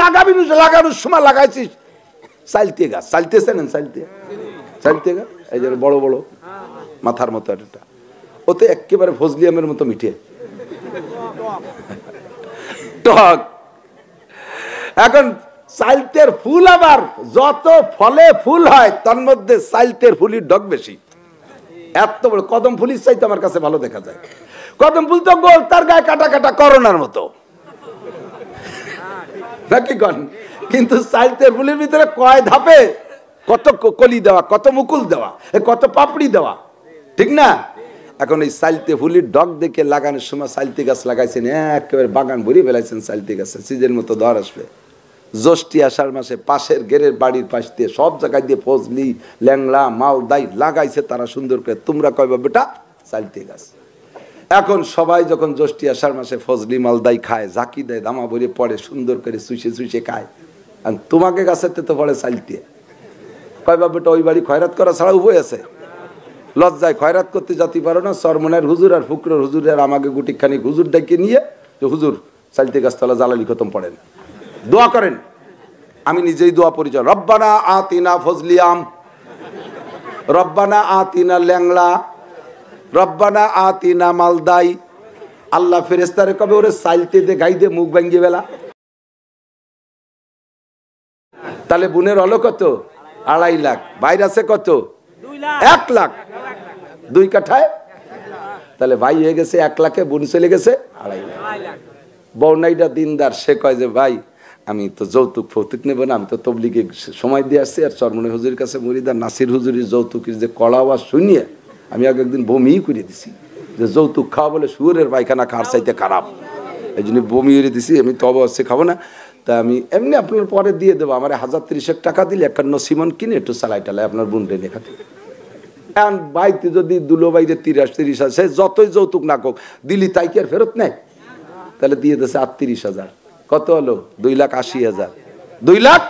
লাগাবি, লাগানোর সময় লাগাইছিস চালতে গাছ, চালতেছে না চালতে, চালতে গাছ এই যে বড় বড় মাথার মতো একটা, ওতে একেবারে ফজলি আমের মতো মিঠে টক। এখন চালতের ফুল আবার যত ফলে ফুল হয় তার মধ্যে চালতের ফুলের ডগ বেশি। এত বড় কদম ফুলের চাইতে আমার কাছে ভালো দেখা যায়। কদম ফুল তো গোল, তার গায়ে কাটা কাটা করোনার মতো নাকি কন, কিন্তু চালতের ফুলের ভিতরে কয় ধাপে কত কলি দেওয়া, কত মুকুল দেওয়া, কত পাপড়ি দেওয়া, ঠিক না? এখন এই চালতে ফুলের ডগ দেখে লাগানোর সময় চালতে গাছ লাগাইছেন, একেবারে বাগান ভরিয়ে ফেলাইছেন চালতে গাছে, সিজের মতো ধর আসবে। জ্যৈষ্ঠী আষাঢ় মাসে পাশের গেরের বাড়ির পাশ দিয়ে সব জায়গায় দিয়ে ফজলি, ল্যাংলা, মালদাই লাগাইছে তারা সুন্দর করে। তোমরা কইবা বেটা চালতে গাছ। এখন সবাই যখন জ্যৈষ্ঠী আষাঢ় মাসে ফজলি মালদাই খায়, জাকি দেয়, দামা ভরে পড়ে, সুন্দর করে চুষে চুষে খায়, আর তোমাকে গাছেতে তো পড়ে চালতে। কইবা বেটা ওই বাড়ি খয়রাত করা ছাড়া উভয় আছে? লজ্জায় খয়রাত করতে যেতে পারো না? চরমনের হুজুর আর ফুকরের হুজুর আর আমাকে গুটিখানি হুজুর ডেকে নিয়ে যে হুজুর চালতে গাছতলা জালালি খতম পড়েন, দোয়া করেন। আমি নিজেই দোয়া পরিচয়, রব্বানা আতিনা ফজলিয়াম, রব্বানা আতিনা ল্যাংলা, রব্বানা আতিনা মালদাই। আল্লাহ ফেরেস্তারে কবে ওরে চালতে দে গাই দে মুখ ভাঙ্গিয়ে বেলা। তাহলে বোনের হলো কত? 2.5 লাখ। বাইর আছে কত? 1 লাখ। 2 কাঠায় তাহলে ভাই হয়ে গেছে 1 লাখে, বোন চলে গেছে 2.5 লাখ। বউনাইটা দিনদার, সে কয় যে ভাই আমি তো যৌতুক ফৌতুক নেব না, আমি তো তবলিগে সময় দিয়ে আসছি, আর চরমনে হুজুরের কাছে মুরিদা নাসির হুজুরের যৌতুকের যে কড়া আওয়াজ শুনিয়ে আমি আগে একদিন বমি করে দিছি, যে যৌতুক খাওয়া বলে শুয়োরের পায়খানা খাওয়ার চাইতে খারাপ, এই জন্য বমি করে দিছি। আমি তো অবশ্যই খাবো না, তা আমি এমনি আপনার পরে দিয়ে দেবো, আমার 1030 টাকা দিলে একটা নসিমন কিনে একটু চালাই টালাই আপনার বোনটা লেখাতে। এখন বাইতে যদি দুলো বাইরে 30 আছে, যতই যৌতুক না হোক দিলি তাই কি আর ফেরত নেয়? তাহলে দিয়ে দিয়েছে 38,000। কত হলো? 2,80,000। 2,80,000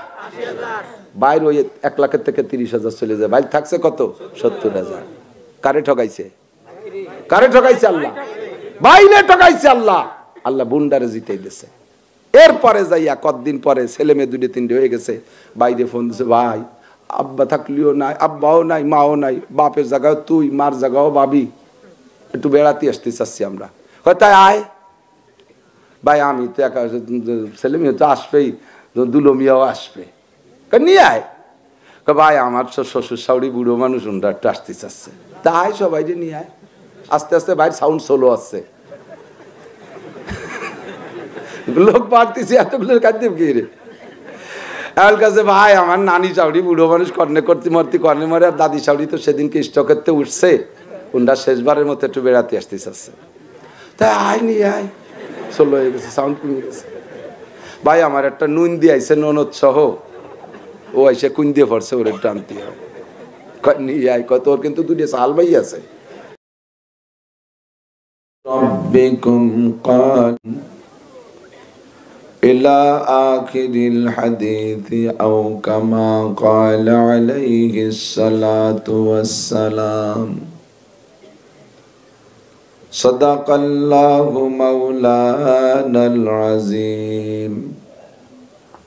বাইর ওই 1 লাখের থেকে 30,000 চলে যায়, বাইর থাকছে কত? 70,000। কারে ঠকাইছে? কারে ঠকাইছে? আল্লাহ। বাইরে ঠকাইছে আল্লাহ। আল্লাহ বুন্ডারে জিতাই দিয়েছে। এরপরে যাইয়া কতদিন পরে ছেলে মেয়ে 2-3 হয়ে গেছে, বাইরে ফোন দিছে, ভাই আব্বা থাকলিও নাই, আব্বাও নাই, মাও নাই, বাপের জায়গাও তুই, মার জায়গাও ভাবি, একটু বেড়াতে আসতে চাচ্ছি আমরা। তাই আয় ভাই, আমি তো একা, ছেলে মেয়ে তো আসবেই, দুলো মিয়াও আসবে, নিয়ে আয়। ভাই আমার শ্বশুর শাশুড়ি বুড়ো মানুষ, ওরা একটু আসতে চাচ্ছে, তাই সবাই যে নিয়ে আয়। আস্তে আস্তে ভাই সাউন্ড সোলো আসছে, লোক বাড়তেছে, এতগুলোর কাঁদতে গিয়ে রে আমার কাছে, ভাই আমার নানি শাশুড়ি বুড়ো মানুষ, কর্নে করতে মরতে কর্নে মরে, আর দাদি শাশুড়ি তো সেদিনকে স্টকেতে উঠছে, ওনারা শেষবারের মতো একটু বেড়াতে আসতে চাচ্ছে, তাই আয় নিয়ে আয়। সোলো হয়ে গেছে, সাউন্ড কমে গেছে। ভাই আমার একটা নুন দিয়ে আইসে, ননদ সহ, ও আইসে কুন দিয়ে পড়ছে, ওর একটু আনতে হয়, নিয়ে আয়। কত ওর কিন্তু 2 সাল ভাই আছে। রব্বিকুম কাল ইলা আখিরিল হাদিথি আও কামা ক্বালা আলাইহিস সালাতু ওয়াস সালাম। সাদাকাল্লাহু মাওলানাল আযীম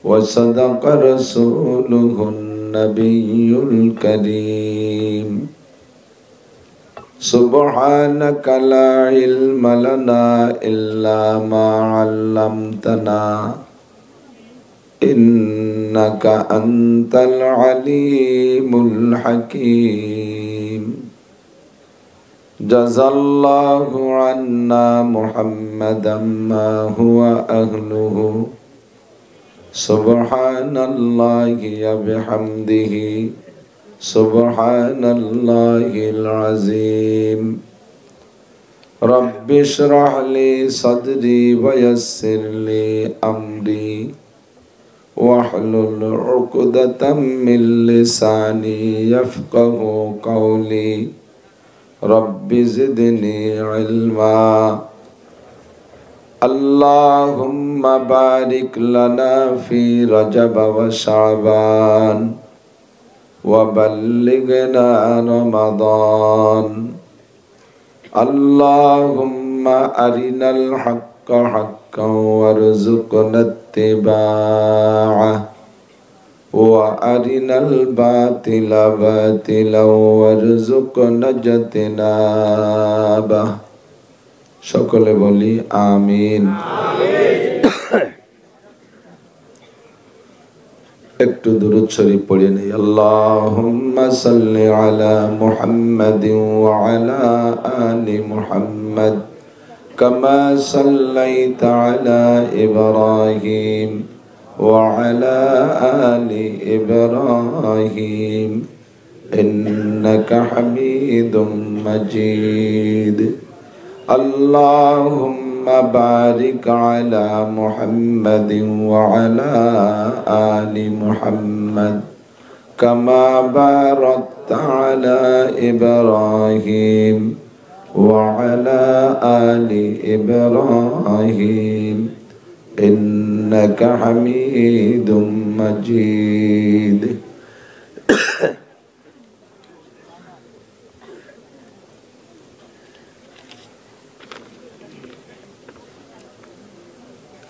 ওয়া সাদাকা রাসূলুহুন নাবিয়্যুল কারীম। সুবহানাকা লা ইলমা লানা ইল্লা মা 'আল্লামতানা ইন্নাকা আনতাল আলীমুল হাকীম। জাযাল্লাহু আন্না মুহাম্মাদাম মা হুয়া আহলুহু। সুবহানাল্লাহি ওয়া বিহামদিহি সুবহানাল্লাহিল আযীম। রব্বি ইশরাহ লি সাদরি ওয়া ইয়াসসির লি আমরি ওয়াহলুল উকদাতাম মিন লিসানি ইয়াফকাহু কওলি। রব্বি জিদনি ইলমা। আল্লাহুম্মা বারিক লানা ফি রজব ওয়া শাবান ওয়া বাল্লিগনা রমাদান। আল্লাহুম্মা আরিনাল হাক্কা হাক্কান ওয়ারযুকনা اتباعه وأرنا الباطل باطلا وارزقنا اجتنابه সকলে বলি আমিন। একটু দুরূদ শরীফ পড়ে নেই। আল্লাহুম্মা সাল্লি আলা মুহাম্মাদিন ওয়া আলা আলি মুহাম্মাদ কামা সাল্লাইতা আলা ইব্রাহিম ওয়া আলা আলি ইব্রাহিম ইন্নাকা হামিদুম মাজিদ। আল্লাহুম্মা বারিক আলা মুহাম্মাদিন ওয়া আলা আলি মুহাম্মাদ কামা বারাকতা আলা ইব্রাহিম ওয়া আলা আলি ইব্রাহিম ইন্নাকা হামিদুম মাজিদ।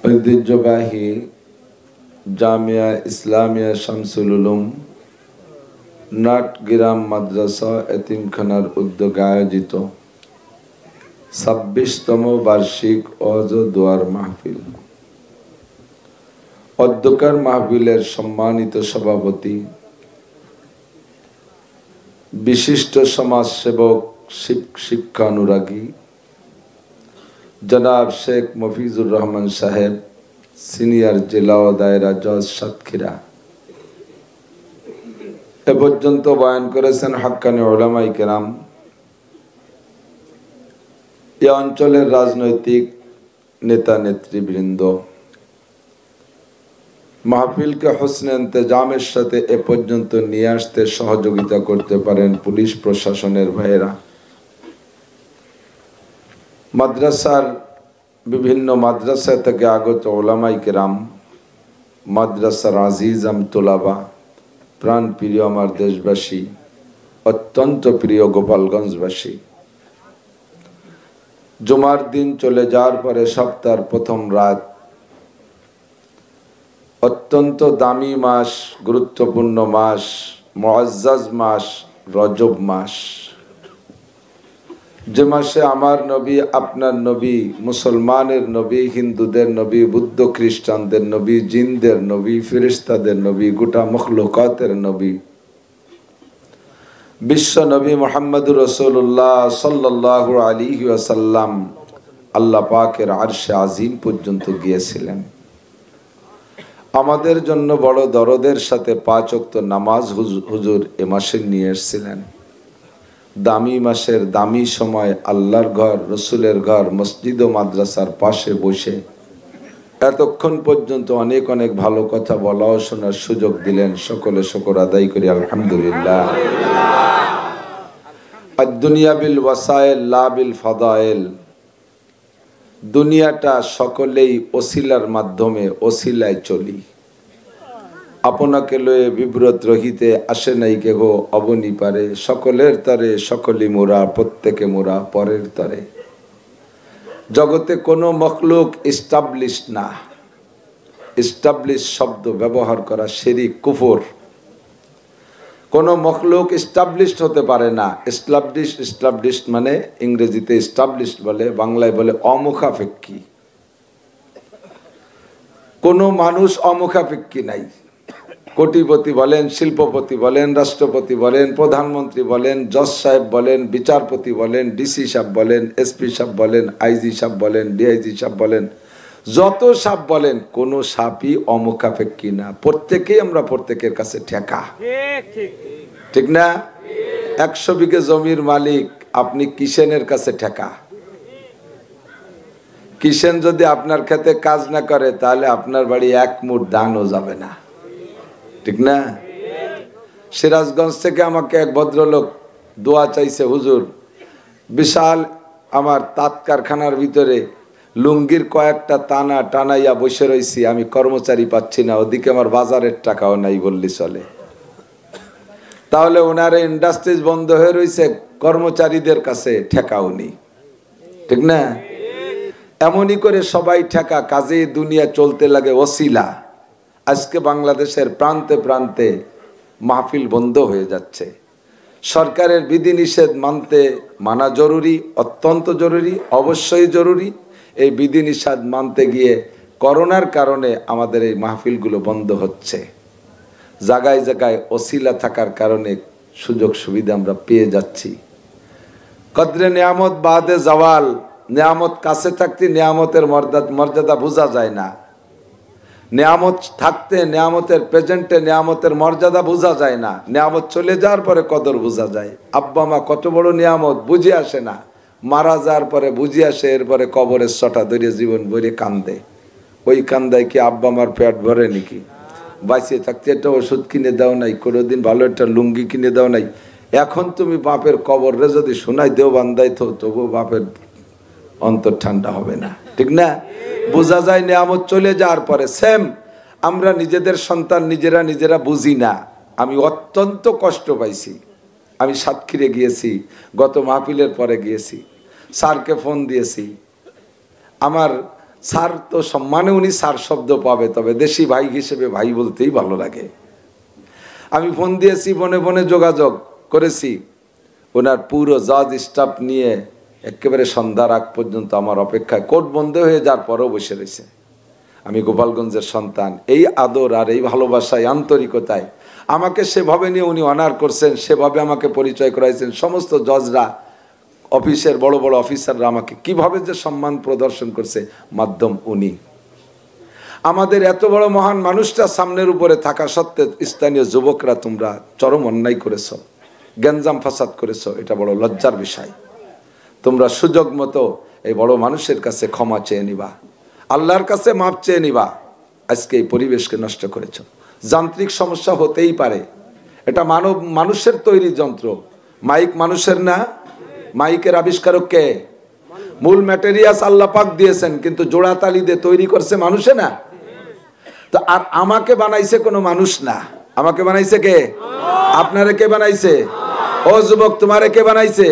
ঐতিহ্যবাহী জামিয়া ইসলামিয়া শামসুল উলুম নাটগ্রাম মাদ্রাসা এতিমখানার উদ্যোগে আয়োজিত 26তম বার্ষিক ওয়াজ ও দোয়ার মাহফিল। অধ্যক্ষের মাহফিলের সম্মানিত সভাপতি, বিশিষ্ট সমাজসেবক, শিক্ষানুরাগী জনাব শেখ মফিজুর রহমান সাহেব, সিনিয়র জেলা ও দায়রা জজ সাতক্ষীরা, এ পর্যন্ত বয়ান করেছেন হাক্কানি উলামায়ে কেরাম, এ অঞ্চলের রাজনৈতিক নেতা নেতৃবৃন্দ। মাহফিলকে হোসনে ইন্তেজামের সাথে এ পর্যন্ত নিয়ে আসতে সহযোগিতা করতে পারেন পুলিশ প্রশাসনের ভাইয়েরা, মাদ্রাসার বিভিন্ন মাদ্রাসা থেকে আগত উলামায়ে কেরাম, মাদ্রাসার আজিজাম তোলাবা, প্রাণ প্রিয় আমার দেশবাসী, অত্যন্ত প্রিয় গোপালগঞ্জবাসী। জুমার দিন চলে যাওয়ার পরে সপ্তাহের প্রথম রাত, অত্যন্ত দামি মাস, গুরুত্বপূর্ণ মাস, মুআজ্জাজ মাস, রজব মাস, যে মাসে আমার নবী, আপনার নবী, মুসলমানের নবী, হিন্দুদের নবী, বুদ্ধ খ্রিস্টানদের নবী, জিনদের নবী, ফেরেশতাদের নবী, গোটা মখলুকাতের নবী, বিশ্ব নবী মুহাম্মদুর রাসূলুল্লাহ সাল্লাল্লাহু আলাইহি ওয়াসাল্লাম আল্লাহ পাকের আরশে আজিম পর্যন্ত গিয়েছিলেন। আমাদের জন্য বড় দরদের সাথে 5 ওয়াক্ত নামাজ হুজুর এ মাসে নিয়ে এসেছিলেন। দামি মাসের দামি সময় আল্লাহর ঘর, রসুলের ঘর, মসজিদ ও মাদ্রাসার পাশে বসে এতক্ষণ পর্যন্ত অনেক অনেক ভালো কথা বলা ও শোনার সুযোগ দিলেন। সকলে শুকর আদায় করি আলহামদুলিল্লাহ। আদ-দুনিয়া বিল ওয়াসাইল লা বিল ফাদাইল। দুনিয়াটা সকলেই ওসিলার মাধ্যমে, ওসিলায় চলি। আপনাকে লয়ে বিব্রত রহিতে আসে নাই কেহ অবনি পারে, সকলের তরে সকলি মোরা, প্রত্যেকে মোরা পরের তরে। জগতে কোনো মখলুক এস্টাবলিশ না। এস্টাবলিশ শব্দ ব্যবহার করা শিরক, কুফর। কোনো মখলুক এস্টাবলিশড হতে পারে না। এস্টাবলিশ মানে ইংরেজিতে এস্টাবলিশড বলে, বাংলায় বলে অমুখাপেক্ষী। কোনো মানুষ অমুখাপেক্ষী নাই। কোটিপতি বলেন, শিল্পপতি বলেন, রাষ্ট্রপতি বলেন, প্রধানমন্ত্রী বলেন, জজ সাহেব বলেন, বিচারপতি বলেন, ডিসি সাহেব বলেন, এসপি সাহেব বলেন, আইজি সাহেব বলেন, ডিআইজি সাহেব বলেন, যত সাহেব বলেন, কোনো সাপই অমুখাপেক্ষী না। প্রত্যেকেই আমরা প্রত্যেকের কাছে ঠেকা, ঠিক না? 100 বিঘে জমির মালিক আপনি কিষেনের কাছে ঠেকা। কিষেন যদি আপনার খেতে কাজ না করে তাহলে আপনার বাড়ি 1 মুঠ ধানও যাবে না, ঠিক না? সিরাজগঞ্জ থেকে আমাকে এক ভদ্রলোক দোয়া চাইছে, হুজুর বিশাল আমার তাঁত কারখানার ভিতরে লুঙ্গির কয়েকটা টানা টানাইয়া বসে রয়েছি, আমি কর্মচারী পাচ্ছি না, ওদিকে আমার বাজারের টাকাও নাই বললি চলে। তাহলে ওনার ইন্ডাস্ট্রিজ বন্ধ হয়ে রয়েছে, কর্মচারীদের কাছে ঠেকাও নেই, ঠিক না? এমনই করে সবাই ঠেকা, কাজে দুনিয়া চলতে লাগে ওসিলা। আজকে বাংলাদেশের প্রান্তে প্রান্তে মাহফিল বন্ধ হয়ে যাচ্ছে। সরকারের বিধিনিষেধ মানা জরুরি, অত্যন্ত জরুরি, অবশ্যই জরুরি। এই বিধিনিষেধ মানতে গিয়ে করোনার কারণে আমাদের এই মাহফিলগুলো বন্ধ হচ্ছে। জায়গায় জায়গায় ওসিলা থাকার কারণে সুযোগ সুবিধা আমরা পেয়ে যাচ্ছি। কদরে নিয়ামত বাদে জাওয়াল, নিয়ামত কাছে থাকতে নিয়ামতের মর্যাদা বোঝা যায় না। নিয়ামত থাকতে নিয়ামতের প্রেজেন্টে নিয়ামতের মর্যাদা বোঝা যায় না। নিয়ামত চলে যাওয়ার পরে কদর বোঝা যায়। আব্বা মা কত বড় নিয়ামত বুঝে আসে না, মারা যাওয়ার পরে বুঝে আসে। এরপরে কবরের ছটা ধরে জীবন ভরে কান্দে। ওই কান্দায় কি আব্বা মার পেট ভরে নাকি? বাঁচিয়ে থাকতে একটা ওষুধ কিনে দাও নাই, কোনোদিন ভালো একটা লুঙ্গি কিনে দাও নাই। এখন তুমি বাপের কবরে যদি শোনাই দেও বান্দাই তো, তবু বাপের অন্তর ঠান্ডা হবে না, ঠিক না? বোঝা যায় নিয়ামত চলে যাওয়ার পরে। সেম আমরা নিজেদের সন্তান নিজেরা বুঝি না। আমি অত্যন্ত কষ্ট পাইছি। আমি সাতক্ষীরে গিয়েছি, গত মাহফিলের পরে গিয়েছি, স্যারকে ফোন দিয়েছি। আমার স্যার তো সম্মানে উনি স্যার শব্দ পাবে, তবে দেশি ভাই হিসেবে ভাই বলতেই ভালো লাগে। আমি ফোন দিয়েছি, বনে বনে যোগাযোগ করেছি। ওনার পুরো জাজ স্টাফ নিয়ে একেবারে সন্ধ্যার আগ পর্যন্ত আমার অপেক্ষায়, কোর্ট বন্ধ হয়ে যাওয়ার পরেও বসে রয়েছে। আমি গোপালগঞ্জের সন্তান, এই আদর আর এই ভালোবাসায় আন্তরিকতায় আমাকে সেভাবে নিয়ে উনি অনার করছেন, সেভাবে আমাকে পরিচয় করাইছেন। সমস্ত জজরা, অফিসের বড় বড় অফিসাররা আমাকে কিভাবে যে সম্মান প্রদর্শন করছে, মাধ্যম উনি। আমাদের এত বড় মহান মানুষটা সামনের উপরে থাকা সত্ত্বেও স্থানীয় যুবকরা তোমরা চরম অন্যায় করেছ, গ্যাঞ্জাম ফাসাদ করেছ। এটা বড় লজ্জার বিষয়। তোমরা সুযোগ মতো এই বড় মানুষের কাছে ক্ষমা চেয়ে নিবা, আল্লাহর কাছে মাপ চেয়ে নিবা। আজকে এই পরিবেশকে নষ্ট করেছ। যান্ত্রিক সমস্যা হতেই পারে, এটা মানুষের তৈরি যন্ত্র। মাইক মানুষের না, মাইকের আবিষ্কারক কে? মূল ম্যাটেরিয়ালস আল্লাহ পাক দিয়েছেন, কিন্তু জোড়া তালি দিয়ে তৈরি করছে মানুষে না। তো আর আমাকে বানাইছে কোনো মানুষ না, আমাকে বানাইছে কে? আপনারে কে বানাইছে? ও যুবক, তোমারে কে বানাইছে?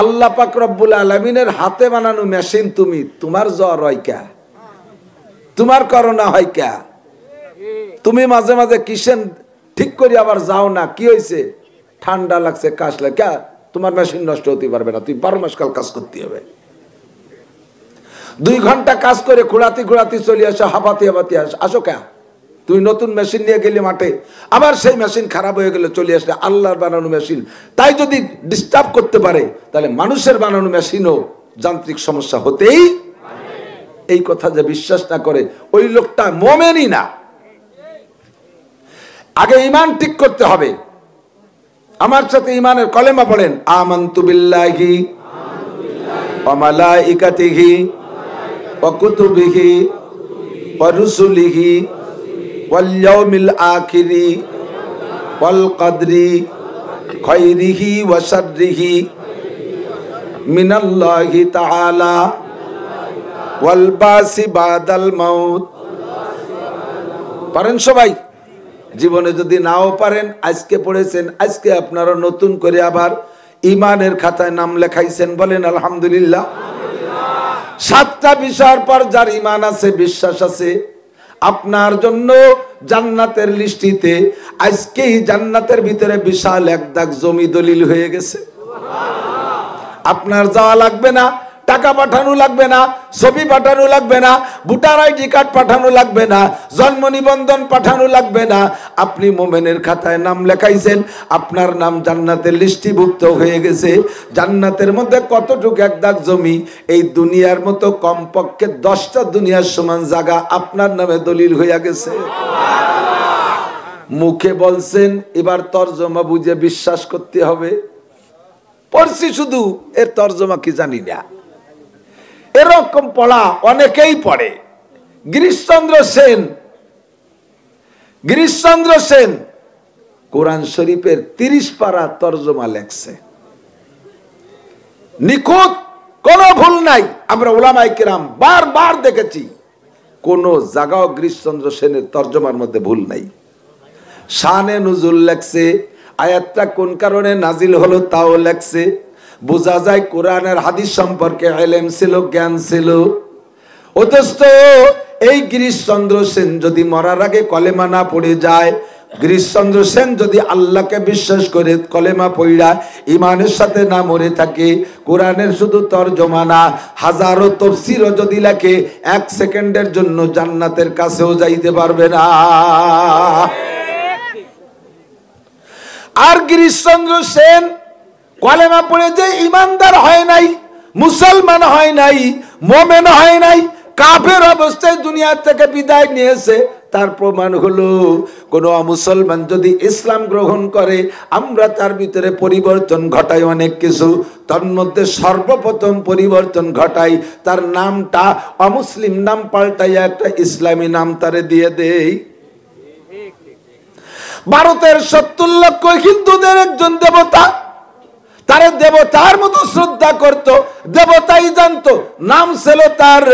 আল্লাহ পাক রব্বুল আলামিনের হাতে বানানো মেশিন তুমি। তোমার জ্বর হয় কে? তোমার করোনা হয় কে? তুমি মাঝে মাঝে কিসেন ঠিক করে আবার যাও না, কি হয়েছে? ঠান্ডা লাগছে, কাশ লাগে, কে? তোমার মেশিন নষ্ট হতে পারবে না, তুই 12 মাস কাল কাজ করতে হবে। 2 ঘন্টা কাজ করে ঘোরাতে চলে আসো, হাঁপাতে আসো কে? তুই নতুন মেশিন নিয়ে গেলে মাঠে, আবার সেই মেশিন খারাপ হয়ে গেলে চলে আসলে। আল্লাহর বানানো মেশিন তাই যদি ডিস্টার্ব করতে পারে, তাহলে মানুষের বানানো মেশিনও যান্ত্রিক সমস্যা হতেই। এই কথা যে বিশ্বাস না করে ওই লোকটা মোমেনই না। আগে ঈমান ঠিক করতে হবে। আমার সাথে ঈমানের কলেমা পড়েন, আমানতু বিল্লাহি ওয়া মালাইকাতিহি ওয়া কুতুবিহি ওয়া রুসুলিহি ওয়াল ইয়াউমিল আখিরি ওয়াল কদরি খায়রিহি ওয়া শাররিহি মিনাল্লাহি তাআলা ওয়াল বাসি বাদাল মাউত। পারেন সবাই? জীবনে যদি নাও পারেন, আজকে পড়েছেন, আজকে আপনারা নতুন করে আবার ঈমানের খাতায় নাম লেখাইছেন, বলেন আলহামদুলিল্লাহ। 7টা বিষয়ের পর যার ঈমান আছে, বিশ্বাস আছে, আপনার জন্য জান্নাতের লিস্টিতে আজকেই জান্নাতের ভিতরে বিশাল এক দাগ জমি দলিল হয়ে গেছে। আপনার যাওয়া লাগবে না, টাকা পাঠানো লাগবে না, ছবি পাঠানো লাগবে না, ভোটার আইডি কার্ড পাঠানো লাগবে না, জন্ম নিবন্ধন পাঠানো লাগবে না। আপনি মোমেনের খাতায় নাম লেখাইছেন, আপনার নাম জান্নাতের লিস্টিভুক্ত হয়ে গেছে। জান্নাতের মধ্যে কতটুকু এক দাগ জমি? এই দুনিয়ার মতো কমপক্ষে 10টা দুনিয়ার সমান জায়গা আপনার নামে দলিল হয়ে গেছে। মুখে বলছেন, এবার তরজমা বুঝে বিশ্বাস করতে হবে। পড়ছি শুধু, এর তরজমা কি জানি না। এরকম পড়া অনেকেই পড়ে। গিরিশচন্দ্র সেন কোরআন শরীফের 30 পারা তরজমা লেখছে, নিখুঁত, কোনো ভুল নাই। আমরা উলামায়ে কেরাম বারবার দেখেছি, কোন জায়গাও গিরিশচন্দ্র সেনের তরজমার মধ্যে ভুল নাই। শানে নুজুল লেখছে, আয়াতটা কোন কারণে নাজিল হলো তাও লেখছে। বোঝা যায় কোরআনের হাদিস সম্পর্কে ইলম ছিল, জ্ঞান ছিল। ও দোস্ত, এই গিরিশচন্দ্র সেন যদি মরার আগে কলেমা না পড়ে যায়, গিরিশচন্দ্র সেন যদি আল্লাহকে বিশ্বাস করে কলেমা পড়া ইমানের সাথে না মরে থাকে, কোরআনের শুধু তরজমা না হাজারো তাফসীরও যদি লেখে, 1 সেকেন্ডের জন্য জান্নাতের কাছেও যাইতে পারবে না। আর গিরিশচন্দ্র সেন কলেমা পড়ে যে ইমানদার হয় নাই, মুসলমান হয় নাই, মুমিন হয় নাই, কাফের অবস্থায় দুনিয়া থেকে বিদায় নিয়েছে, তার প্রমাণ হলো কোন মুসলমান যদি ইসলাম গ্রহণ করে, আমরা তার ভিতরে পরিবর্তন ঘটাই অনেক কিছু। তার মধ্যে সর্বপ্রথম পরিবর্তন ঘটাই তার নামটা অমুসলিম নাম পাল্টাইয়া একটা ইসলামী নাম তারে দিয়ে দেই। ভারতের 70 লক্ষ হিন্দুদের একজন দেবতা, তারে দেবতার মতো শ্রদ্ধা করত, দেবতাই জানতো, নাম ছিল তার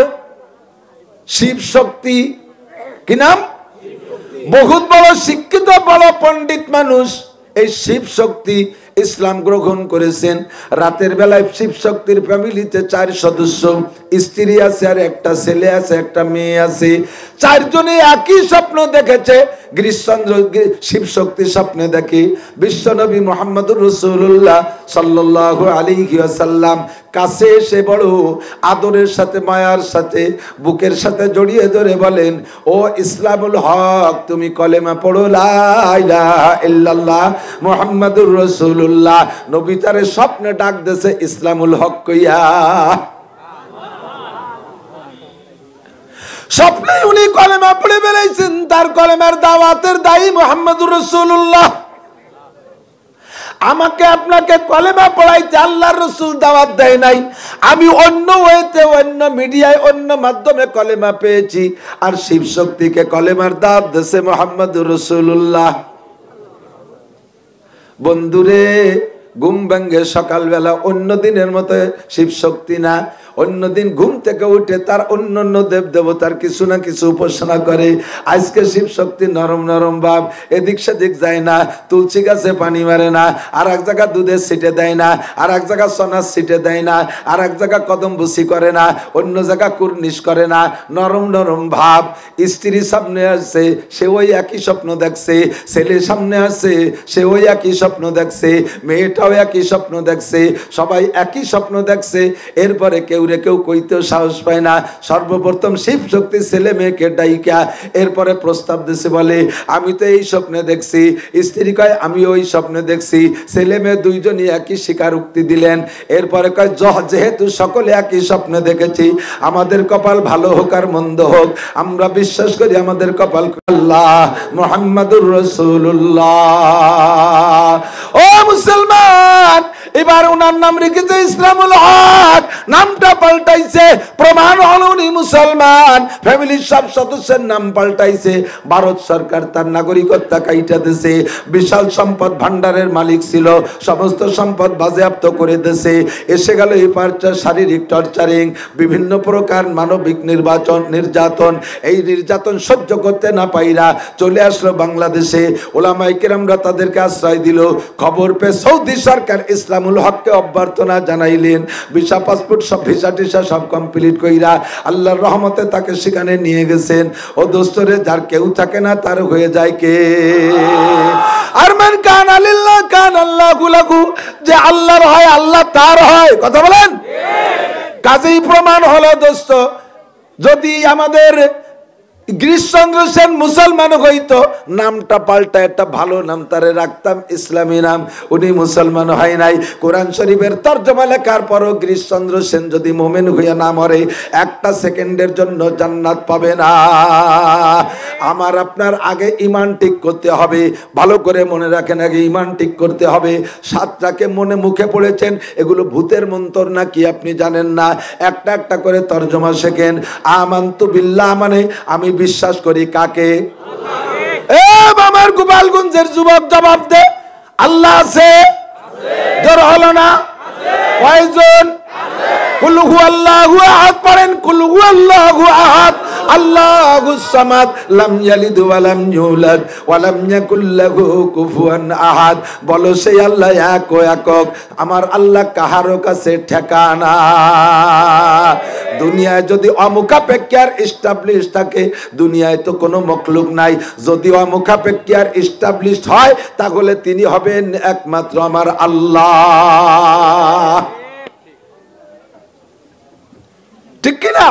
শিব শক্তি। কি নাম? বহুত বড় শিক্ষিত বড় পণ্ডিত মানুষ এই শিব শক্তি ইসলাম গ্রহণ করেছেন। রাতের বেলায় শিব শক্তির ফ্যামিলিতে 4 সদস্য, স্ত্রী আছে আর একটা ছেলে আছে, একটা মেয়ে আছে। 4 জনে একই স্বপ্ন দেখেছে। গিরিশচন্দ্র শিব শক্তি স্বপ্নে দেখে বিশ্বনবী মুহাম্মদুর রাসূলুল্লাহ সাল্লাল্লাহু আলাইহি ওয়াসাল্লাম কাছে এসে বড় আদরের সাথে মায়ার সাথে বুকের সাথে জড়িয়ে ধরে বলেন, ও ইসলামুল হক, তুমি কলেমা পড়ো লা ইলাহা ইল্লাল্লাহ মুহাম্মাদুর রাসূলুল্লাহ। নবী তারে স্বপ্নে ডাক দিয়েছে ইসলামুল হক কইয়া। স্বপ্নে উনি কলেমা পড়ে বেলাইছেন। তার কলেমার দাওয়াতের দায়ী মুহাম্মাদুর রাসূলুল্লাহ। আমাকে আপনাকে কলেমা পড়াইতে আল্লাহর রাসূল দাওয়াত দেয় নাই, আমি অন্য ওয়েতে অন্য মিডিয়ায় অন্য মাধ্যমে কলেমা পেয়েছি। আর শিব শক্তিকে কলেমার দাওয়াত দিয়েছে মুহাম্মাদুর রাসূলুল্লাহ। বন্ধুরে, ঘুম ভাঙ্গে সকালবেলা অন্য দিনের মতো শিব শক্তি না, অন্যদিন ঘুম থেকে উঠে তার অন্য দেব দেবতার কিছু না কিছু উপাসনা করে। আজকে শিব শক্তি নরম নরম ভাব, এদিক সেদিক যায় না, তুলসী গাছে পানি মারে না, আর এক জায়গা দুধের ছিটে দেয় না, আর এক জায়গা সোনার ছিটে দেয় না, আর এক জায়গা কদম বুসি করে না, অন্য জায়গা কুর্নিশ করে না, নরম নরম ভাব। স্ত্রী সামনে আসছে, সে ওই একই স্বপ্ন দেখছে, ছেলে সামনে আসছে, সে ওই একই স্বপ্ন দেখছে, মেয়েটাও একই স্বপ্ন দেখছে, সবাই একই স্বপ্ন দেখছে। এরপরে কেউ কইতেও সাহস পায় না। সর্বপ্রথম শিব শক্তি ছেলে মেয়েকে ডাইকা এরপরে প্রস্তাব দিছে, বলে আমি তো এই স্বপ্নে দেখছি। স্ত্রী কয় আমি ওই স্বপ্নে দেখছি। ছেলে মেয়ে দুইজনই একই স্বীকারোক্তি দিলেন। এরপরে কয় যেহেতু সকলে একই স্বপ্নে দেখেছি, আমাদের কপাল ভালো হোক আর মন্দ হোক, আমরা বিশ্বাস করি আমাদের কপাল আল্লাহ মুহাম্মাদুর রাসূলুল্লাহ। ও মুসলমান, এবার ওনার নাম রেখেছে ইসলামুল হক, নামটা পাল্টাইছে, প্রমাণ হলো উনি মুসলমান। ফ্যামিলির সব সদস্যের নাম পাল্টাইছে। ভারত সরকার তার নাগরিকত্ব কাইটা দিয়েছে। বিশাল সম্পদ ভান্ডারের মালিক ছিল, সমস্ত সম্পদ বাজেয়াপ্ত করে দিয়েছে। এসে গেল এই শারীরিক টর্চারিং, বিভিন্ন প্রকার মানবিক নির্যাতন। এই নির্যাতন সহ্য করতে না পাইরা চলে আসলো বাংলাদেশে। ওলামায়ে কেরামরা তাদেরকে আশ্রয় দিল। খবর পেয়ে সৌদি সরকার ইসলামুল হককে অভ্যর্থনা জানাইলেন। ভিসা পাসপোর্ট সব ভিসা টিসা সব কমপ্লিট কইরা আল্লাহর রহমতে তাকে সেখানে নিয়ে গেছেন। ও দোস্তরে, যার কেউ থাকে না তার হয়ে যায় কে? আর মান কানা লিল্লাহ কানা আল্লাহু লাহু, যে আল্লাহর হয় আল্লাহ তার হয়। কথা বলেন। কাজেই প্রমাণ হলো দোস্ত, যদি আমাদের গিরিশচন্দ্র সেন মুসলমান হইতো, নামটা পাল্টা একটা ভালো নাম তারে রাখতাম, ইসলামী নাম। উনি মুসলমান হয় নাই। কোরআন শরীফের তরজমা লেখার পরও গিরিশচন্দ্র সেন যদি মুমিন হইয়া না মরে, 1 সেকেন্ডের জন্য জান্নাত পাবে না। আমার আপনার আগে ঈমান ঠিক করতে হবে। ভালো করে মনে রাখেন, আগে ঈমান ঠিক করতে হবে। 7টাকে মনে মুখে পড়েছেন, এগুলো ভূতের মন্তর নাকি আপনি জানেন না। একটা একটা করে তরজমা শেখেন। আমানতু বিল্লাহ মানে আমি বিশ্বাস করি কাকে? এ আমার গোপালগঞ্জের যুবক জবাব দে, আল্লাহ আছে? জোর হলো না? কয়জন? কুল হুয়াল্লাহু আহাদ পড়েন, কুল হুয়াল্লাহু আহাদ আল্লাহুস সামাদ লাম ইয়ালিদ ওয়া লাম ইউলাদ ওয়া লাম ইয়াকুল লাহু কুফুয়ান আহাদ। বলো সেই আল্লাহ এক ও একক, আমার আল্লাহ কাহারও কাছে ঠেকানা। দুনিয়ায় যদি অমুখাপেক্ষী আর এস্টাবলিশ থাকে, দুনিয়ায় তো কোনো মখলুক নাই। যদি অমুখাপেক্ষী আর এস্টাবলিশ হয়, তাহলে তিনি হবেন একমাত্র আমার আল্লাহ। ঠিক কিনা?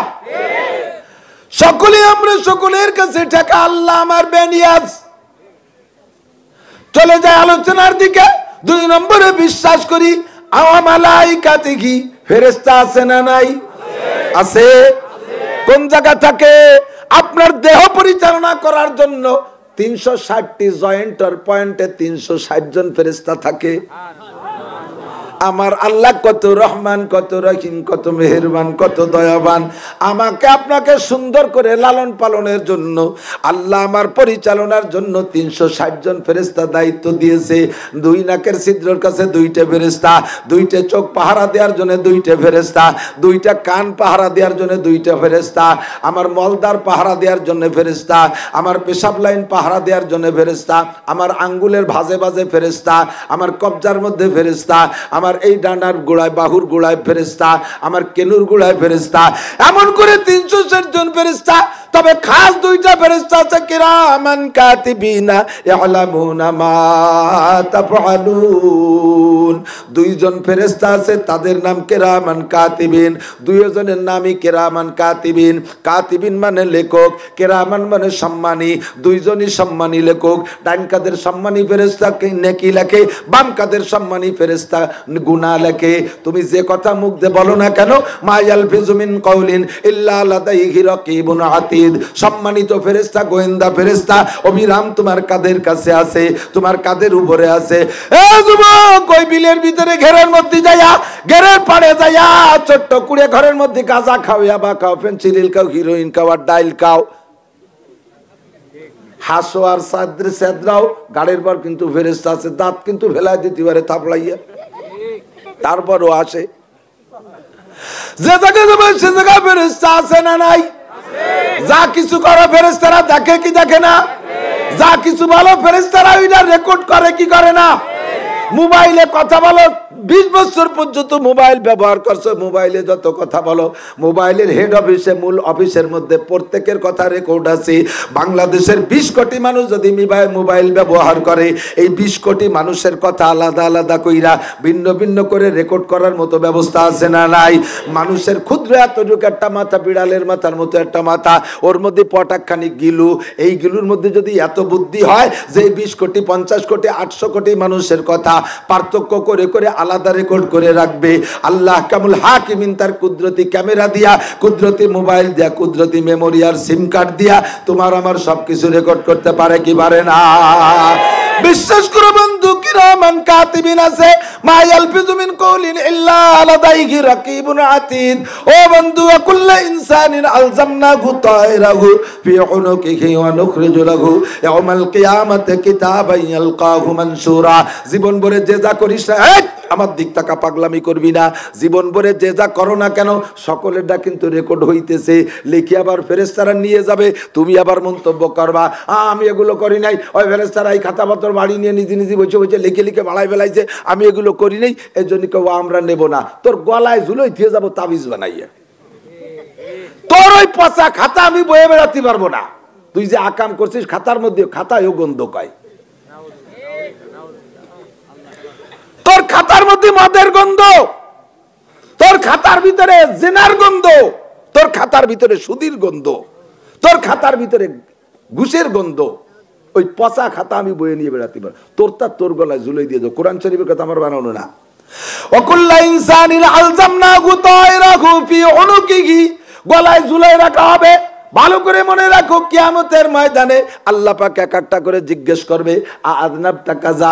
সকলে আমরা সকলের কাছে ঠেকা। আল্লাহ আমার বেনিয়াজ। চলে যায় আলোচনার দিকে। 2 নম্বরে বিশ্বাস করি আমালাইকাতিহি, ফেরেশতা আছে না নাই? আছে। কোন জায়গা থাকে? আপনার দেহ পরিচালনা করার জন্য 360টি জয়েন্টার পয়েন্টে 360 জন ফেরেশতা থাকে। আমার আল্লাহ কত রহমান, কত রহিম, কত মেহেরবান, কত দয়াবান। আমাকে আপনাকে সুন্দর করে লালন পালনের জন্য আল্লাহ আমার পরিচালনার জন্য 360 জন ফেরেশতা দায়িত্ব দিয়েছে। 2 নাকের ছিদ্রের কাছে 2টে ফেরেশতা, 2টে চোখ পাহারা দেওয়ার জন্য 2টে ফেরেশতা, 2টা কান পাহারা দেওয়ার জন্য 2টা ফেরেশতা, আমার মলদার পাহারা দেওয়ার জন্য ফেরেশতা, আমার পেশাব লাইন পাহারা দেওয়ার জন্য ফেরেশতা, আমার আঙ্গুলের ভাঁজে ভাঁজে ফেরেশতা, আমার কবজার মধ্যে ফেরেশতা, আমার এই ডানার গোড়ায় বাহুর গোড়ায় ফেরেশতা, আমার কেনুর গোড়ায় ফেরেশতা, এমন করে 360 জন ফেরেশতা। তবে খাস 2টা ফেরেশতা আছে কিরামান কাতিবিনা ইয়ালামুনা মা তাফআলুন। 2 জন ফেরেশতা আছে, তাদের নাম কিরামান কাতিবিন। 2 জনের নামই কিরামান কাতিবিন। কাতিবিন মানে লেখক, কিরামান মানে সম্মানী। 2 জনই সম্মানী লেখক। ডান কাদের সম্মানী ফেরেশতা নেকি লেখে, বাম কাদের সম্মানী ফেরেশতা গুনাহ লেখে। তুমি যে কথা মুখ দিয়ে বলো না কেন, মা ইয়ালফিজু মিন কাউলিন ইল্লা লাদাইহি রাকিবুন আতীদ। সম্মানিত ফেরেশতা, গোয়েন্দা ফেরেশতা অবিরাম তোমার কাদের কাছে আছে, তোমার কাদের উপরে আছে। এ যুবক, ওই বিলের ভিতরে ঘেরের মধ্যে যাইয়া, ঘেরের পাড়ে যাইয়া ছোট্ট কুড়ে ঘরের মধ্যে গাঁজা খাও, ইয়াবা খাও, ফেন্সিডিল খাও, হিরোইন খাও, আর ডাইল খাও, হাসো আর সেদ্রাও। গাড়ির পর কিন্তু ফেরেশতা আছে, দাঁত কিন্তু ফেলাই দিতে পারে থাপড়াইয়া, তারপরও আসে। যে জায়গায় যাবে সে জায়গায় ফেরেশতা আছে না নাই? যা কিছু করো ফেরেশতারা দেখে কি দেখে না? যা কিছু বলো ফেরেশতারা ওইটা রেকর্ড করে কি করে না? মোবাইলে কথা বলো, 20 বছর পর্যন্ত মোবাইল ব্যবহার করছো, মোবাইলে যত কথা বলো, মোবাইলের হেড অফিসে, মূল অফিসের মধ্যে প্রত্যেকের কথা রেকর্ড আছে। বাংলাদেশের 20 কোটি মানুষ যদি মোবাইল ব্যবহার করে, এই 20 কোটি মানুষের কথা আলাদা আলাদা কইরা ভিন্ন ভিন্ন করে রেকর্ড করার মতো ব্যবস্থা আছে না নাই? মানুষের ক্ষুদ্র এতটুকু একটা মাথা, বিড়ালের মাথার মতো একটা মাথা, ওর মধ্যে পটাকখানি গিলু। এই গিলুর মধ্যে যদি এত বুদ্ধি হয় যে 20 কোটি, 50 কোটি, 800 কোটি মানুষের কথা পার্থক্য করে করে আলাদা রেকর্ড করে রাখবে। আল্লাহ কামুল হাকিমিন তার কুদরতি ক্যামেরা দিয়া, কুদরতি মোবাইল দিয়া, কুদরতি মেমোরি আর সিম কার্ড দিয়া তোমার আমার সবকিছু রেকর্ড করতে পারে কি পারে না? বিশ্বাস করো বন্ধু, কিরামান কাতিবিন আছে, মা ইয়ালফিজু মিন কাউলিন ইল্লা লাদাইহি রাকিবুন আতীদ। ও বন্ধু, কুল্লু ইনসানিন আলজামনাহু তায়রাহু ফি উনুকিহি ওয়া নুখরিজু লাহু ইয়াউমাল কিয়ামাতি কিতাবান ইয়ালকাহু মানসুরা। জীবন ভরে যে যা করিস না, আমার দিক তাকা পাগলামি করবি না। জীবন ভরে যে যা করো না কেন, সকলেরটা কিন্তু রেকর্ড হইতেছে, লিখে আবার ফেরেশতারা নিয়ে যাবে। তুমি আবার মন্তব্য করবা, আমি এগুলো করি নাই, ওই ফেরেশতারা এই খাতাপত্র বাড়ি নিয়ে নিজে নিজে বসে বসে লিখে লিখে বাড়াই ফেলাইছে, আমি এগুলো করি নাই, এই জন্য কেউ আমরা নেব না। তোর গলায় ঝুলোই দিয়ে যাবো তাবিজ বানাইয়া। তোর ওই পচা খাতা আমি বয়ে বেড়াতে পারবো না। তুই যে আকাম করছিস খাতার মধ্যে, খাতায়ও গন্ধ কয়। তোর খাতার মধ্যে মদের গন্ধ, তোর খাতার ভিতরে জিনার গন্ধ, তোর খাতার ভিতরে সুদির গন্ধ, তোর খাতার ভিতরে ঘুষের গন্ধ। ওই পচা খাতা আমি বয়ে নিয়ে বেড়াতে পারি, তোরটা তোর গলায় ঝুলাই দিয়ে যাও। কোরআন শরীফের কথা আমার বানানো না। ওয়াকুল্লু ইনসানিন আলজামনাহু তায়রাহু ফি উনুকিহি, গলায় ঝুলাই রাখা হবে। ভালো করে মনে রাখো, কিয়ামতের ময়দানে আল্লাহ পাক এক একটা করে জিজ্ঞেস করবে, আযনাবতা কাযা,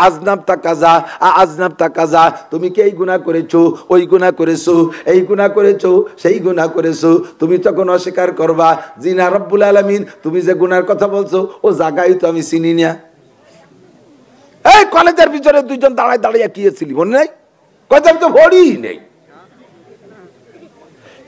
আযনাবতা কাযা, আযনাবতা কাযা। তুমি কি এই গুনাহ করেছো, ওই গুনাহ করেছো, এই গুনাহ করেছো, সেই গুনাহ করেছো? তুমি তখন অস্বীকার করবা, জি না রব্বুল আলামিন, তুমি যে গুনার কথা বলছো ও জায়গায় তো আমি চিনি না। এই কলেজের ভিতরে 2 জন দাঁড়ায় দাঁড়িয়ে কিয়েছিলি মনে নাই? কথা তো ভরি নেই।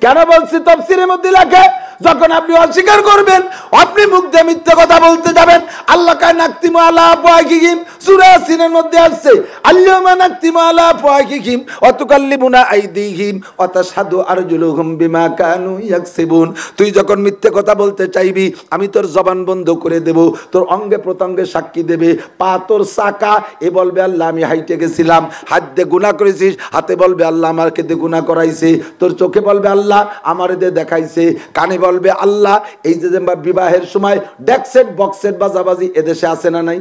কেন বলছি? তাফসীরের মধ্যে লেখে যখন আপনি অস্বীকার করবেন, আপনি মুখ দিয়ে মিথ্যা কথা বলতে যাবেন, আল্লাহ কায় নাকতিমু আলা আফওয়াহিহিম, সূরা ইয়াসিনের মধ্যে আছে আল্লামা নাকতিমু আলা আফওয়াহিহিম ওয়া তুকাল্লিমুনা আইদিহিম ওয়া তাশহাদু আরজুলুহুম বিমা কানু ইয়াকসিবুন। তুই যখন মিথ্যা কথা বলতে চাইবি, আমি তোর জবান বন্ধ করে দেব, তোর অঙ্গে প্রত্যঙ্গে সাক্ষী দেবে। পা তোর চাকা, এ বলবে আল্লাহ আমি হাইটে গেছিলাম। হাত দিয়ে গুনাহ করেছিস, হাতে বলবে আল্লাহ আমাকে দিয়ে গুনাহ করাইছে। তোর চোখে বলবে আল্লাহ আমার দিয়ে দেখাইছে। কানে বলবে আল্লাহ। এই যে বিবাহের সময় ডেকসেট বক্সেট বাজাবাজি এদেশে আছে না নাই?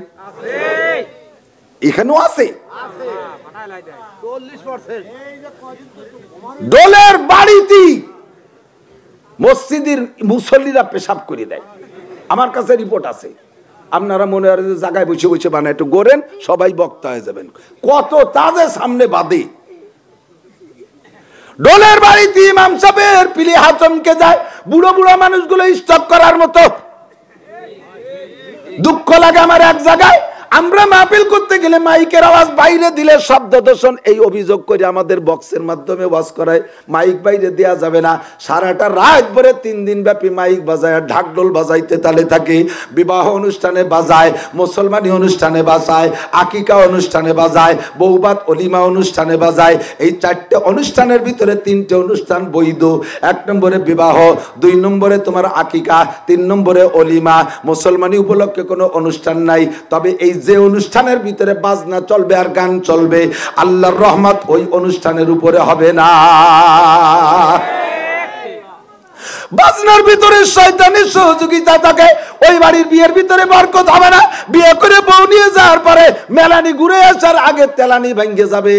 এখানেও আছে। ডোলের বাড়িতে মসজিদের মুসল্লিরা পেশাব করে দেয়, আমার কাছে রিপোর্ট আছে। আপনারা মনে হয় জায়গায় বসে বসে বানায় একটু গোরেন, সবাই বক্তা হয়ে যাবেন। কত তাদের সামনে বাদে ডোলের বাড়িতে ইমাম সাহেবের পিলি হাচমকে যায়, বুড়ো বুড়ো মানুষগুলো স্টপ করার মতো। দুঃখ লাগে আমার এক জায়গায়, আমরা মাহফিল করতে গেলে মাইকের আওয়াজ বাইরে দিলে শব্দ দূষণ, এই অভিযোগ করে আমাদের বক্সের মাধ্যমে ওয়াজ করায় মাইক বাইরে দেয়া যাবে না। সারাটা রাত ভরে 3 দিন ব্যাপী মাইক বাজায়, ঢাকঢোল বাজাইতে তালে থাকে। বিবাহ অনুষ্ঠানে বাজায়, মুসলমানি অনুষ্ঠানে বাজায়, আকিকা অনুষ্ঠানে বাজায়, বৌবাত অলিমা অনুষ্ঠানে বাজায়। এই 4টে অনুষ্ঠানের ভিতরে 3টে অনুষ্ঠান বৈধ। 1 নম্বরে বিবাহ, 2 নম্বরে তোমার আকিকা, 3 নম্বরে অলিমা। মুসলমানি উপলক্ষে কোনো অনুষ্ঠান নাই। তবে এই যে অনুষ্ঠানের ভিতরে বাজনা চলবে আর গান চলবে, আল্লাহর রহমত ওই অনুষ্ঠানের উপরে হবে না। বাজনার ভিতরে শয়তানের সহযোগিতা থাকে, ওই বাড়ির বিয়ের ভিতরে বরকত হবে না। বিয়ে করে বউ নিয়ে যাওয়ার পরে মেলানি ঘুরে আসার আগে তেলানি ভেঙে যাবে,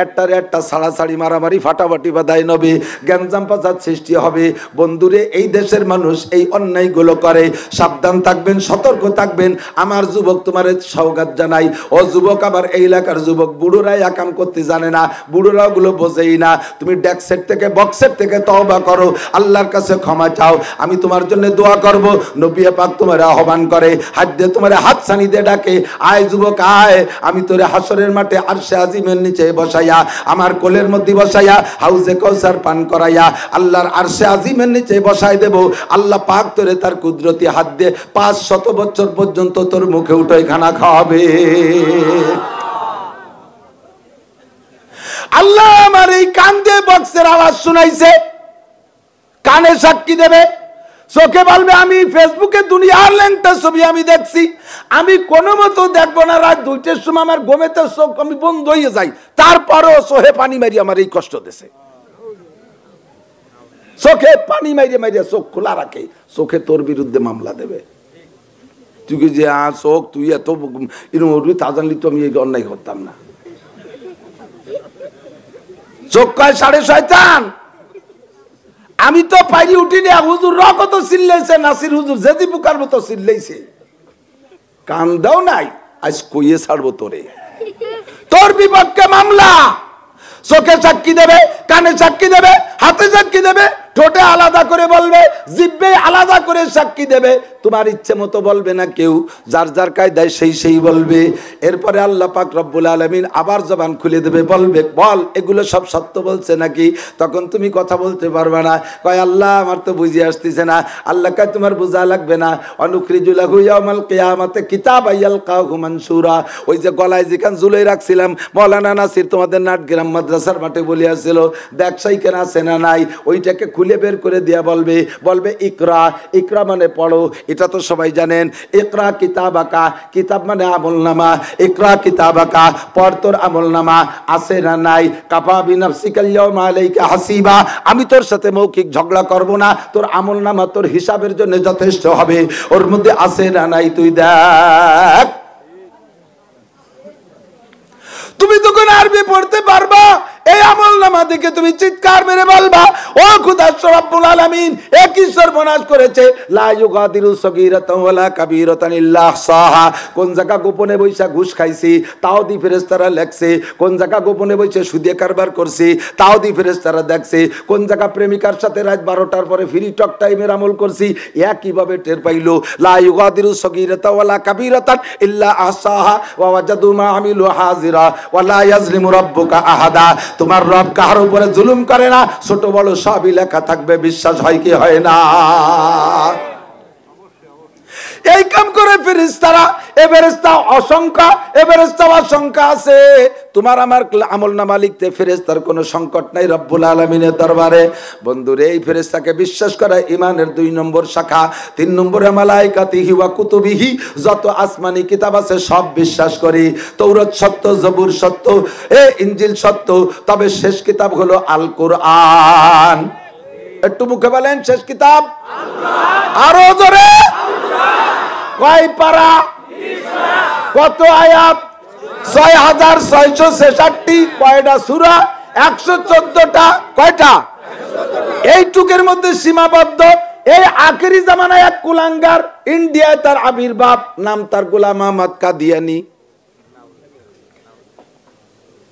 একটার একটা ছাড়াছাড়ি মারামারি ফাটাফাটি বাদাই নবে, গ্যাঞ্জাম পাচার সৃষ্টি হবে। বন্ধুরে, এই দেশের মানুষ এই অন্যায়গুলো করে। সাবধান থাকবেন, সতর্ক থাকবেন। আমার যুবক তোমার সওগাত জানাই। ও যুবক, আবার এই এলাকার যুবক, বুড়োরাই আকাম করতে জানে না, বুড়োরা ওগুলো বোঝেই না। তুমি ডেকসেট থেকে বক্সের থেকে তওবা করো, আল্লাহর কাছে ক্ষমা চাও। আমি তোমার জন্য দোয়া করব। নবী পাক তোমার আহ্বান করে, হাত দিয়ে তোমার হাত ছানি দিয়ে ডাকে, আয় যুবক আয়, আমি তোরে হাসরের মাঠে আরশে আজিমের নিচে বসাইয়া, আমার কোলের মধ্যে বসাইয়া, হাউজে কাউসার পান করাইয়া আল্লাহর আরশে আজিমের নিচে বসাই দেব। আল্লাহ পাক তোরে তার কুদরতি হাত দিয়ে 500 বছর পর্যন্ত তোর মুখে উঠে খানা খাওয়াবে। আল্লাহ আমার এই কান দিয়ে বক্সের আওয়াজ শুনাইছে, কানে সাক্ষী দেবে, চোখে বলবে আমি ফেসবুকে দুনিয়ার ল্যাংটা ছবি আমি দেখছি, আমি কোনো মতো দেখবো না। রাত 2টার সময় আমার ঘুমেতে চোখ আমি বন্ধ হয়ে যাই, তারপরেও চোখে পানি মারি আমার এই কষ্ট দেশে। চোখে পানি মারিয়ে মারিয়ে চোখ খোলা রাখে, চোখে তোর বিরুদ্ধে মামলা দেবে। তুই কি যে চোখ তুই এত তা জানলি তো আমি এই অন্যায় করতাম না। চোখ কয় 6.5। আমি তো পাইরি উঠিনি, হুজুর রকত চিল্লাইছে, নাসির হুজুর জেদি পোকার মতো চিল্লাইছে। কান দাও নাই, আজ কইয়ে ছাড়বো তোরে, তোর বিপক্ষে মামলা। চোখে সাক্ষী দেবে, কানে সাক্ষী দেবে, হাতে সাক্ষী দেবে, ঠোঁটে আলাদা করে বলবে, জিহ্বে আলাদা করে সাক্ষী দেবে। তোমার ইচ্ছে মতো বলবে না কেউ, যার যার কায়দায় সেই সেই বলবে। এরপরে আল্লাহ পাক রব্বুল আলামিন আবার জবান খুলে দেবে, বলবে বল এগুলো সব সত্য বলছে নাকি? তখন তুমি কথা বলতে পারবে না। কয় আল্লাহ আমার তো বুঝে আসতেছে না। আল্লাহ কয় তোমার বোঝা লাগবে না। অনুখরিজু লাহু ইয়াউমাল কিয়ামাতে কিতাবান ইয়ালকাহু মানসুরা। ওই যে গলায় যেখান ঝুলাই রাখছিলাম, মাওলানা নাসির তোমাদের নাটগ্রাম মাদ্রাসার মাঠে বলিয়াছিল, দেখ সেইখানে আছে না নাই, ওইটাকে খুলে বের করে দিয়া বলবে, বলবে ইকরা। ইকরা মানে পড়ো, এটা তো সবাই জানেন। ইকরা কিতাবাকা, কিতাব মানে আমলনামা। ইকরা কিতাবাকা, পড় তোর আমলনামা আছে না নাই। কাফা বিনাফসিকাল ইয়াউমা আলাইকা হাসিবা, আমি তোর সাথে মৌখিক ঝগড়া করব না, তোর আমলনামা তোর হিসাবের জন্য যথেষ্ট হবে। ওর মধ্যে আছে না নাই তুই দেখ। তুমি তখন আরবি পড়তে পারবা, এই আমলনামা দেখে তুমি চিৎকার মেরে বলবা, ও খোদা রব্বুল আলামিন একই সর্বনাশ করেছে। লা ইউগাদিরু সগীরাতান ওয়ালা কাবীরাতান ইল্লা আহসাহা। কোন জায়গা গোপনে বৈশা ঘুষ খাইছি, তাও দি ফেরেশতারা লেখছে। কোন জায়গা গোপনে বৈশা সুদে কারবার করছি, তাও দি ফেরেশতারা দেখছে। কোন জায়গা প্রেমিকার সাথে রাত 12টার পরে ফ্রি টক টাইমের আমল করছি, একইভাবে টের পাইলো। লা ইউগাদিরু সগীরাতান ওয়ালা কাবীরাতান ইল্লা আহসাহা ওয়া ওয়াজাদু মা আমিলু হাজিরা ওয়া লা ইয়াজলিমু রাব্বুকা আহাদা। তোমার রব কাহার উপরে জুলুম করে না, ছোট বড় সবই লেখা থাকবে, বিশ্বাস হয় কি হয় না? এই কাম করে ফেরেশতারা, এই ফেরেশতা অসংখ্য, এই ফেরেশতা অসংখ্য আছে। তোমার আমার আমলনামা লিখতে ফেরেশতার কোনো সংকট নাই রব্বুল আলামিনের দরবারে। বন্ধুরে, এই ফেরেশতাকে বিশ্বাস করা ঈমানের 2 নম্বর শাখা। 3 নম্বরে মালাইকাতিহি ওয়া কুতুবিহি, যত আসমানি কিতাব আছে সব বিশ্বাস করি। তৌরাত সত্য, জবুর সত্য, ইনজিল সত্য, তবে শেষ কিতাব হলো আল কোরআন। একটু মুখে বলেন শেষ কিতাব আল্লাহ। আরো জোরে কয় পারা? কত আয়াত? 6666। কয়টা সূরা? 114টা। কয়টা? এইটুকের মধ্যে সীমাবদ্ধ। এই আখেরি জামানায় এক কুলাঙ্গার, ইন্ডিয়ায় তার আবির্ভাব, নাম তার গোলাম আহমদ কাদিয়ানি।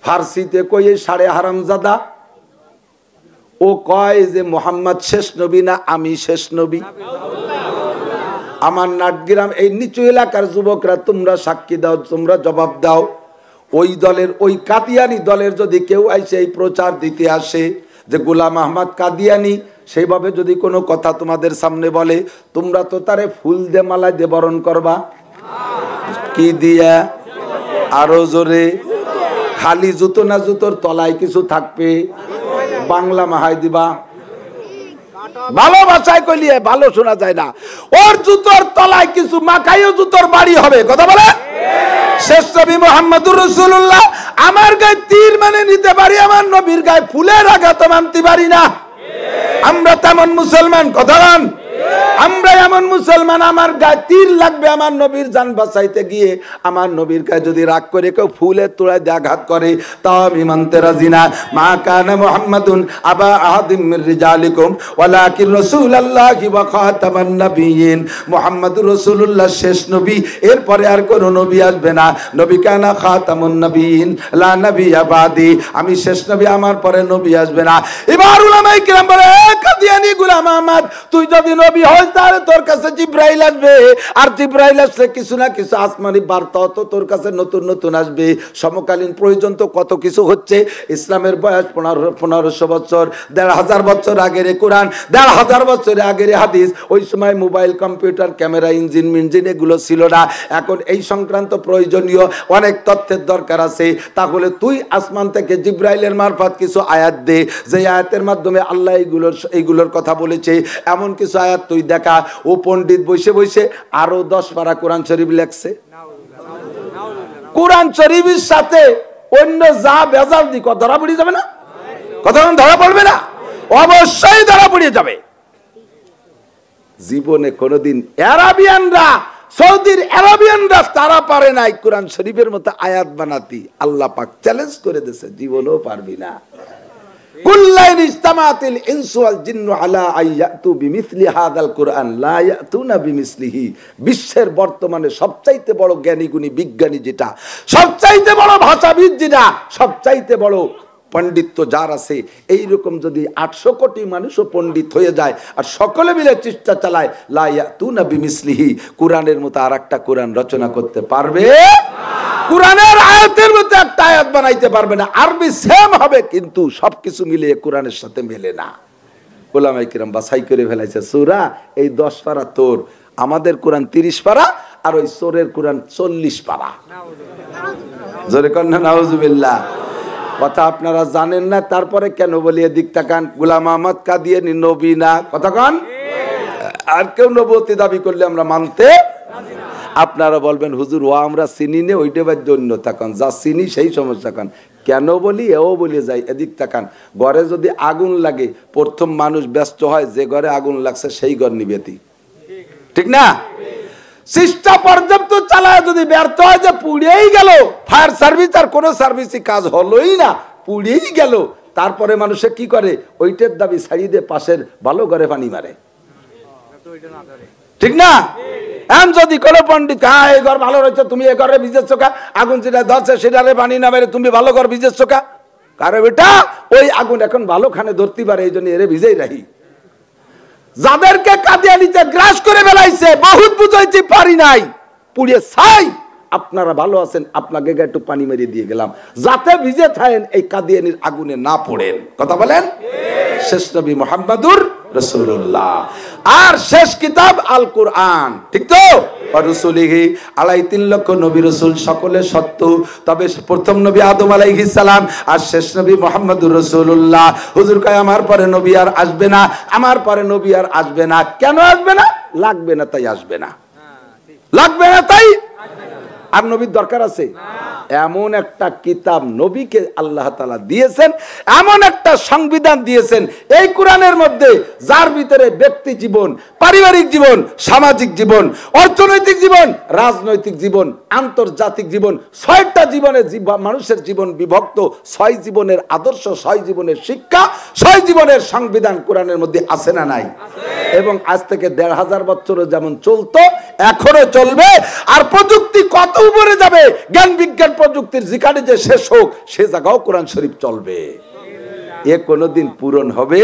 ফার্সিতে কই সাড়ে হারামজাদা। ও কয় যে মোহাম্মদ শেষ নবী না আমি শেষ নবী। আমার নাটগ্রাম এই নিচু এলাকার যুবকরা, তোমরা সাক্ষী দাও, তোমরা জবাব দাও। ওই দলের, ওই কাদিয়ানি দলের যদি কেউ আইসে এই প্রচার দিতে আসে যে গোলাম আহমদ কাদিয়ানি, সেইভাবে যদি কোনো কথা তোমাদের সামনে বলে, তোমরা তো তারে ফুল দিয়ে মালা দিয়ে বরণ করবা। কি দিয়া? আরো জোরে। খালি জুতো না জুতোর তলায় কিছু থাকবে? বাংলা মাহাই দিবা। ভালো ভাষায় কইলিয়ে ভালো শোনা যায় না। ওর জুতোর তলায় কিছু মাখাইও জুতোর বাড়ি হবে। কথা বলে শেষ নবী মুহাম্মদুর রাসূলুল্লাহ। আমার গায়ে তীর মানে নিতে পারি, আমার নবীর গায়ে ফুলের আঘাত মানতে পারি না। আমরা তেমন মুসলমান। কথা বলেন, আমরা এমন মুসলমান, আমার গায়ে তীর লাগবে আমার নবীর জান বাঁচাইতে গিয়ে। আমার নবীর গায়ে যদি রাগ করে কেউ ফুলের তোড়ায় দিয়ে আঘাত করে, তাও আমি মানতে রাজি না। মা কানা মুহাম্মাদুন আবা আহাদিম মির রিজালিকুম ওয়ালাকিন রাসূলুল্লাহি ওয়া খাতামান নাবিয়িন। মুহাম্মদুর রাসূলুল্লাহ শেষ নবী, এরপরে আর কোনো নবী আসবে না। নবী কানা খাতামুন নাবিয়িন লা নাবিয়্যা বাদি। আমি শেষ নবী, আমার পরে নবী আসবে না। এবার উলামায়ে কিরাম বলে, কাদিয়ানি গোলাম আহমদ, তুই যদি নবী হয় তাহলে তোর কাছে জিবরাইল আসবে, আর জিবরাইল আসলে কিছু না কিছু আসমানি বার্তা তো তোর কাছে নতুন নতুন আসবে। সমকালীন প্রয়োজন তো কত কিছু হচ্ছে। ইসলামের বয়স 1500 বছর, 1500 বছর আগের কোরআন, 1500 বছর আগের হাদিস। ওই সময় মোবাইল, কম্পিউটার, ক্যামেরা, ইঞ্জিন মিঞ্জিন এগুলো ছিল না। এখন এই সংক্রান্ত প্রয়োজনীয় অনেক তথ্যের দরকার আছে। তাহলে তুই আসমান থেকে জিবরাইলের মারফত কিছু আয়াত দে, যে আয়াতের মাধ্যমে আল্লাহ এইগুলোর কথা বলেছে। এমন কিছু আয়াত তুই দেখা। ও পণ্ডিত বসে বসে আরো 10 পারা কোরআন শরীফ লেখছে। কোরআন শরীফের সাথে অন্য যা বেজাল দি ধরা পড়ে যাবে না? কথা ধরা পড়বে না? অবশ্যই ধরা পড়ে যাবে। জীবনে কোনোদিন আরাবিয়ানরা, সৌদির আরাবিয়ানরা তারা পারে নাই কোরআন শরীফের মতো আয়াত বানাতি। আল্লাহ পাক চ্যালেঞ্জ করে দিয়েছে, জীবনেও পারবি না। কুল্লাইন ইজতামাতিল ইনসু ওয়াল জিন্নু আলা আইয়াতু বিমিসলি হাদাল কুরআন লা ইয়াতুনা বিমিসলিহি। বিশ্বের বর্তমানে সবচাইতে বড় জ্ঞানী গুণী বিজ্ঞানী যেটা, সবচাইতে বড় ভাষাবিদ যেটা, সবচাইতে বড় পণ্ডিত্য যার আছে, এইরকম যদি 800 কোটি মানুষও পণ্ডিত হয়ে যায় আর সকলে মিলে চেষ্টা চালায়, লা ইয়াতুনা বিমিসলিহি, কোরআনের মতো আরেকটা কোরআন রচনা করতে পারবে না। কোরআনের আয়াতের মতো একটা আয়াত বানাইতে পারবে না। আরবি সেম হবে কিন্তু সবকিছু মিলিয়ে কোরআনের সাথে মেলে না। ওলামায়ে কিরাম বাছাই করে ফেলাইছে, সূরা এই 10 পারা তোর, আমাদের কোরআন 30 পারা, আর ওই সূরের কোরআন 40 পারা। জোরে কন্না নাউজুবিল্লাহ। কথা আপনারা জানেন না, তারপরে কেন বলি এদিক তাকান। গোলাম আহমদ কাদিয়ানি নবী না? কথা কন। আর কেউ নবুয়তি দাবি করলে আমরা মানতে। আপনারা বলবেন হুজুর ও আমরা চিনি নে, ওইটা বাদ জন্য তাকান, যা চিনি সেই সমস্যা কান। কেন বলি এও বলে যাই, এদিক তাকান। ঘরে যদি আগুন লাগে, প্রথম মানুষ ব্যস্ত হয় যে ঘরে আগুন লাগছে সেই ঘর নিবেতি, ঠিক না? চেষ্টা পর্যাপ্ত চালায় যদি ব্যর্থ হয় যে পুড়িয়েই গেল, ফায়ার সার্ভিস আর কোনো সার্ভিসই কাজ হলোই না, পুড়িয়েই গেল, তারপরে মানুষে কি করে? ওইটার দাবি ছাড়িয়ে দিয়ে পাশের ভালো ঘরে পানি মারে, ঠিক না? এখন যদি কোনো পণ্ডিত, হ্যাঁ এই ঘর ভালো রয়েছে, তুমি এ ঘরে ভিজেছ কা, আগুন যেটা ধরছে সেটারে পানি না মেরে তুমি ভালো ঘর ভিজেছ কা, কারণ বেটা ওই আগুন এখন ভালো খানে ধরতে পারে, এই জন্য এরে ভিজেই রাখি। যাদেরকে কাদিয়ানিতে গ্রাস করে বেলাইছে, বহুত বুঝাইতে পারি নাই, পুড়িয়ে ছাই, আপনারা ভালো আছেন, আপনাকে একটু পানি মেরে দিয়ে গেলাম, যাতে ভিজে থাকেন এই কাদিয়ানির আগুনে না পড়েন। কথা বলেন। শেষ নবী মুহাম্মদুর রাসূলুল্লাহ, আর শেষ কিতাব আল কোরআন, ঠিক তো? রাসূলিহি আলাই 3 লক্ষ নবী রাসূল সকলে সত্য, তবে প্রথম নবী আদম আলাইহিস সালাম আর শেষ নবী মুহাম্মদুর রাসূলুল্লাহ। হুজুর কয় আমার পরে নবী আর আসবে না, আমার পরে নবী আর আসবে না। কেন আসবে না? লাগবে না তাই আসবে না, লাগবে না তাই। আর নবীর দরকার আছে? এমন একটা কিতাব নবীকে আল্লাহ তাআলা দিয়েছেন, এমন একটা সংবিধান দিয়েছেন এই কোরআনের মধ্যে, যার ভিতরে ব্যক্তি জীবন, পারিবারিক জীবন, সামাজিক জীবন, অর্থনৈতিক জীবন, রাজনৈতিক জীবন, আন্তর্জাতিক জীবন, 6টা জীবনের মানুষের জীবন বিভক্ত, 6 জীবনের আদর্শ, 6 জীবনের শিক্ষা, 6 জীবনের সংবিধান কোরআনের মধ্যে আছে না নাই? এবং আজ থেকে 1500 বছরও যেমন চলতো এখনো চলবে। আর প্রযুক্তি কত উপরে যাবে, জ্ঞান বিজ্ঞান প্রযুক্তির যেখানে যে শেষ হোক সে জায়গাও কোরআন শরীফ চলবে, এ কোনোদিন পূরণ হবে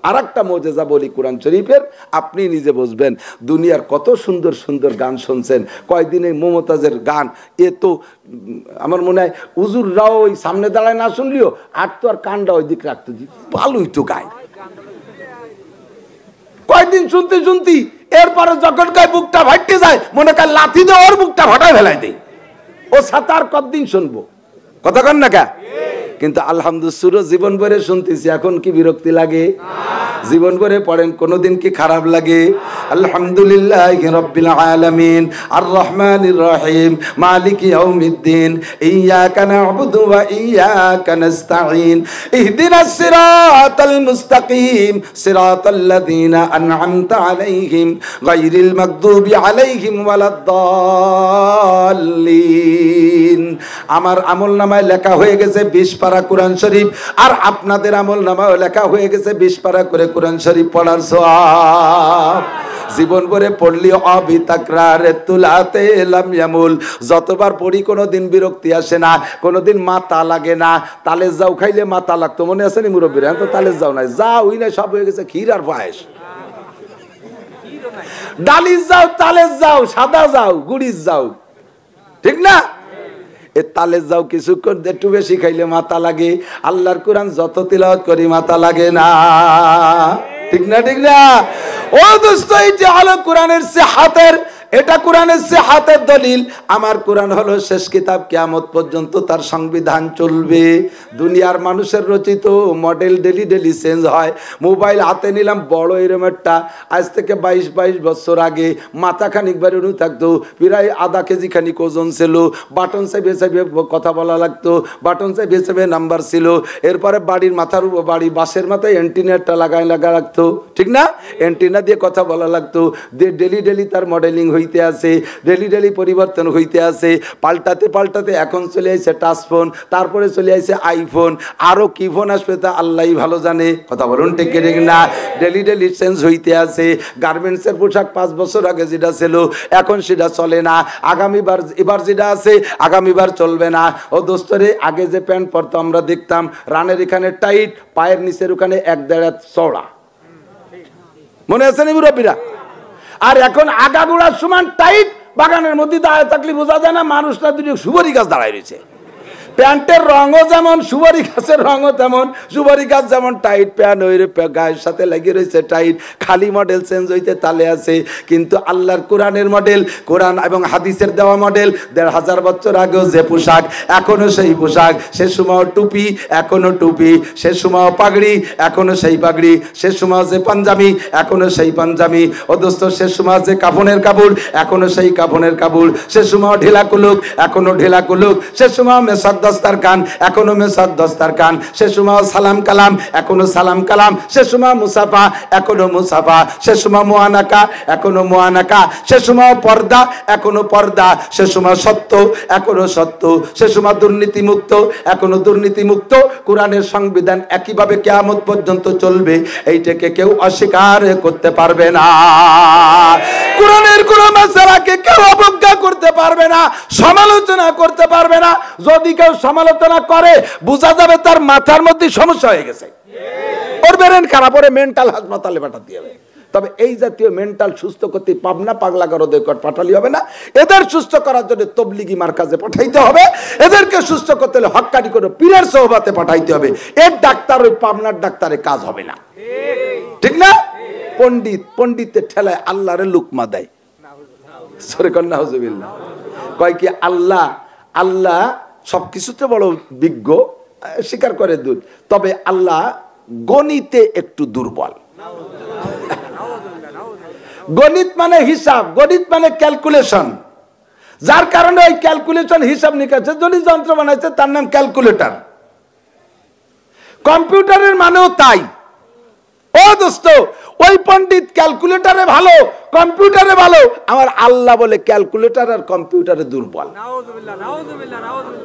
আরেকটা মুজিজা বলি কোরআন শরীফের, আপনি নিজে বুঝবেন। দুনিয়ার কত সুন্দর সুন্দর গান শুনছেন, কয়দিনে মমতাজের গান, এ তো আমার মনে হয় হুজুররাও ওই সামনে দাঁড়ায় না শুনলিও আর তো আর কানটা ওই দিক রাখতো, ভালোই তো গায়। কয়দিন শুনতে শুনতে এরপরে যখন গায়ে বুকটা ফাটতে যায় মনে হয় লাথি দিয়ে ওর বুকটা ফাটায় ফেলাই দেয়, ও সাতার কতদিন শুনবো? কথা কন না কা? কিন্তু আলহামদুলিল্লাহ জীবন ভরে শুনতেছি, এখন কি বিরক্তি লাগে? জীবন ভরে পড়েন, কোনোদিন কি খারাপ লাগে? আলহামদুলিল্লাহি রাব্বিল আলামিন আর রহমানির রহিম মালিকি ইয়াউমিদ্দিন ইয়্যাকা না'বুদু ওয়া ইয়্যাকা নাস্তাঈন ইহদিনাস সিরাতাল মুস্তাকিম সিরাতাল্লাযীনা আন'আমতা আলাইহিম গায়রিল মাগদুবি আলাইহিম ওয়ালাদ-দাল্লিন। আমার আমলনামায় লেখা হয়ে গেছে 20 পারা কোরআন শরীফ, আর আপনাদের আমলনামায় লেখা হয়ে গেছে 20 পারা করে কোরআন শরীফ পড়ার সওয়াব। জীবন ভরে পড়লি অবিতাকরারে তুলাতে লাম ইয়ামুল, যতবার পড়ি কোনোদিন বিরক্তি আসে না, কোনোদিন মাথা লাগে না। তালের যাও খাইলে মাথা লাগতো, মনে আছে নি মুরব্বীরা? তো তালের যাও নাই, যা হই না সব হয়ে গেছে ক্ষীর আর পায়েস। ডালির যাও, তালের যাও, সাদা যাও, গুড়ির যাও, ঠিক না? এ তালের যাও কিছুক্ষণ একটু বেশি খাইলে মাথা লাগে, আল্লাহর কোরআন যত তিলাওয়াত করি মাথা লাগে না, ঠিক না? ঠিক না? ও দোস্ত, এই যে হলো কোরআনের সিহাতের, এটা কোরআনের সিহাতের দলিল। আমার কোরআন হলো শেষ কিতাব, কিয়ামত পর্যন্ত তার সংবিধান চলবে। দুনিয়ার মানুষের রচিত মডেল ডেলি ডেলি চেঞ্জ হয়। মোবাইল হাতে নিলাম বড় এরম একটা, আজ থেকে 22 বছর আগে মাথা খানিক বাড়ি থাকতো, প্রায় আধা কেজি খানিক ওজন ছিল, বাটন চাইবে চাইবে কথা বলা লাগতো, বাটন চাইবে চাইবে নাম্বার ছিল। এরপরে বাড়ির মাথার উপর, বাড়ি বাসের মাথায় অ্যান্টিনাটা লাগা রাখতো, ঠিক না? অ্যান্টিনা দিয়ে কথা বলা লাগতো। ডেলি ডেলি তার মডেলিং হইতে আছে, ডেলি ডেলি পরিবর্তন হইতে আছে, পাল্টাতে পাল্টাতে এখন চলে আসছে টাচ ফোন, তারপরে চলে আসছে আইফোন, আরো কি ফোন আসবে তা আল্লাহই ভালো জানে। কথা বলুন ঠিক না? ডেলি ডেলি চেঞ্জ হইতে আছে। গার্মেন্টসের পোশাক 5 বছর আগে যেটা ছিল এখন সেটা চলে না, আগামীবার এবার যেটা আছে আগামীবার চলবে না। ও দোস্তরে, আগে যে প্যান্ট পরতো আমরা দেখতাম রানের এখানে টাইট, পায়ের নিচের ওখানে 1-1.5 হাত চওড়া, মনে আছে নি মুরব্বীরা? আর এখন আগাগোড়া সমান টাইট, বাগানের মধ্যে দাঁড়ায় থাকলে বোঝা যায় না মানুষটা দুটো সুপারি গাছ দাঁড়ায় রয়েছে। প্যান্টের রঙও যেমন সুপারি গাছের রঙও তেমন, সুপারি গাছ যেমন টাইট, প্যান্ট ওই গায়ের সাথে লাগিয়ে রয়েছে টাইট, খালি মডেল চেঞ্জ হইতে তালে আছে। কিন্তু আল্লাহর কোরআনের মডেল, কোরআন এবং হাদিসের দেওয়া মডেল, 1500 বছর আগেও যে পোশাক এখনো সেই পোশাক, সে সময় টুপি এখনো টুপি, সে সময় পাগড়ি এখনো সেই পাগড়ি, সে সময় যে পাঞ্জাবি এখনো সেই পাঞ্জাবি। ও দোস্ত, সে সময় যে কাফনের কাপড় এখনো সেই কাফনের কাপড়, সে সময় ঢিলা কুলুক এখনো ঢিলা কুলুক, সে সময় মেসাদ দস্তারখান এখনো মেসাদ দস্তারখান, সে সময় সালাম কালাম এখনো সালাম কালাম, সে সময় মুসাফা এখনো মুসাফা, সে সময় মুআনাকা এখনো মুআনাকা, সে সময় পর্দা এখনো পর্দা, সে সময় সত্য এখনো সত্য, সে সময় দুর্নীতি মুক্ত এখনো দুর্নীতি মুক্ত। কোরআনের সংবিধান একইভাবে কিয়ামত পর্যন্ত চলবে, এইটাকে কেউ অস্বীকার করতে পারবে না। কোরআনের কোন মাসআলাকে কেউ অবজ্ঞা করতে পারবে না, সমালোচনা করতে পারবে না। যদি কেউ সমালোচনা করে বোঝা যাবে তার মাথার মধ্যে সমস্যা হয়ে গেছে, ওর ব্রেন খারাপ, ওরে মেন্টাল হাসপাতালে পাঠাতে হবে। তবে এই জাতীয় মেন্টাল সুস্থ করতে পাবনা পাগলাগারদের পাঠালি হবে না, এদের সুস্থ করার জন্য তবলিগি মার্কাজে পাঠাইতে হবে, এদেরকে সুস্থ করতে হলে হক্কানি করে পীরের সোহবাতে পাঠাইতে হবে। এর ডাক্তার ওই পাবনার ডাক্তারের কাজ হবে না, ঠিক না? পণ্ডিতের ঠেলায় আল্লাহরে লুকমা দেয়, সরে কন্যা হুজুবিল্লাহ কয় কি আল্লাহ সবকিছুতে বড় বিজ্ঞ, স্বীকার করে দুধ, তবে আল্লাহ গণিতে একটু দুর্বল। গণিত মানে হিসাব, গণিত মানে ক্যালকুলেশন, যার কারণে ওই ক্যালকুলেশন হিসাব নিকাশে যিনি যন্ত্র বানাইছে তার নাম ক্যালকুলেটর। কম্পিউটারের মানেও তাই। ও দোস্ত, ওই পণ্ডিত ক্যালকুলেটরে ভালো, কম্পিউটারে ভালো, আমার আল্লাহ বলে ক্যালকুলেটর আর কম্পিউটারে দুর্বল।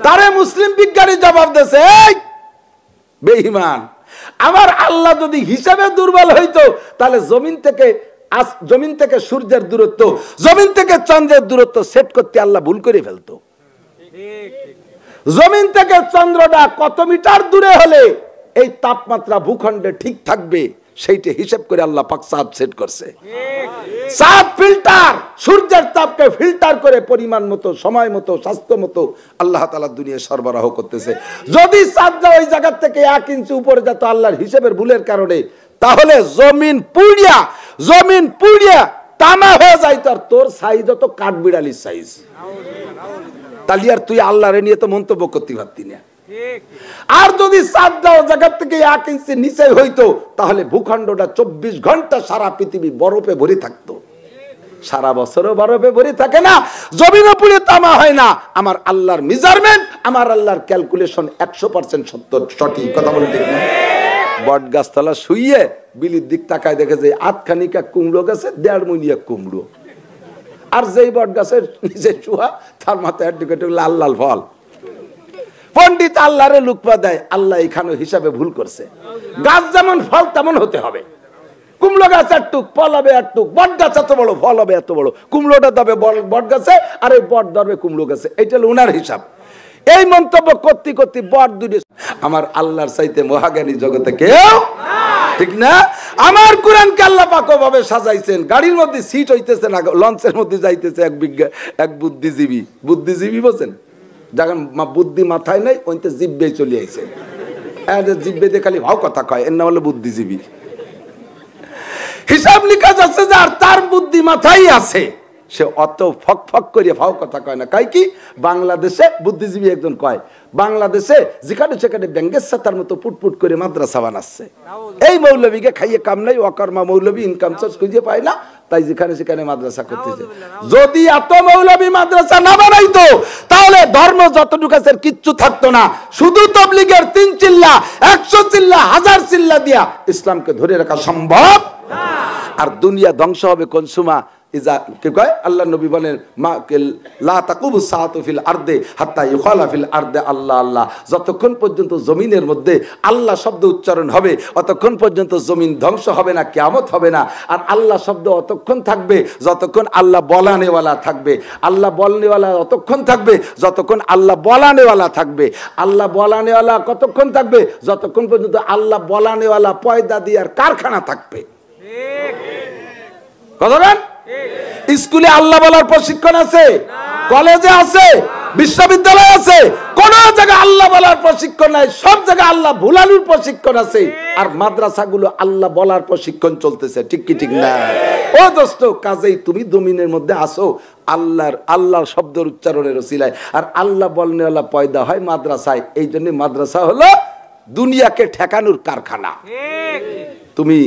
তারে মুসলিম বিজ্ঞানী জবাব দিয়েছে, এই বেঈমান, আমার আল্লাহ যদি হিসাবে দুর্বল হইতো তাহলে জমিন থেকে সূর্যের দূরত্ব, জমিন থেকে চন্দ্রের দূরত্ব সেট করতে আল্লাহ ভুল করে ফেলতো। জমিন থেকে চন্দ্রটা কত মিটার দূরে হলে এই তাপমাত্রা ভূখণ্ডে ঠিক থাকবে সেইটা হিসাব করে আল্লাহ পাক চাঁদ সেট করছে। চাঁদ ফিল্টার, সূর্যের তাপকে ফিল্টার করে পরিমাণ মতো, সময় মতো, স্বাস্থ্য মতো আল্লাহ তাআলা দুনিয়ায় সরবরাহ করতেছে। যদি চাঁদটা ওই জায়গা থেকে 1 ইঞ্চি উপরে যেত আল্লাহর হিসাবের ভুলের কারণে, তাহলে জমিন পুড়িয়া তামা হয়ে যাইত, আর তোর সাইজ হতো কাঠবিড়ালির সাইজ। তাহলে আর তুই আল্লাহরে নিয়ে তো মন্তব্য করতে পারতি না। আর যদি চাঁদটা জায়গা থেকে 1 ইঞ্চি নিচে হইতো তাহলে ভূখণ্ডটা 24 ঘন্টা সারা পৃথিবী বরফে ভরে থাকতো। সারা বছরও বরফে ভরে থাকে না, জমিনও পুড়ে তামা হয় না। আমার আল্লাহর মেজারমেন্ট, আমার আল্লাহর ক্যালকুলেশন 100% সঠিক। কথা বলে ঠিক না? বট গাছতলা শুইয়ে বিলির দিক তাকায় দেখে যে আধখানিকা কুমড়ো গাছে 1.5 মুনিয়া কুমড়ো, আর যেই বট গাছের নিচে শুয়া তার মাথায় একটু লাল লাল ফল। পণ্ডিত আল্লাহরে লুকমা দেয়, আল্লাহ এখানে হিসাবে ভুল করছে। গাছ যেমন ফল তেমন হতে হবে। কুমড়ো গাছ একটুক, ফল হবে একটুক, বট গাছ এত বড়, ফল হবে এত বড়। কুমড়োটা দেবে বট গাছে আর এই বট ধরবে কুমড়ো গাছে, এইটা হলো উনার হিসাব। এই মন্তব্য করতে করতে বট দুটি আমার আল্লাহর চাইতে মহাজ্ঞানী জগতে কেউ, ঠিক না? আমার কোরআনকে আল্লাহ পাক ভাবে সাজাইছেন, গাড়ির মধ্যে সিট হইতেছে না, লঞ্চের মধ্যে যাইতেছে এক বুদ্ধিজীবী বলছেন, যখন বুদ্ধি মাথায় নাই ওইতে জিব্বে চলে আইছে, জিব্বে দিয়ে খালি ভাও কথা কয়, এর নাম হলো বুদ্ধিজীবী। হিসাব নিকাশ আছে যার, তার বুদ্ধি মাথায় আছে, সে অত ফক করে ভাও কথা কয় না। কাই কি বাংলাদেশে বুদ্ধিজীবী একজন কয়, বাংলাদেশে যেখানে সেখানে ব্যাঙ্গের সাতার মতো পুটপুট করে মাদ্রাসা বানাচ্ছে। এই মৌলবীকে খাইয়ে কাম নাই, অকর্মা মৌলবী ইনকাম সোর্স খুঁজে পায় না, তাই যেখানে সেখানে মাদ্রাসা করতেছে। যদি এত মৌলবী মাদ্রাসা না বানাইতো তাহলে ধর্ম যতটুকু আছে কিচ্ছু থাকতো না। শুধু তাবলীগের 3 চিল্লা, 100 চিল্লা, 1000 চিল্লা দিয়া ইসলামকে ধরে রাখা সম্ভব। আর দুনিয়া ধ্বংস হবে কোন সময়? আল্লাহ নবী বলেন, যতক্ষণ পর্যন্ত জমিনের মধ্যে আল্লাহ শব্দ উচ্চারণ হবে অতক্ষণ পর্যন্ত জমিন ধ্বংস হবে না, কিয়ামত হবে না। আর আল্লাহ শব্দ অতক্ষণ থাকবে যতক্ষণ আল্লাহ বলানেওয়ালা থাকবে। আল্লাহ বলনেওয়ালা অতক্ষণ থাকবে যতক্ষণ আল্লাহ বলানেওয়ালা থাকবে। আল্লাহ বলানেওয়ালা কতক্ষণ থাকবে? যতক্ষণ পর্যন্ত আল্লাহ বলানেওয়ালা পয়দা দিয়ার কারখানা থাকবে। কথা বলেন? স্কুলে আল্লাহ বলার প্রশিক্ষণ আছে, কলেজে আছে, বিশ্ববিদ্যালয় আছে, কোন জায়গায় আল্লাহ বলার প্রশিক্ষণ নাই, সব জায়গায় আল্লাহ ভুলানোর প্রশিক্ষণ আছে। আর মাদ্রাসাগুলো আল্লাহ বলার প্রশিক্ষণ চলতেছে, ঠিক কি ঠিক না? ও দোস্ত, কাজেই তুমি জমিনের মধ্যে আসো আল্লাহর শব্দের উচ্চারণের ওসিলায়, আর আল্লাহ বলনেওয়ালা পয়দা হয় মাদ্রাসায়। এই জন্য মাদ্রাসা হলো দুনিয়াকে ঠেকানোর কারখানা। তুমি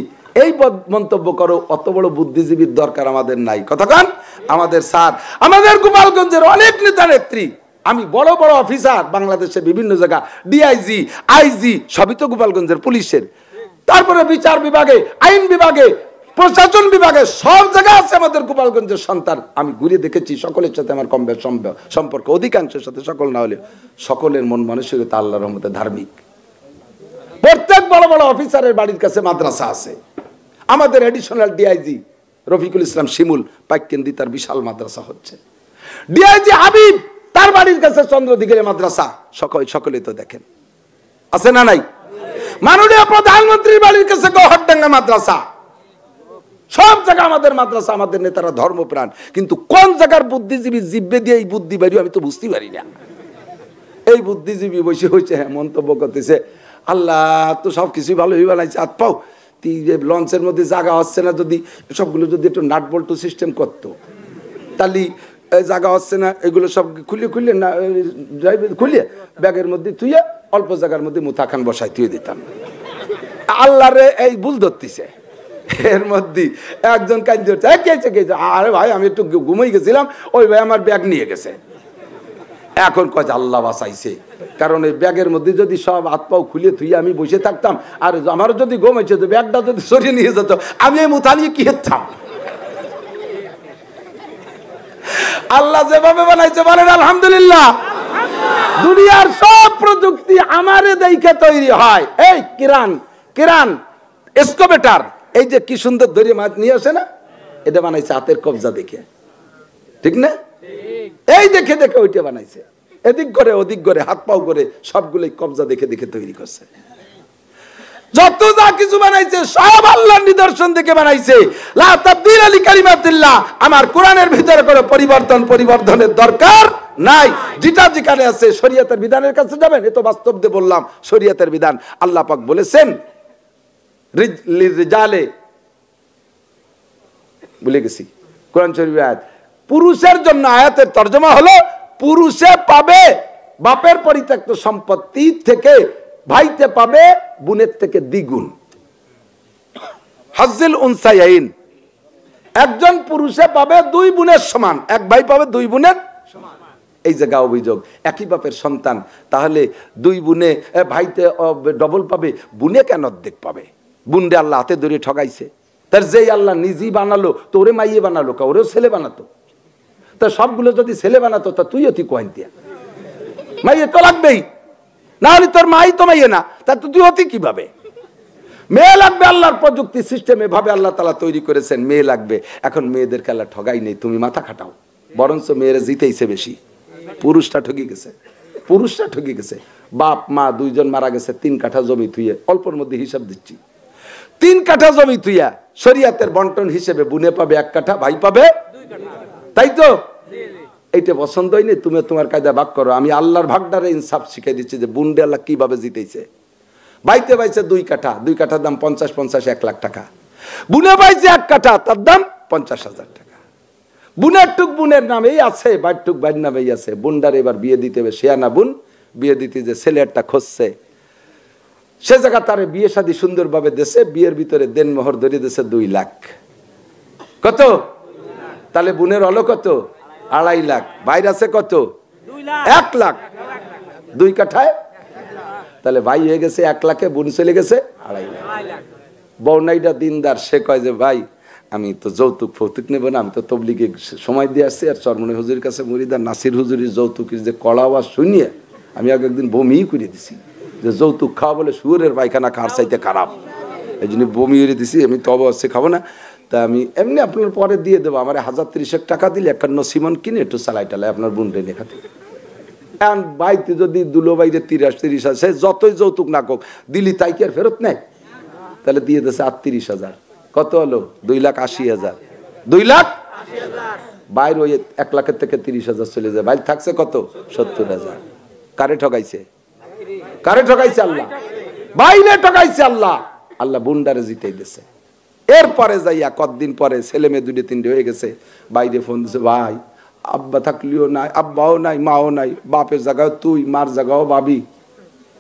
এই মন্তব্য করো, অত বড় বুদ্ধিজীবীর দরকার আমাদের নাই। কতক্ষণ আমাদের স্যার, আমাদের গোপালগঞ্জের অনেক নেতা নেত্রী, আমি বড় বড় অফিসার বাংলাদেশে বিভিন্ন জায়গা, ডিআইজি, আইজি সবই তো গোপালগঞ্জের পুলিশের। তারপরে বিচার বিভাগে, আইন বিভাগে, প্রশাসন বিভাগে, সব জায়গায় আছে আমাদের গোপালগঞ্জের সন্তান। আমি ঘুরে দেখেছি, সকলের সাথে আমার কম বেশ সম্পর্ক, অধিকাংশের সাথে, সকল না হলে সকলের মন মানসিকতা আল্লাহর রহমতে ধার্মিক। প্রত্যেক বড় বড় অফিসারের বাড়ির কাছে মাদ্রাসা আছে। আমাদের এডিশনাল ডিআইজি রফিকুল ইসলাম শিমুল পাইকেন্দি, তার বিশাল মাদ্রাসা হচ্ছে। ডিআইজি হাবিব, তার বাড়ির কাছে চন্দ্রদিগের মাদ্রাসা, সকলে তো দেখেন আছে না নাই? মাননীয় প্রধানমন্ত্রীর বাড়ির কাছে গহরডাঙ্গা মাদ্রাসা। সব জায়গা আমাদের মাদ্রাসা, আমাদের নেতারা ধর্মপ্রাণ, কিন্তু কোন জায়গার বুদ্ধিজীবী জিব্বে দিয়ে এই বুদ্ধি বেরিয়ে আমি তো বুঝতে পারি না। এই বুদ্ধিজীবী বসে হয়েছে হ্যাঁ মন্তব্য করতেছে আল্লাহ তো সব কিছুই ভালোই বানাইছে, হাত পাও লঞ্চের মধ্যে জায়গা হচ্ছে না, যদি সবগুলো যদি একটু নাট বল্টু সিস্টেম করতো তাহলে জায়গা হচ্ছে না, এগুলো সব খুলে না খুলে ব্যাগের মধ্যে তুইয়া অল্প জায়গার মধ্যে মুথা খান বসাই তুই দিতাম। আল্লাহরে এই ভুল ধরতেছে। এর মধ্যে একজন কান্দে উঠছে, আরে ভাই আমি একটু ঘুমাই গেছিলাম, ওই ভাই আমার ব্যাগ নিয়ে গেছে। এখন কয় আল্লাহ বাঁচাইছে, কারণ এই ব্যাগের মধ্যে যদি সব হাত পাও খুলে থুইয়ে আমি বসে থাকতাম, আর আমারও যদি ঘুম হয়েছে তো ব্যাগটা যদি সরিয়ে নিয়ে যেত, আমি এই মুথা নিয়ে কি হতাম। আল্লাহ যেভাবে বানাইছে বলেন আলহামদুলিল্লাহ। দুনিয়ার সব প্রযুক্তি আমারে দেখে তৈরি হয়। এই কিরান এসকোভেটার, এই যে কি সুন্দর ধরে মাছ নিয়ে আসে না, এটা বানাইছে হাতের কবজা দেখে, ঠিক না? এই দেখে দেখে ওইটা বানাইছে, এদিক করে ওদিক করে হাত পাও করে সবগুলোই কবজা দেখে দেখে তৈরি করছে। যত যা কিছু বানাইছে সব আল্লাহর নিদর্শন দেখে বানাইছে। লা তাবদীল লিকালিমাতিল্লাহ, আমার কোরআনের ভিতরে কোনো পরিবর্তনের দরকার নাই। যেটা যেখানে আছে শরীয়তের বিধানের কাছে যাবেন, এ তো বাস্তব দিয়ে বললাম শরীয়তের বিধান। আল্লাহ পাক বলেছেন লিরজালে, ভুলে গেছি কোরআন শরীফের আয়াত, পুরুষের জন্য আয়াতের তরজমা হলো পুরুষে পাবে বাপের পরিত্যক্ত সম্পত্তি থেকে, ভাইতে পাবে বোনের থেকে দ্বিগুণ। হাজ্জিল উনসায়াইন, একজন পুরুষে পাবে দুই বোনের সমান, এক ভাই পাবে দুই বোনের সমান। এই জায়গা অভিযোগ একই বাপের সন্তান, তাহলে দুই বোনে ভাইতে ডবল পাবে, বোনে কেন অর্ধেক পাবে? বুনরে আল্লাহ হাতে ধরে ঠগাইছে। তার যেই আল্লাহ নিজেই বানালো তো ওরে মাইয়ে বানালো, ওরেও ছেলে বানাতো, তা সবগুলো যদি ছেলে বানাতো তা তুইও তুই কয়েন দিয়া মাইয়ে তো লাগবেই, না হলে তোর মাই তো মাইয়ে না, তা তুই অতি কিভাবে? মেয়ে লাগবে, আল্লাহর প্রযুক্তি সিস্টেম এভাবে আল্লাহ তাআলা তৈরি করেছেন, মেয়ে লাগবে। এখন মেয়েদেরকে আল্লাহ ঠগাই নেই, তুমি মাথা খাটাও, বরঞ্চ মেয়েরা জিতেইছে বেশি। পুরুষটা ঠকি গেছে। বাপ মা দুইজন মারা গেছে, 3 কাঠা জমি থুইয়ে, অল্পর মধ্যে হিসাব দিচ্ছি, 3 কাঠা জমি থুইয়া শরীয়তের বন্টন হিসেবে বুনে পাবে 1 কাঠা, ভাই পাবে 2 কাঠা, তাই তো? এইটা পছন্দ হয়নি, তুমি তোমার কায়দা ভাগ করো। আমি আল্লাহর ভাগটারে ইনসাফ শিখাই দিচ্ছি যে বুনডে আল্লাহ কিভাবে জিতেছে। বাইতে পাইছে 2 কাঠা, 2 কাঠার দাম 50 1 লাখ টাকা। বুনে পাইছে 1 কাঠা, তার দাম 50,000 টাকা। বুনের টুক বুনের নামেই আছে, বাইর টুক বাইর নামেই আছে। বুনডার এবার বিয়ে দিতে হবে, শেয়ানা বুন বিয়ে দিতে যে ছেলেটা খুঁজছে, সে জায়গা তারে বিয়ে শাদী সুন্দরভাবে দেশে, বিয়ের ভিতরে দেন মোহর ধরে দিয়েছে 2 লাখ। কত? তাহলে বুনের হলো কত? 2.5 লাখ। বাইর আছে কত? 1 লাখ। 2 কাঠায় তাহলে ভাই হয়ে গেছে 1 লাখে, বোন চলে গেছে 2.5 লাখ। বউনাইটা দিনদার, সে কয় যে ভাই আমি তো যৌতুক ফৌতুক নেব না, আমি তো তবলিগে সময় দিয়ে আসছি, আর চরমনি হুজুরের কাছে মুরিদা নাসির হুজুরের যৌতুকের যে কড়া আওয়াজ শুনিয়ে আমি আগে একদিন বমি করে দিছি, যে যৌতুক খাওয়া বলে শুয়োরের পায়খানা খাওয়ার চাইতে খারাপ, এই জন্য বমি করে দিছি। আমি তো অবশ্যই খাবো না, তা আমি এমনি আপনার পরে দিয়ে দেবো, আমার 1030 টাকা দিলে 51 সিমন কিনে একটু চালাই টালাই আপনার বোনরে লেখা দিবে। এখন বাইতে যদি দুলো বাইরে 30 আছে, যতই যৌতুক না কোক দিলি তাই কি আর ফেরত নেয়? তাহলে দিয়ে দিয়েছে 38,000। কত হলো? 2,80,000। 2,80,000 বাইর ওই 1 লাখের থেকে 30,000 চলে যায়, বাইর থাকছে কত? 70,000। কারে ঠগাইছে? আল্লাহ। বাইরে ঠগাইছে আল্লাহ। আল্লাহ বুন্ডারে জিতেই দিছে। এরপরে যাইয়া কতদিন পরে ছেলে মেয়ে 2-3 হয়ে গেছে, বাইরে ফোন দিছে, ভাই আব্বা থাকলেও নাই, আব্বাও নাই, মাও নাই, বাপের জায়গাও তুই, মার জায়গাও ভাবি,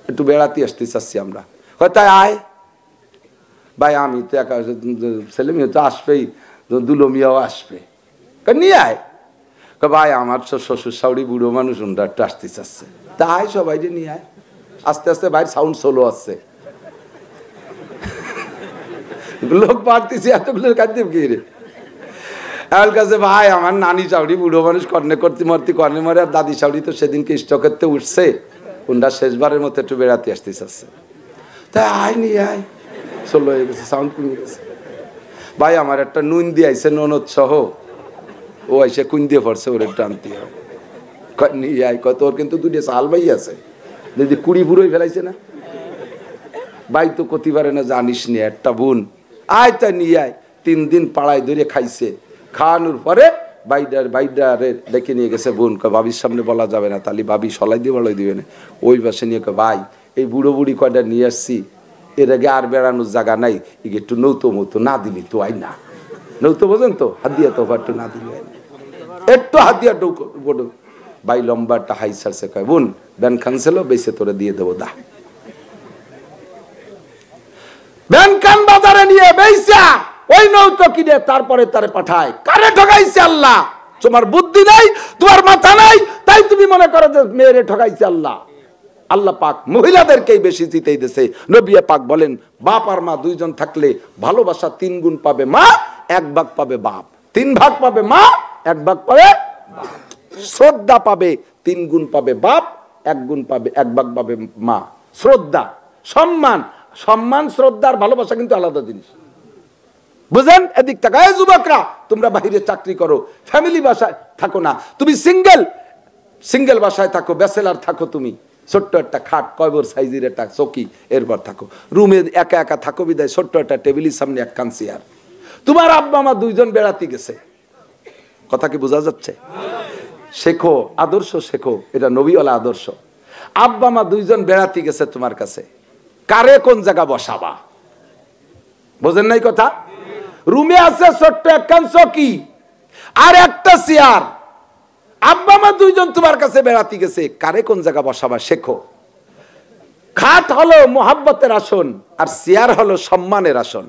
একটু বেড়াতে আসতে চাচ্ছি আমরা। তাই আয় ভাই, আমি তো একা, ছেলে মেয়ে তো আসবেই, দুলো মিয়াও আসবে, নিয়ে আয়। ভাই আমার শ্বশুর শাশুড়ি বুড়ো মানুষ, ওরা একটু আসতে চাচ্ছে, তাই সবাই যে নিয়ে আয়। আস্তে আস্তে বাইরে সাউন্ড সোলো আসছে, লোক বাড়তেছি, এতগুলোর কাঁদতে গিয়ে রে আমার কাছে, ভাই আমার নানি শাশুড়ি বুড়ো মানুষ, কর্ণে করতে কর্ণে মরে, আর দাদি শাশুড়ি তো সেদিনকে স্টকেতে উঠছে, ওনারা শেষবারের মতো একটু বেড়াতে আসতে চাচ্ছে, তাই আয় নিয়ে আয়। সোলো হয়ে গেছে, সাউন্ড কমে গেছে। ভাই আমার একটা নুন দিয়ে আইসে, ননদ সহ, ও আইসে কুন দিয়ে পড়ছে, ওর একটু আনতে হবে, নিয়ে আয়। কত? ওর কিন্তু 2 সাল ভাই আছে, যদি 20 বুড়োই ফেলাইছে না। ভাই তো কতি পারে না, জানিস নি একটা বোন, আয় তা নিয়ে আয়। 3 দিন পাড়ায় ধরে খাইছে। খাওয়ানোর পরে বাইডারে ডেকে নিয়ে গেছে বোন, ভাবির সামনে বলা যাবে না, তাহলে ভাবি সলাই দিয়ে বলাই দিবে না। ওই পাশে নিয়ে ভাই এই বুড়ো বুড়ি কয়টা নিয়ে আসছি, এর আগে আর বেড়ানোর জায়গা নাই, একে একটু নৌতো মতো না দিলি তো আই না, নৌতো বোঝেন তো, হাত দিয়া তো একটু না দিলি একটু হাত দিয়া ডৌকো। ভাই লম্বা একটা হাই ছাড়ছে, কয় বোন ব্যান খানছিল বেসে তোরে দিয়ে দেবো দা। ব্যান খান বাজারে নিয়ে বেইসা ওই নৌতো কিনে তারপরে তারে পাঠায়। কারে ঠকাইছে আল্লাহ? তোমার বুদ্ধি নাই, তোমার মাথা নাই, তাই তুমি মনে করো যে মেয়েরে ঠকাইছে আল্লাহ। আল্লাহ পাক মহিলাদেরকেই বেশি জিতেই দিয়েছে। নবী পাক বলেন বাপ আর মা দুইজন থাকলে ভালোবাসা 3 গুণ পাবে মা, 1 ভাগ পাবে বাপ। 3 ভাগ পাবে মা, 1 ভাগ পাবে বাপ। শ্রদ্ধা পাবে 3 গুণ পাবে বাপ, 1 গুণ পাবে 1 ভাগ পাবে মা। শ্রদ্ধা, সম্মান, সম্মান শ্রদ্ধা আর ভালোবাসা কিন্তু আলাদা জিনিস, বুঝেন? এদিক টাকায় যুবকরা তোমরা বাহিরে চাকরি করো, ফ্যামিলি বাসায় থাকো না, তুমি সিঙ্গেল বাসায় থাকো, ব্যাচেলার থাকো, তুমি ছোট্ট একটা খাট, কয়বর সাইজের একটা চৌকি, এরপর থাকো রুমে একা একা থাকো বিদায় ছোট্ট একটা টেবিলের সামনে এক কান চেয়ার। তোমার আব্বা মা দুইজন বেড়াতে গেছে, কথা কি বোঝা যাচ্ছে? শেখো, আদর্শ শেখো, এটা নবীওয়ালা আদর্শ। আব্বা মা দুইজন বেড়াতে গেছে তোমার কাছে, কারে কোন জায়গা বসাবা? বোঝেন নাই কথা? রুমে আছে ছোট্ট একখান চৌকি আর একটা চেয়ার, আব্বা মা দুইজন তোমার কাছে বেড়াতে গেছে, কারে কোন জায়গা বসাবা শেখো। খাট হলো মোহাব্বতের আসন আর চেয়ার হলো সম্মানের আসন।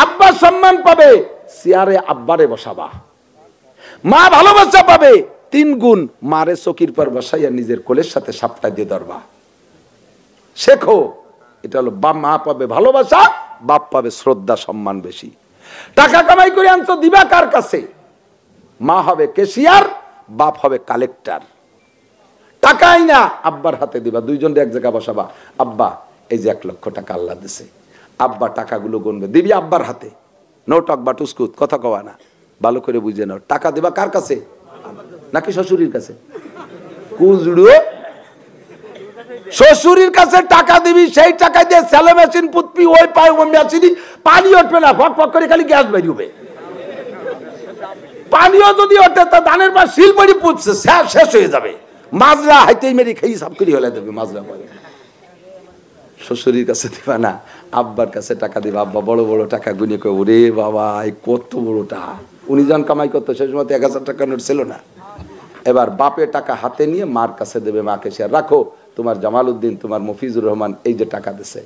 আব্বা সম্মান পাবে, চেয়ারে আব্বারে বসাবা। মা ভালোবাসা পাবে 3 গুণ, মারে চৌকির পর বসাইয়া নিজের কোলের সাথে সাপটা দিয়ে ধরবা। শেখো, এটা হলো মা পাবে ভালোবাসা, বাপ পাবে শ্রদ্ধা সম্মান বেশি। টাকা কামাই করে আনছো, দিবা কার কাছে? মা হবে ক্যাশিয়ার, বাপ হবে কালেক্টর। টাকাই না আব্বার হাতে দিবা, দুইজনে এক জায়গা বসাবা। আব্বা এই যে 1 লক্ষ টাকা আল্লাহ দিছে, আব্বা টাকাগুলো গুনবে, দিবি আব্বার হাতে। নো টক বা টুসকুত, কথা কওয়া না, ভালো করে বুঝে নাও। টাকা দিবা কার কাছে? নাকি শ্বশুরের কাছে? কুজড়ো শ্বশুরের কাছে টাকা দিবি, সেই টাকা দিয়ে স্যালো মেশিন পুতবি, ওই পায় ওই মেশিনই পানি উঠবে না, ফক ফক করে খালি গ্যাস বেরিয়ে। পানিও যদি ওঠে তা ধানের পর শিলপড়ি পুতছে, শেষ হয়ে যাবে। মাজরা হাইতেই মেরে খেয়ে সব করে হলে দেবে মাজরা পরে। শ্বশুরের কাছে দিবা না, আব্বার কাছে টাকা দিবা। আব্বা বড় বড় টাকা গুনে কই, ওরে বাবা এই কত বড়টা। উনি যখন কামাই করতো সেই সময় 1000 টাকা নোট ছিল না। এবার বাপে টাকা হাতে নিয়ে মার কাছে দেবে, মাকে সে রাখো, তোমার জামাল উদ্দিন, তোমার মফিজুর রহমান এই যে টাকা দিছে।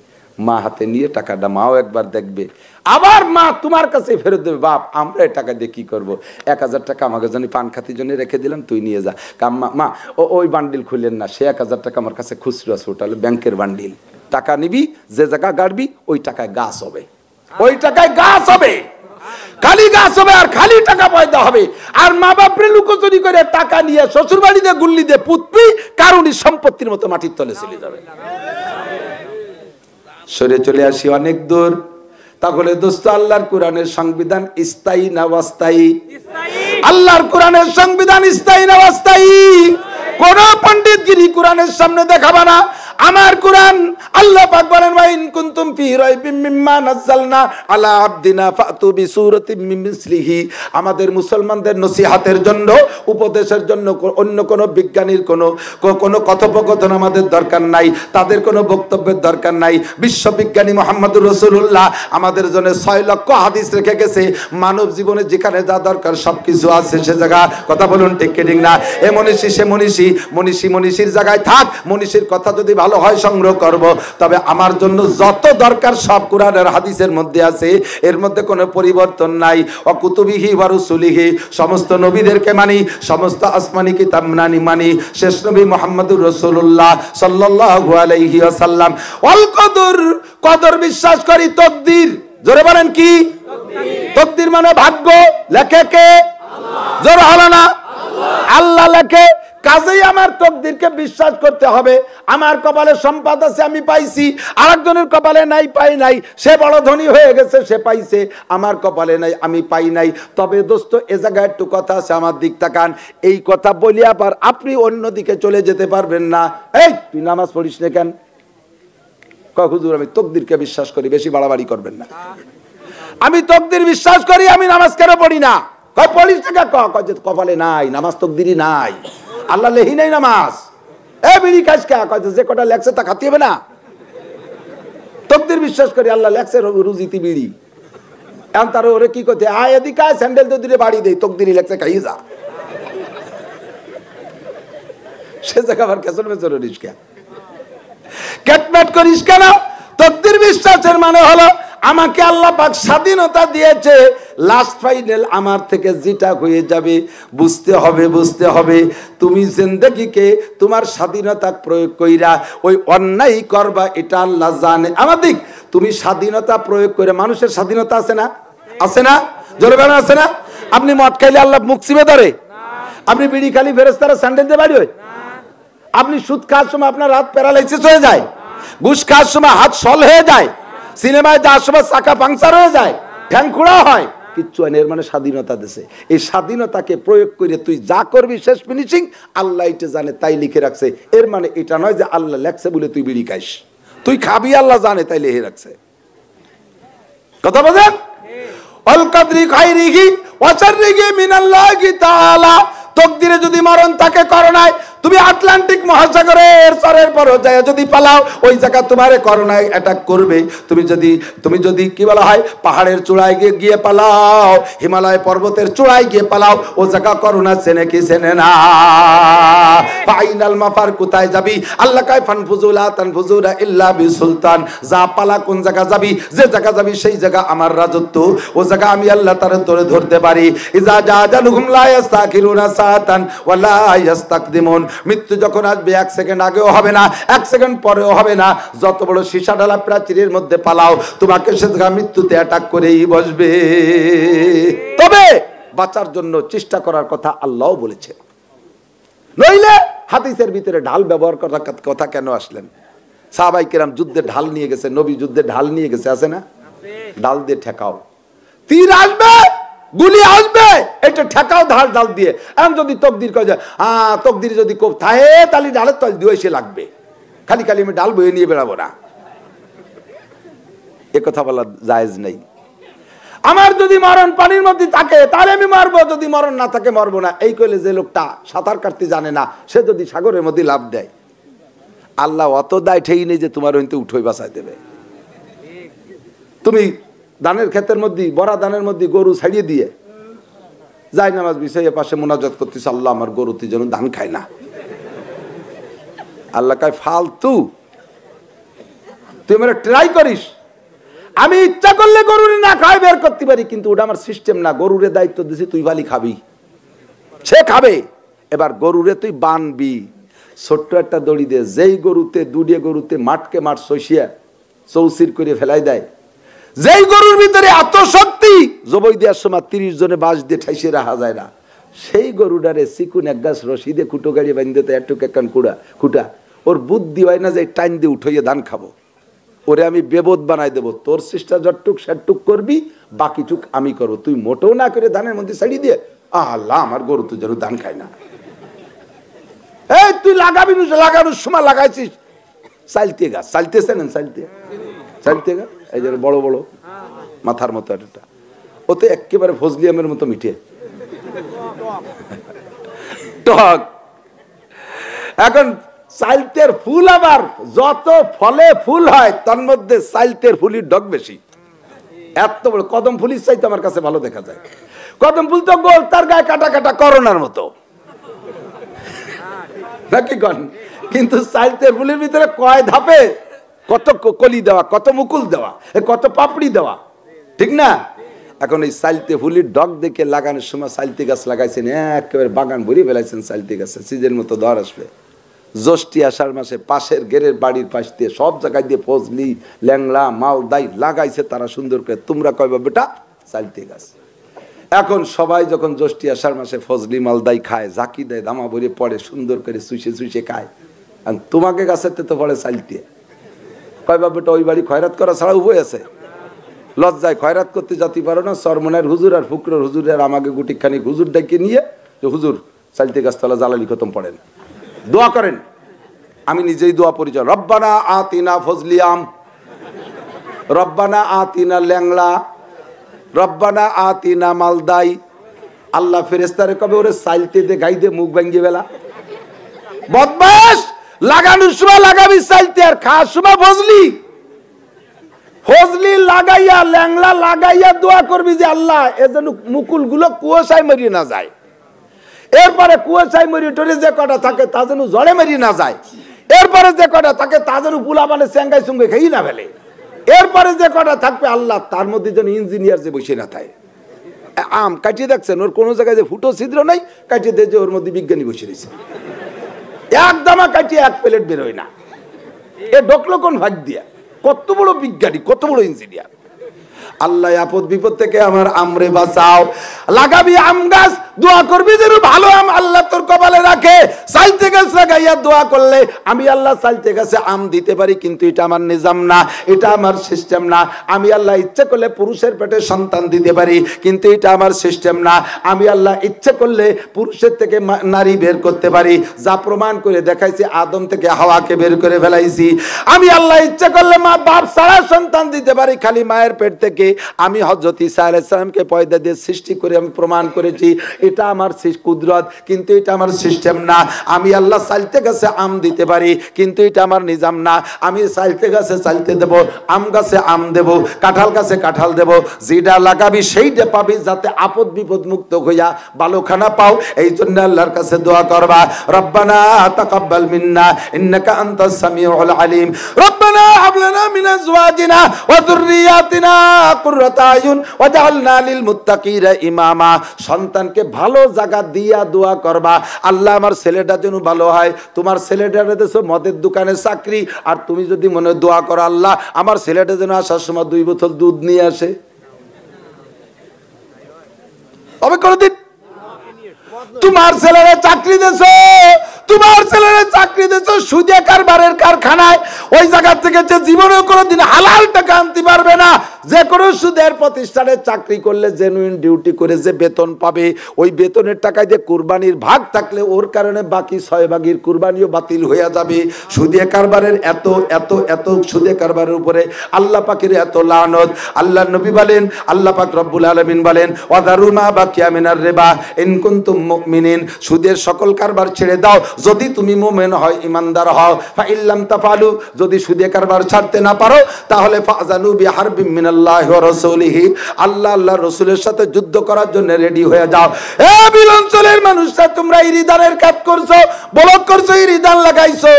মা হাতে নিয়ে টাকাটা মাও একবার দেখবে, আবার মা তোমার কাছে ফেরত দেবে। বাপ আমরা এই টাকা দিয়ে কি করবো? 1000 টাকা আমাকে জানি পান খাতির জন্য রেখে দিলাম, তুই নিয়ে যা। মা ওই বান্ডিল খুললেন না, সে 1000 টাকা আমার কাছে খুচরো আছে, ওটা হলো ব্যাংকের বান্ডিল। টাকা নিবি, যে জায়গা গাড়বি ওই টাকায় গাছ হবে, ওই টাকায় গাছ হবে, খালি গাছ হবে আর খালি টাকা পয়দা হবে। আর মা বাপরে লুকোচুরি করে টাকা নিয়ে শ্বশুর বাড়িতে গুল্লি দিয়ে পুতবি, কারণই সম্পত্তির মতো মাটির তলে চলে যাবে। সরে চলে আসি অনেক দূর। তাহলে দোস্ত আল্লাহর কোরআনের সংবিধান স্থায়ী না অস্থায়ী? আল্লাহর কোরআনের সংবিধান স্থায়ী না অস্থায়ী? কোন পণ্ডিতগিরি কোরআনের সামনে দেখাবা না। আমার কোরআন আল্লাহ পাক বলেন ওয়া ইন কুনতুম ফি রাইবিম মিম্মা নাযালনা আলা আবদিনা ফাতু বিসূরাতিম মিন মিসলিহি। আমাদের মুসলমানদের নসিহতের জন্য, উপদেশের জন্য অন্য কোন বিজ্ঞানীর কোন কথোপকথন আমাদের দরকার নাই, তাদের কোনো বক্তব্যের দরকার নাই। বিশ্ববিজ্ঞানী মুহাম্মদুর রাসূলুল্লাহ আমাদের জন্য 6 লক্ষ হাদিস রেখে গেছে। মানব জীবনে যেখানে যা দরকার সবকিছু আছে সে জায়গা। কথা বলুন ঠিক কি ঠিক না? এ মনীষী সে মনীষী, মনীষীর জায়গায় থাক। মনীষীর কথা যদি ভালো হয় সংগ্রহ করব, তবে আমার জন্য যত দরকার সব কোরআনের হাদিসের মধ্যে আছে, এর মধ্যে কোনো পরিবর্তন নাই। অকুতুবিহি ওয়া রুসুলিহি, সমস্ত নবীদেরকে মানি, সমস্ত আসমানি কিতাব মানি। শেষ নবী মুহাম্মদুর রাসূলুল্লাহ সাল্লাল্লাহু আলাইহি ওয়াসাল্লাম। ওয়াল কদর, কদর বিশ্বাস করি। তকদির, জোরে বলেন কি? তকদির মানে ভাগ্য। লেখে কে? আল্লাহ। জোরে হলো না? আল্লাহ লেখে। কাজেই আমার তকদিরকে বিশ্বাস করতে হবে। আমার কপালে সম্পদ আছে, আমি পাইছি, আরেকজনের কপালে নাই, পাই নাই। সে বড় ধনী হয়ে গেছে, সে পাইছে, আমার কপালে নাই, আমি পাই নাই। তবে দোস্ত এ জায়গায় একটু কথা আছে, আমার দিক তাকান। এই কথা বলি আবার আপনি অন্যদিকে চলে যেতে পারবেন না। এই তুই নামাজ পড়িস না কেন? হুজুর আমি তকদিরকে বিশ্বাস করি, বেশি বাড়াবাড়ি করবেন না। আমি তকদির বিশ্বাস করি, আমি নামাজ কেন পড়ি না? কয় পড়িস না, কয় যে কপালে নাই নামাজ, তকদিরই নাই, আল্লাহ লেহি নাই নামাজ। এ বিড়ি খাস কে? কয় যে কটা লেখছে তা খাতে হবে না। তকদির বিশ্বাস করি, আল্লাহ লেখছে রুজিতি বিড়ি। এখন তার ওরে কি করতে, আয় এদিকে আয়, স্যান্ডেল তো দিলে বাড়ি দেই, তকদিরই লেখছে খাই যা। সে জায়গা আবার কেসর মেচর করিস কে, ক্যাটম্যাট করিস কেন? তকদির বিশ্বাসের মানে হলো আমাকে আল্লাহ পাক স্বাধীনতা দিয়েছে, লাস্ট ফাইনাল আমার থেকে যেটা হয়ে যাবে বুঝতে হবে, বুঝতে হবে। তুমি জিন্দেগিকে তোমার স্বাধীনতা প্রয়োগ কইরা ওই অন্যায় করবা, এটা আল্লাহ জানে। আমাদের তুমি স্বাধীনতা প্রয়োগ করে, মানুষের স্বাধীনতা আছে না? আছে না? জোরে বলেন আছে না? আপনি মদ খাইলে আল্লাহ মুখ চিপে ধরে? আপনি বিড়ি খালি ফেরেশতারা স্যান্ডেল দিয়ে বাড়ি হয়? আপনি সুদ খাওয়ার সময় আপনার হাত প্যারালাইসিস হয়ে যায়, ঘুষ খাওয়ার সময় হাত সল হয়ে যায়, সিনেমায় যাওয়ার সময় চাকা পাংচার হয়ে যায়, ঠ্যাং খোঁড়া হয়, কিচ্ছু হয় না। এর মানে স্বাধীনতা দিছে। এই স্বাধীনতাকে প্রয়োগ করে তুই যা করবি শেষ ফিনিশিং আল্লাহ এটা জানে, তাই লিখে রাখছে। এর মানে এটা নয় যে আল্লাহ লেখছে বলে তুই বিড়ি খাইস, তুই খাবি আল্লাহ জানে তাই লিখে রাখছে। কথা বলেন? আল কাদরি খাইরিহি ওয়া শাররিহি মিনাল্লাহি তাআলা। তকদিরে যদি মরণ থাকে করোনায়, তুমি আটলান্টিক মহাসাগরের চরের পর্যায়ে যদি পালাও, ওই জায়গা তোমারে করোনায় অ্যাটাক করবে। তুমি যদি কি বলা হয় পাহাড়ের চূড়ায় গিয়ে পালাও, হিমালয় পর্বতের চূড়ায় গিয়ে পালাও, ও জায়গা করোনা চেনে কি চেনে না? ফাইনাল মাফার, কোথায় যাবি? আল্লাহ কয় ফানফুজুলা তানফুজুরা ইল্লা বিসুলতান। যা পালা, কোন জায়গা যাবি, যে জায়গা যাবি সেই জায়গা আমার রাজত্ব, ও জায়গা আমি আল্লাহ তারে তোরে ধরতে পারি। ইজা জাজালুহুম লা ইস্তাখিরুনা সাআতান ওয়া লা ইস্তাকদিমুন। মৃত্যু যখন আসবে 1 সেকেন্ড আগেও হবে না, 1 সেকেন্ড পরেও হবে না। যত বড় সীসা ঢালা প্রাচীরের মধ্যে পালাও, তোমাকে সে মৃত্যুতে অ্যাটাক করেই বসবে। তবে বাঁচার জন্য চেষ্টা করার কথা আল্লাহও বলেছে। নইলে হাদিসের ভিতরে ঢাল ব্যবহার করার কথা কেন আসলেন? সাহাবায়ে কেরাম যুদ্ধে ঢাল নিয়ে গেছে, নবী যুদ্ধে ঢাল নিয়ে গেছে, আছে না? ঢাল দিয়ে ঠেকাও, তীর আসবে, গুলি আসবে, এটা ঠেকাও ঢাল দিয়ে। এখন যদি তকদির কয় যায়, তকদির যদি কোপ থাকে তাহলে ঢালের তল দিয়ে এসে লাগবে, খালি আমি ঢাল বয়ে নিয়ে বেড়াবো না, এ কথা বলা জায়েজ নেই। আমার যদি মরণ পানির মধ্যে থাকে তাহলে আমি মারবো, যদি মরণ না থাকে মারবো না। এই কইলে যে লোকটা সাঁতার কাটতে জানে না, সে যদি সাগরের মধ্যে লাফ দেয়, আল্লাহ অত দায় ঠেই নেই যে তোমার হইতে উঠোই বাঁচাই দেবে। তুমি ধানের ক্ষেতের মধ্যে, বড়া ধানের মধ্যে গরু ছাড়িয়ে দিয়ে যাই নামাজ বিছাইয়ে পাশে মোনাজাত করতেছ, আল্লাহ আমার গরুতে যেন ধান খায় না। আল্লাহ কয় ফালতু, তুই আমার ট্রাই করিস, আমি ইচ্ছা করলে গরুরে না খাই বের করতে পারি, কিন্তু ওটা আমার সিস্টেম না। গরুরে দায়িত্ব দিছি, তুই ভালি খাবি, সে খাবে। এবার গরুরে তুই বানবি ছোট্ট একটা দড়ি দে, যেই গরুতে দুডিয়ে গরুতে মাঠকে মাঠ শইসিয়া চৌচির করে ফেলাই দেয়, যেই গরুর ভিতরে এত শক্তি জবই দেওয়ার সময় 30 জনে বাঁশ দিয়ে ঠাইসে রাখা যায় না, সেই গরুটারে চিকুন এক গাছ রশি দিয়ে কুটো গাড়ি বাঁধতে একটু একখান খুঁটা, ওর বুদ্ধি হয় না যে টাইম দিয়ে উঠাইয়ে ধান খাবো, ওরে আমি বেবদ বানাই দেবো। তোর চেষ্টা যতটুক সেটুক করবি, বাকিটুক আমি করবো, তুই মোটেও না করে ধানের মধ্যে ছাড়ি দিয়ে আল্লাহ আমার গরু তো যেন ধান খায় না। এই তুই লাগাবি, লাগানোর সময় লাগাইছিস চালতে গাছ, চালতেছে না চালতে গাছ, এই যে বড় বড় মাথার মতো একটা, ওতে একেবারে ফজলিয়ামের মতো মিঠে টক। এখন চালতের ফুল আবার যত ফলে ফুল হয় তার মধ্যে চালতের ফুলের ডগ বেশি। এত বড় কদম ফুলের চাইতে আমার কাছে ভালো দেখা যায়। কদম ফুল তো গোল, তার গায়ে কাটা কাটা করোনার মতো নাকি কন, কিন্তু চালতের ফুলের ভিতরে কয় ধাপে কত কলি দেওয়া, কত মুকুল দেওয়া, কত পাপড়ি দেওয়া, ঠিক না? এখন এই চালতে ফুলের ডগ দেখে লাগানোর সময় চালতে গাছ লাগাইছেন, একেবারে বাগান ভরিয়ে ফেলাইছেন চালতে গাছে, সিজের মতো দর আসবে। জ্যৈষ্ঠী আষাঢ় মাসে পাশের গেরের বাড়ির পাশ দিয়ে সব জায়গায় দিয়ে ফজলি, ল্যাংলা, মালদাই লাগাইছে তারা সুন্দর করে। তোমরা কইবা বেটা চালতে গাছ। এখন সবাই যখন জ্যৈষ্ঠী আষাঢ় মাসে ফজলি মালদাই খায়, জাকি দেয়, দামা ভরে পড়ে, সুন্দর করে চুষে খায়, আর তোমাকে গাছের তো পড়ে চালতে। কইবা বেটা ওই বাড়ি খয়রাত করা ছাড়া উভয় আছে, লজ্জায় খয়রাত করতে যেতে পারো না। চরমনের হুজুর আর ফুকরের হুজুর আর আমাকে গুটিখানি হুজুর ডেকে নিয়ে যে হুজুর চালতে গাছতলা জ্বালালি খতম পড়েন, দোয়া করেন। আমি নিজেই দোয়া পরিচয়, রব্বানা আতিনা ফজলিয়াম, রব্বানা আতিনা ল্যাংলা, রব্বানা আতিনা মালদাই, আল্লাহ ফেরেশতারে কবে ওরে সাইলতে দে গাই দে মুখ ভাঙ্গি বেলা। বদমাস, লাগানোর সময় লাগাবি সাইলতে, আর খাওয়ার সময় ফজলি ফজলি লাগাইয়া ল্যাংলা লাগাইয়া দোয়া করবি যে আল্লাহ এ যেন মুকুল গুলো কুয়াশায় মরিয়ে না যায়। এরপরে কুয়াশায় মরিয়ে টরে যে কটা থাকে তা যেন জড়ে মরিয়ে না যায়। এরপরে যে কটা থাকে তা যেন পুলা মানে চেঙ্গাই চুঙ্গে খেয়ে না ফেলে। এরপরে যে কটা থাকবে আল্লাহ তার মধ্যে যেন ইঞ্জিনিয়ার যে বসে না থাকে। আম কাটিয়ে দেখছেন, ওর কোনো জায়গায় যে ফুটো ছিদ্র নাই, কাটিয়ে দিয়ে যে ওর মধ্যে বিজ্ঞানী বসে রয়েছে, একদমা কাটিয়ে এক প্লেট বেরোয় না। এ ঢোকলো কোন ভাগ দিয়া? কত বড় বিজ্ঞানী, কত বড় ইঞ্জিনিয়ার। আল্লাহ আপদ বিপদ থেকে আমার আমরে বাঁচাও। লাগাবি আম গাছ, দোয়া করবি যেন ভালো আম আল্লাহ তোর কপালে রাখে। চাইতে গাছ লাগাইয়া দোয়া করলে আমি আল্লাহ চাইতে গাছে আম দিতে পারি, কিন্তু এটা আমার নিজাম না, এটা আমার সিস্টেম না। আমি আল্লাহ ইচ্ছে করলে পুরুষের পেটে সন্তান দিতে পারি, কিন্তু এটা আমার সিস্টেম না। আমি আল্লাহ ইচ্ছে করলে পুরুষের থেকে নারী বের করতে পারি, যা প্রমাণ করে দেখাইছি আদম থেকে হাওয়াকে বের করে ফেলাইছি। আমি আল্লাহ ইচ্ছে করলে মা বাপ ছাড়া সন্তান দিতে পারি, খালি মায়ের পেট থেকে আমি হযরত ঈসা আলাইহিস সালামকে পয়দা দিয়ে সৃষ্টি করে আমি প্রমাণ করেছি এটা আমার কুদরত, কিন্তু এটা আমার সিস্টেম না। আমি আল্লাহ চাইতে গাছে আম দিতে পারি, কিন্তু এটা আমার নিজাম না। আমি চাইতে গাছে চাইতে দেব, আম গাছে আম দেব, কাঁঠাল গাছে কাঁঠাল দেব। যেটা লাগাবি সেইটা পাবি, যাতে আপদ বিপদ মুক্ত হইয়া ভালো খানা পাও। এই জন্য আল্লাহর কাছে দোয়া করবা, রব্বানা তাকাব্বাল মিন্না ইন্নাকা আনতাস সামিউল আলিম, রব্বানা হাব লানা মিন আজওয়াজিনা ওয়া যুররিয়াতিনা কুররাতা আয়ুন ওয়াজআলনা লিল মুত্তাকিনা ইমামা। সন্তানকে ভালো জায়গা দিয়া দোয়া করবা, আল্লাহ আমার ছেলেটা যেন ভালো হয়। তোমার ছেলেটারে দেছো মদের দোকানে চাকরি, আর তুমি যদি মনে দোয়া করো আল্লাহ আমার ছেলেটা যেন আসার সময় 2 বোতল দুধ নিয়ে আসে, তবে কোনদিন তোমার ছেলেরা চাকরি দেছো, তোমার ছেলেরা চাকরি দেছো সুদে কারবারের কারখানায়, ওই জায়গা থেকে যে জীবনে কোনোদিন হালাল টাকা আনতে পারবে না। যে কোনো সুদের প্রতিষ্ঠানে চাকরি করলে জেনুইন ডিউটি করে যে বেতন পাবে, ওই বেতনের টাকা দিয়ে কুরবানির ভাগ থাকলে ওর কারণে বাকি 6 ভাগের কুরবানিও বাতিল হয়ে যাবে। সুদে কারবারের এত এত এত সুদে কারবারের উপরে আল্লাহ পাকের এত লানত। আল্লাহ নবী বলেন, আল্লাহ পাক রব্বুল আলামিন বলেন, ওয়াদারু মা বাকিয়া মিনার রিবা ইন কুনতুম মুমিনিন, সুদের সকল কারবার ছেড়ে দাও যদি তুমি মুমিন হয়, ইমানদার হও। ফা ইল্লাম তাফালু, যদি সুদে কারবার ছাড়তে না পারো তাহলে ফাজানু বিহারবিম মিনাল্লাহি ওয়া রাসূলিহি, আল্লাহ আল্লাহর রাসূলের সাথে যুদ্ধ করার জন্য রেডি হয়ে যাও। এ বিল অঞ্চলের মানুষরা, তোমরা ইরিদানের কাজ করছো, বলক করছো, ইরিদান লাগাইছো।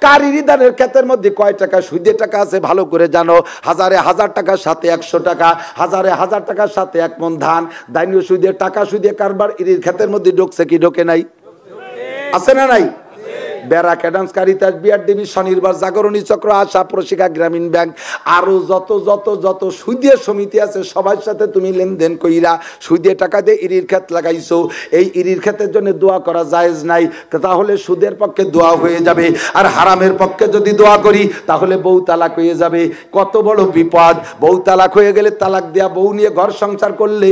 কার ইরিদানের ক্ষেতের মধ্যে কয় টাকা সুদে টাকা আছে ভালো করে জানো। হাজারে 1000 টাকার সাথে 100 টাকা, হাজারে 1000 টাকার সাথে 1 মণ ধান। দাইনীয় সুদের টাকা সুদে কারবার ইরির ক্ষেতের মধ্যে ঢুকছে কি ঢোকে নাই? আছে না নাই? বেড়া ক্যাডান্স কারিতাস বিআরডিবি স্বনির্ভর জাগরণী চক্র আশা প্রশিকা গ্রামীণ ব্যাংক আরো যত যত যত সুদের সমিতি আছে সবার সাথে তুমি লেনদেন কইরা সুদে টাকা দিয়ে ইরির ক্ষেত লাগাইছো। এই ইরির ক্ষেতের জন্য দোয়া করা জায়েজ নাই, তাহলে সুদের পক্ষে দোয়া হয়ে যাবে। আর হারামের পক্ষে যদি দোয়া করি তাহলে বউ তালাক হয়ে যাবে। কত বড় বিপদ! বউ তালাক হয়ে গেলে তালাক দেয়া বউ নিয়ে ঘর সংসার করলে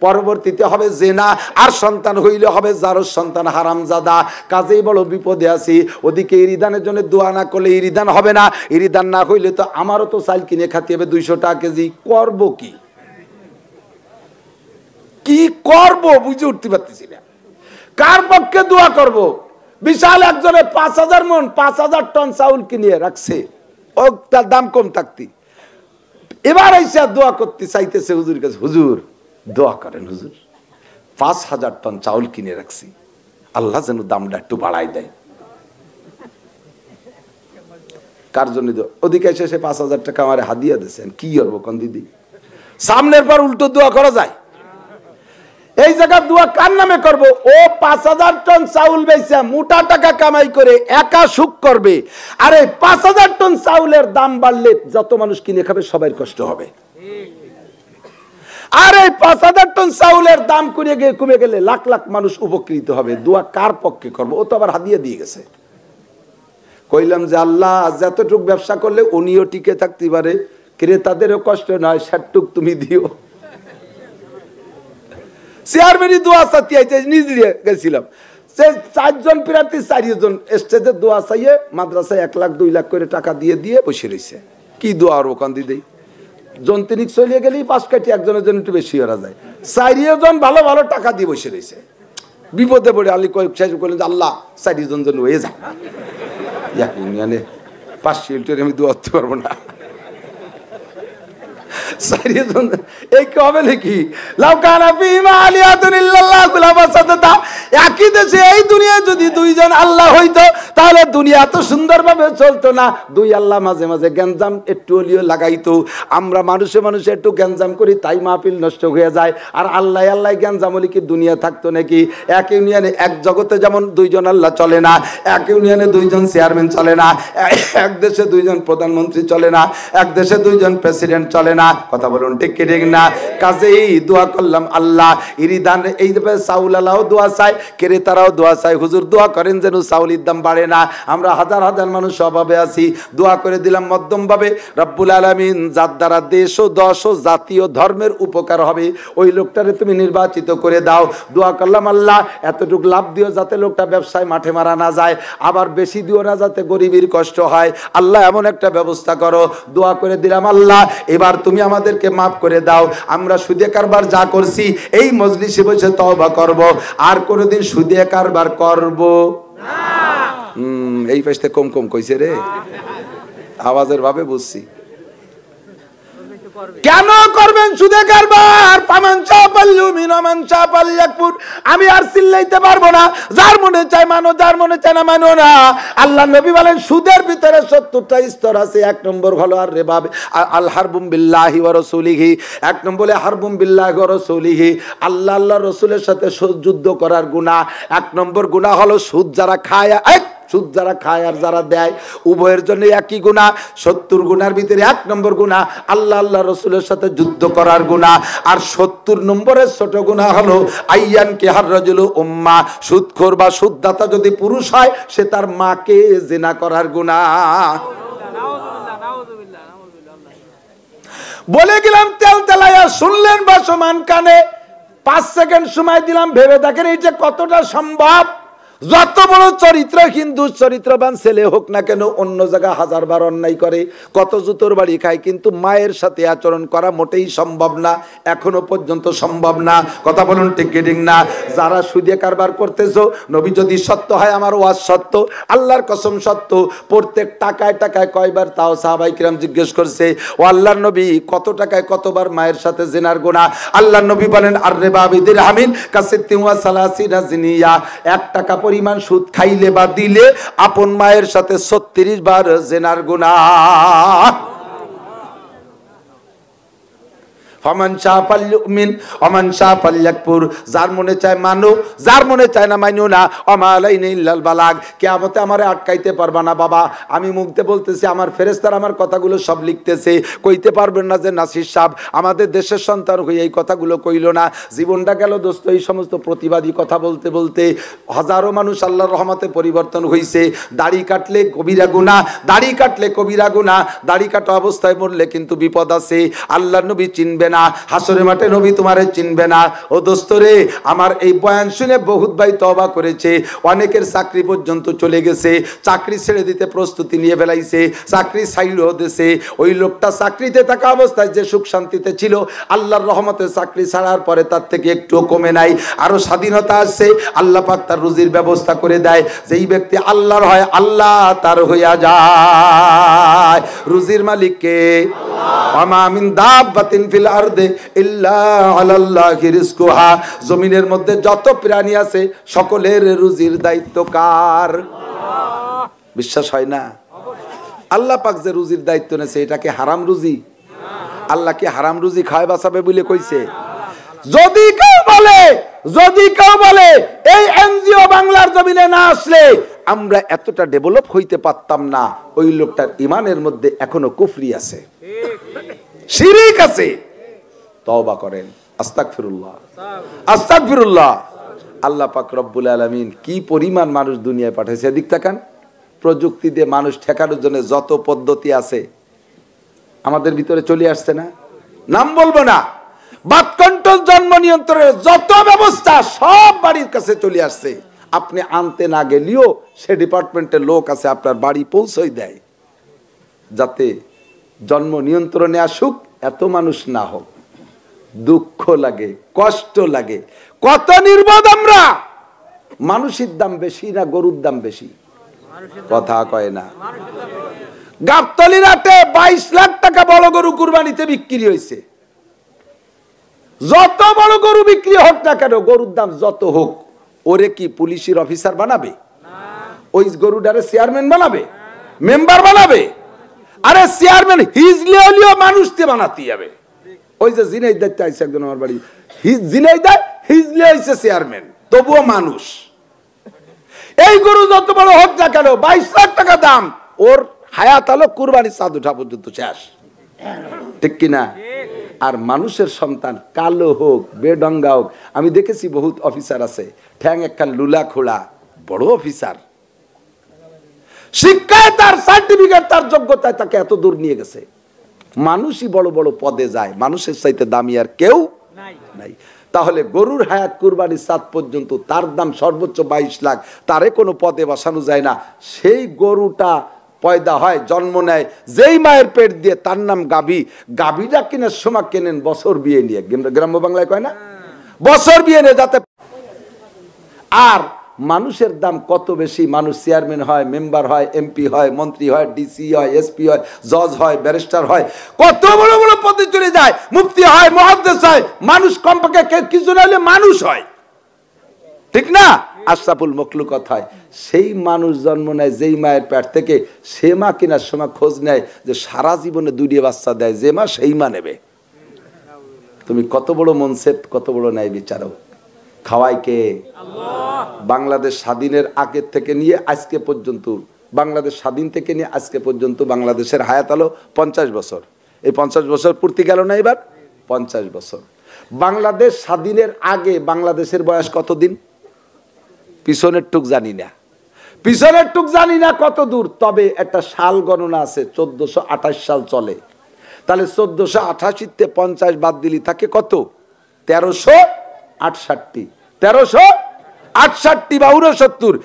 পরবর্তীতে হবে জেনা, আর সন্তান হইলে হবে জারজ সন্তান, হারামজাদা। কাজেই বড় বিপদে আছি। ওদিকে ইরিদানের জন্য দোয়া না করলে ইরিদান হবে না। ইরিদান না হইলে তো আমারও তো চাল কিনে খাতে হবে 200 টাকা কেজি। করব কি কি করব বুঝে উঠতে পারতেছি না। কার পক্ষে দোয়া করব? বিশাল একজনে 5000 মণ 5000 টন চাউল কিনে রাখছে, ও তার দাম কম থাকতি। এবার এসে দোয়া করতে চাইতেছে হুজুর কাছে, হুজুর দোয়া করেন হুজুর, 5000 টন চাউল কিনে রাখছি, আল্লাহ যেন দামটা একটু বাড়াই দেয়। কার জন্য? ওদিকে এসে সে 5000 টাকা আমার হাদিয়া দিয়েছেন। কি করবো কোন দিদি? সামনের পর উল্টো দোয়া করা যায়? এই জায়গা দোয়া কার নামে করব? ও 5000 টন চাউল বেচে মোটা টাকা কামাই করে একা সুখ করবে, আর এই 5000 টন চাউলের দাম বাড়লে যত মানুষ কিনে খাবে সবার কষ্ট হবে। আর এই 5000 টন চাউলের দাম কমে গেলে লাখ লাখ মানুষ উপকৃত হবে। দোয়া কার পক্ষে করব? ও তো আবার হাদিয়া দিয়ে গেছে। কইলাম যে আল্লাহ যতটুক ব্যবসা করলে উনিও টিকে থাকতে পারে, ক্রেতাদেরও কষ্ট নয়, সেটুক তুমি দিও। চেয়ারম্যানই দোয়া চাইতে আইতে নিজে গেছিলাম, সে 4 জন প্রার্থী 4 জন স্টেজে দোয়া চাইয়ে মাদ্রাসায় 1 লাখ 2 লাখ করে টাকা দিয়ে দিয়ে বসে রয়েছে। কি দোয়া আর ওখান দিয়ে যন্ত্রিক চলিয়ে গেলেই 5 কাঠি, একজনের জন্য একটু বেশি করা যায়। 4 জন ভালো ভালো টাকা দিয়ে বসে রয়েছে, বিপদে পড়ে আলী কয়েক শেষ করলেন যে আল্লাহ 4 জন যেন হয়ে যায়। এক ইউনিয়নে 500 লিটার আমি দোয়া করতে পারবো না। 4 জন এই কি হবে নাকি? একই দেশে এই দুনিয়ায় যদি 2 জন আল্লাহ হইতো তাহলে দুনিয়া এত সুন্দরভাবে চলতো না। 2 আল্লাহ মাঝে মাঝে গ্যাঞ্জাম একটু হলেও লাগাইতো। আমরা মানুষে মানুষে একটু গ্যাঞ্জাম করি, তাই মাহফিল নষ্ট হয়ে যায়। আর আল্লাহ আল্লাহ গ্যাঞ্জাম হলে কি দুনিয়া থাকতো নাকি? এক ইউনিয়নে এক জগতে যেমন 2 জন আল্লাহ চলে না, এক ইউনিয়নে 2 জন চেয়ারম্যান চলে না, এক দেশে 2 জন প্রধানমন্ত্রী চলে না, এক দেশে 2 জন প্রেসিডেন্ট চলে না। কথা বলুন ঠিক কি ঠিক না? কাজেই দোয়া করলাম আল্লাহ ইরিদান, এই চাউল আলাও দোয়া চাই, ক্রেতারাও দোয়া চাই, হুজুর দোয়া করেন যেন চাউলের দাম বাড়ে না। আমরা হাজার হাজার মানুষ অভাবে আছি, দোয়া করে দিলাম মধ্যম ভাবে রব্বুল আলামিন যার দ্বারা দেশ ও দশ ও জাতীয় ধর্মের উপকার হবে ওই লোকটারে তুমি নির্বাচিত করে দাও। দোয়া করলাম আল্লাহ এতটুকু লাভ দিও যাতে লোকটা ব্যবসায় মাঠে মারা না যায়, আবার বেশি দিও না যাতে গরিবের কষ্ট হয়। আল্লাহ এমন একটা ব্যবস্থা করো। দোয়া করে দিলাম আল্লাহ এবার তুমি আমাদেরকে মাফ করে দাও। আমরা সুদে কারবার যা করছি এই মজলিসে বসে তওবা করব, আর কোনোদিন সুদে কারবার করব না। এই পাশে কম কম কইছে রে, আওয়াজের ভাবে বুঝছি। কেন করবেন সুদে কারবার? আমি আর চিল্লাইতে পারবো না। যার মনে চায় মানো, যার মনে চায় না মানো না। আল্লাহ নবী বলেন সুদের ভিতরে 70টা স্তর আছে। 1 নম্বর হলো আর রেবাব আল হারবুম বিল্লাহি ওয়া রাসূলিহি। 1 নম্বরে হারবুম বিল্লাহি ওয়া রাসূলিহি, আল্লাহ আল্লাহর রাসূলের সাথে যুদ্ধ করার গুনাহ। 1 নম্বর গুনাহ হলো সুদ যারা খায়, সুদ যারা খায় আর যারা দেয় উভয়ের জন্য একই গুনাহ। 70 গুনার ভিতরে 1 নম্বর গুনাহ আল্লাহ আল্লাহ রসুলের সাথে যুদ্ধ করার গুনাহ। আর 70 নম্বরের ছোট গুনাহ হলো আইয়ান কে হার রাজুলু উম্মা, সুদখোর বা সুদদাতা যদি পুরুষ হয় সে তার মাকে জিনা করার গুনাহ। বলে গেলাম তেল তেলাইয়া শুনলেন বা সমান কানে 5 সেকেন্ড সময় দিলাম, ভেবে দেখেন এই যে কতটা সম্ভব। যত বড় চরিত্রহীন দুশ্চরিত্রবান ছেলে হোক না কেন অন্য জায়গায় 1000 বার অন্যায় করে, কত জুতোর বাড়ি খায়, কিন্তু মায়ের সাথে আচরণ করা মোটেই সম্ভব না, এখনো পর্যন্ত সম্ভব না। কথা বলুন ঠিক ঠিক না? যারা সুদে কারবার করতেছো, নবী যদি সত্য হয় আমার ওয়াজ সত্য, আল্লাহর কসম সত্য, প্রত্যেক টাকায় টাকায় কয়বার, তাও সাহাবায়ে কিরাম জিজ্ঞেস করছে ও আল্লাহর নবী কত টাকায় কতবার মায়ের সাথে জিনার গুনাহ? আল্লাহর নবী বলেন আর রিবা বিদিরহামিন কাসিত্তিন ওয়া সালাসিনা জিনিয়া, 1 টাকা পরিমাণ সুদ খাইলে বা দিলে আপন মায়ের সাথে 36 বার জিনার গুনাহ। ফামান শাআ ফালইউমিন ওমান শাআ ফালইয়াকফুর, যার মনে চায় মানো, যার মনে চায় না মানিও না। ওমা আলাইনা ইল্লাল বালাগ, কিয়ামতে আমারে আটকাইতে পারবা না বাবা। আমি মুখতে বলতেছি, আমার ফেরেশতারা আমার কথাগুলো সব লিখতেছে। কইতে পারবেন না যে নাসির সাহেব আমাদের দেশের সন্তান হয়ে এই কথাগুলো কইল না। জীবনটা গেল দোস্ত এই সমস্ত প্রতিবাদী কথা বলতে বলতে। হাজারো মানুষ আল্লাহর রহমতে পরিবর্তন হইছে। দাড়ি কাটলে কবিরা গুনাহ, দাড়ি কাটলে কবিরা গুনাহ, দাড়ি কাটা অবস্থায় মরলে কিন্তু বিপদ আছে। আল্লাহর নবী চিনবেন না, হাসরের মাঠে নবী তোমারে চিনবে না। ও দোস্তরে, আমার এই বয়ান শুনে বহুত ভাই তওবা করেছে, অনেকের চাকরি পর্যন্ত চলে গেছে, চাকরি ছেড়ে দিতে প্রস্তুতি নিয়ে ফেলাইছে, চাকরি ছাইড়ও দিয়েছে। ওই লোকটা চাকরিতে থাকা অবস্থায় যে সুখ শান্তিতে ছিল, আল্লাহর রহমতে চাকরি ছাড়ার পরে তার থেকে একটুও কমে নাই, আরো স্বাধীনতা আসছে। আল্লাহ পাক তার রুজির ব্যবস্থা করে দেয়। যেই ব্যক্তি আল্লাহর হয় আল্লাহ তার হইয়া যায়। রুজির মালিক কে? ওমা মিন দাব্বাতিন ফিল আরদি ইল্লা আলাল্লাহি রিজকুহা, জমিনের মধ্যে যত প্রাণী আছে সকলের রুজির দায়িত্ব কার? বিশ্বাস হয় না? আল্লাহ পাক যে রুজির দায়িত্ব নেছে এটাকে হারাম রুজি? আল্লাহ কি হারাম রুজি খায় বাঁচাবে বলে কইছে? যদি কেউ বলে এই এনজিও বাংলার জমিনে না আসলে আমরা এতটা ডেভেলপ হইতে পারতাম না, ওই লোকটার ইমানের মধ্যে এখনো কুফরি আছে, শিরিক আছে। তওবা করেন, আস্তাগফিরুল্লাহ, আস্তাগফিরুল্লাহ। আল্লাহ পাক রব্বুল আলামিন কি পরিমাণ মানুষ দুনিয়ায় পাঠাইছে, এদিক তাকান। প্রযুক্তি দিয়ে মানুষ ঠেকানোর জন্য যত পদ্ধতি আছে আমাদের ভিতরে চলে আসছে না? নাম বলবো না, বাত কন্ট্রোল, জন্ম নিয়ন্ত্রণের যত ব্যবস্থা সব বাড়ির কাছে চলে আসছে। আপনি আনতে না গেলেও সে ডিপার্টমেন্টের লোক আছে আপনার বাড়ি পৌঁছই দেয়, যাতে জন্ম নিয়ন্ত্রণে আসুক এত মানুষ না হোক, দুঃখ লাগে, কষ্ট লাগে। কত নির্বোধ আমরা! মানুষের দাম বেশি না গরুর দাম বেশি? কথা কয় না। গাবতলীর হাটে 22 লাখ টাকা বড় গরু কুরবানিতে বিক্রি হয়েছে। যত বড় গরু বিক্রি হোক না কেন, গরুর দাম যত হোক, ওরে কি পুলিশের অফিসার বানাবে? ওই গরুটারে চেয়ারম্যান বানাবে, মেম্বার বানাবে? আরে চেয়ারম্যান হিজলে হলেও মানুষকে বানাতে যাবে। ওই যে ঝিনাইদহ আইছে একজন আমার বাড়ি, ঝিনাইদহ হিজলে হয়েছে চেয়ারম্যান, তবুও মানুষ। এই গরু যত বড় হোক না কেন, 22 লাখ টাকা দাম, ওর হায়াত আলো কুরবানির চাঁদ ওঠা পর্যন্ত শেষ, ঠিক কিনা? আর মানুষের সন্তান কালো হোক, বেডঙ্গা হোক, আমি দেখেছি বহুত অফিসার আছে ঠ্যাং একটা লুলা খোলা, বড় অফিসার, শিক্ষায় তার সার্টিফিকেট, তার যোগ্যতায় তাকে এত দূর নিয়ে গেছে। মানুষই বড় বড় পদে যায়, মানুষের চাইতে দামি আর কেউ নাই। তাহলে গরুর হায়াত কুরবানির চাঁদ পর্যন্ত, তার দাম সর্বোচ্চ 22 লাখ, তারে কোনো পদে বসানো যায় না। সেই গরুটা পয়দা হয়, জন্ম নেয় যেই মায়ের পেট দিয়ে, তার নাম গাভী। গাভীটা কেনার সময় কেনেন বছর বিয়ে নিয়ে, গ্রাম্য বাংলায় কয় না, বছর বিয়ে নিয়ে, যাতে। আর মানুষের দাম কত বেশি! মানুষ চেয়ারম্যান হয়, মেম্বার হয়, এমপি হয়, মন্ত্রী হয়, ডিসি হয়, এসপি হয়, জজ হয়, ব্যারিস্টার হয়, কত বড় বড় পদে চলে যায়, মুফতি হয়, মুহাদ্দিস হয়। মানুষ কমপক্ষে কিছু না হলে মানুষ হয়, ঠিক না? আশরাফুল মখলুকাত হয়। সেই মানুষ জন্ম নেয় যেই মায়ের পেট থেকে, সে মা কেনার সময় খোঁজ নেয় যে সারা জীবনে 2টি বাচ্চা দেয় যে মা, সেই মা নেবে। তুমি কত বড় মনসেপ, কত বড় ন্যায় বিচারক! খাওয়াই কে? বাংলাদেশ স্বাধীনের আগের থেকে নিয়ে আজকে পর্যন্ত, বাংলাদেশ স্বাধীন থেকে নিয়ে আজকে পর্যন্ত বাংলাদেশের হায়াত আলো 50 বছর। এই 50 বছর পূর্তি গেল না এবার? 50 বছর। বাংলাদেশ স্বাধীনের আগে বাংলাদেশের বয়স কতদিন? পিছনের টুক জানি না, পিছনের টুক জানি না কত দূর। তবে একটা সাল গণনা আছে, 1428 সাল চলে। তাহলে 1488-তে 50 বাদ দিলি থাকে কত? 1368। 1368 বা 69।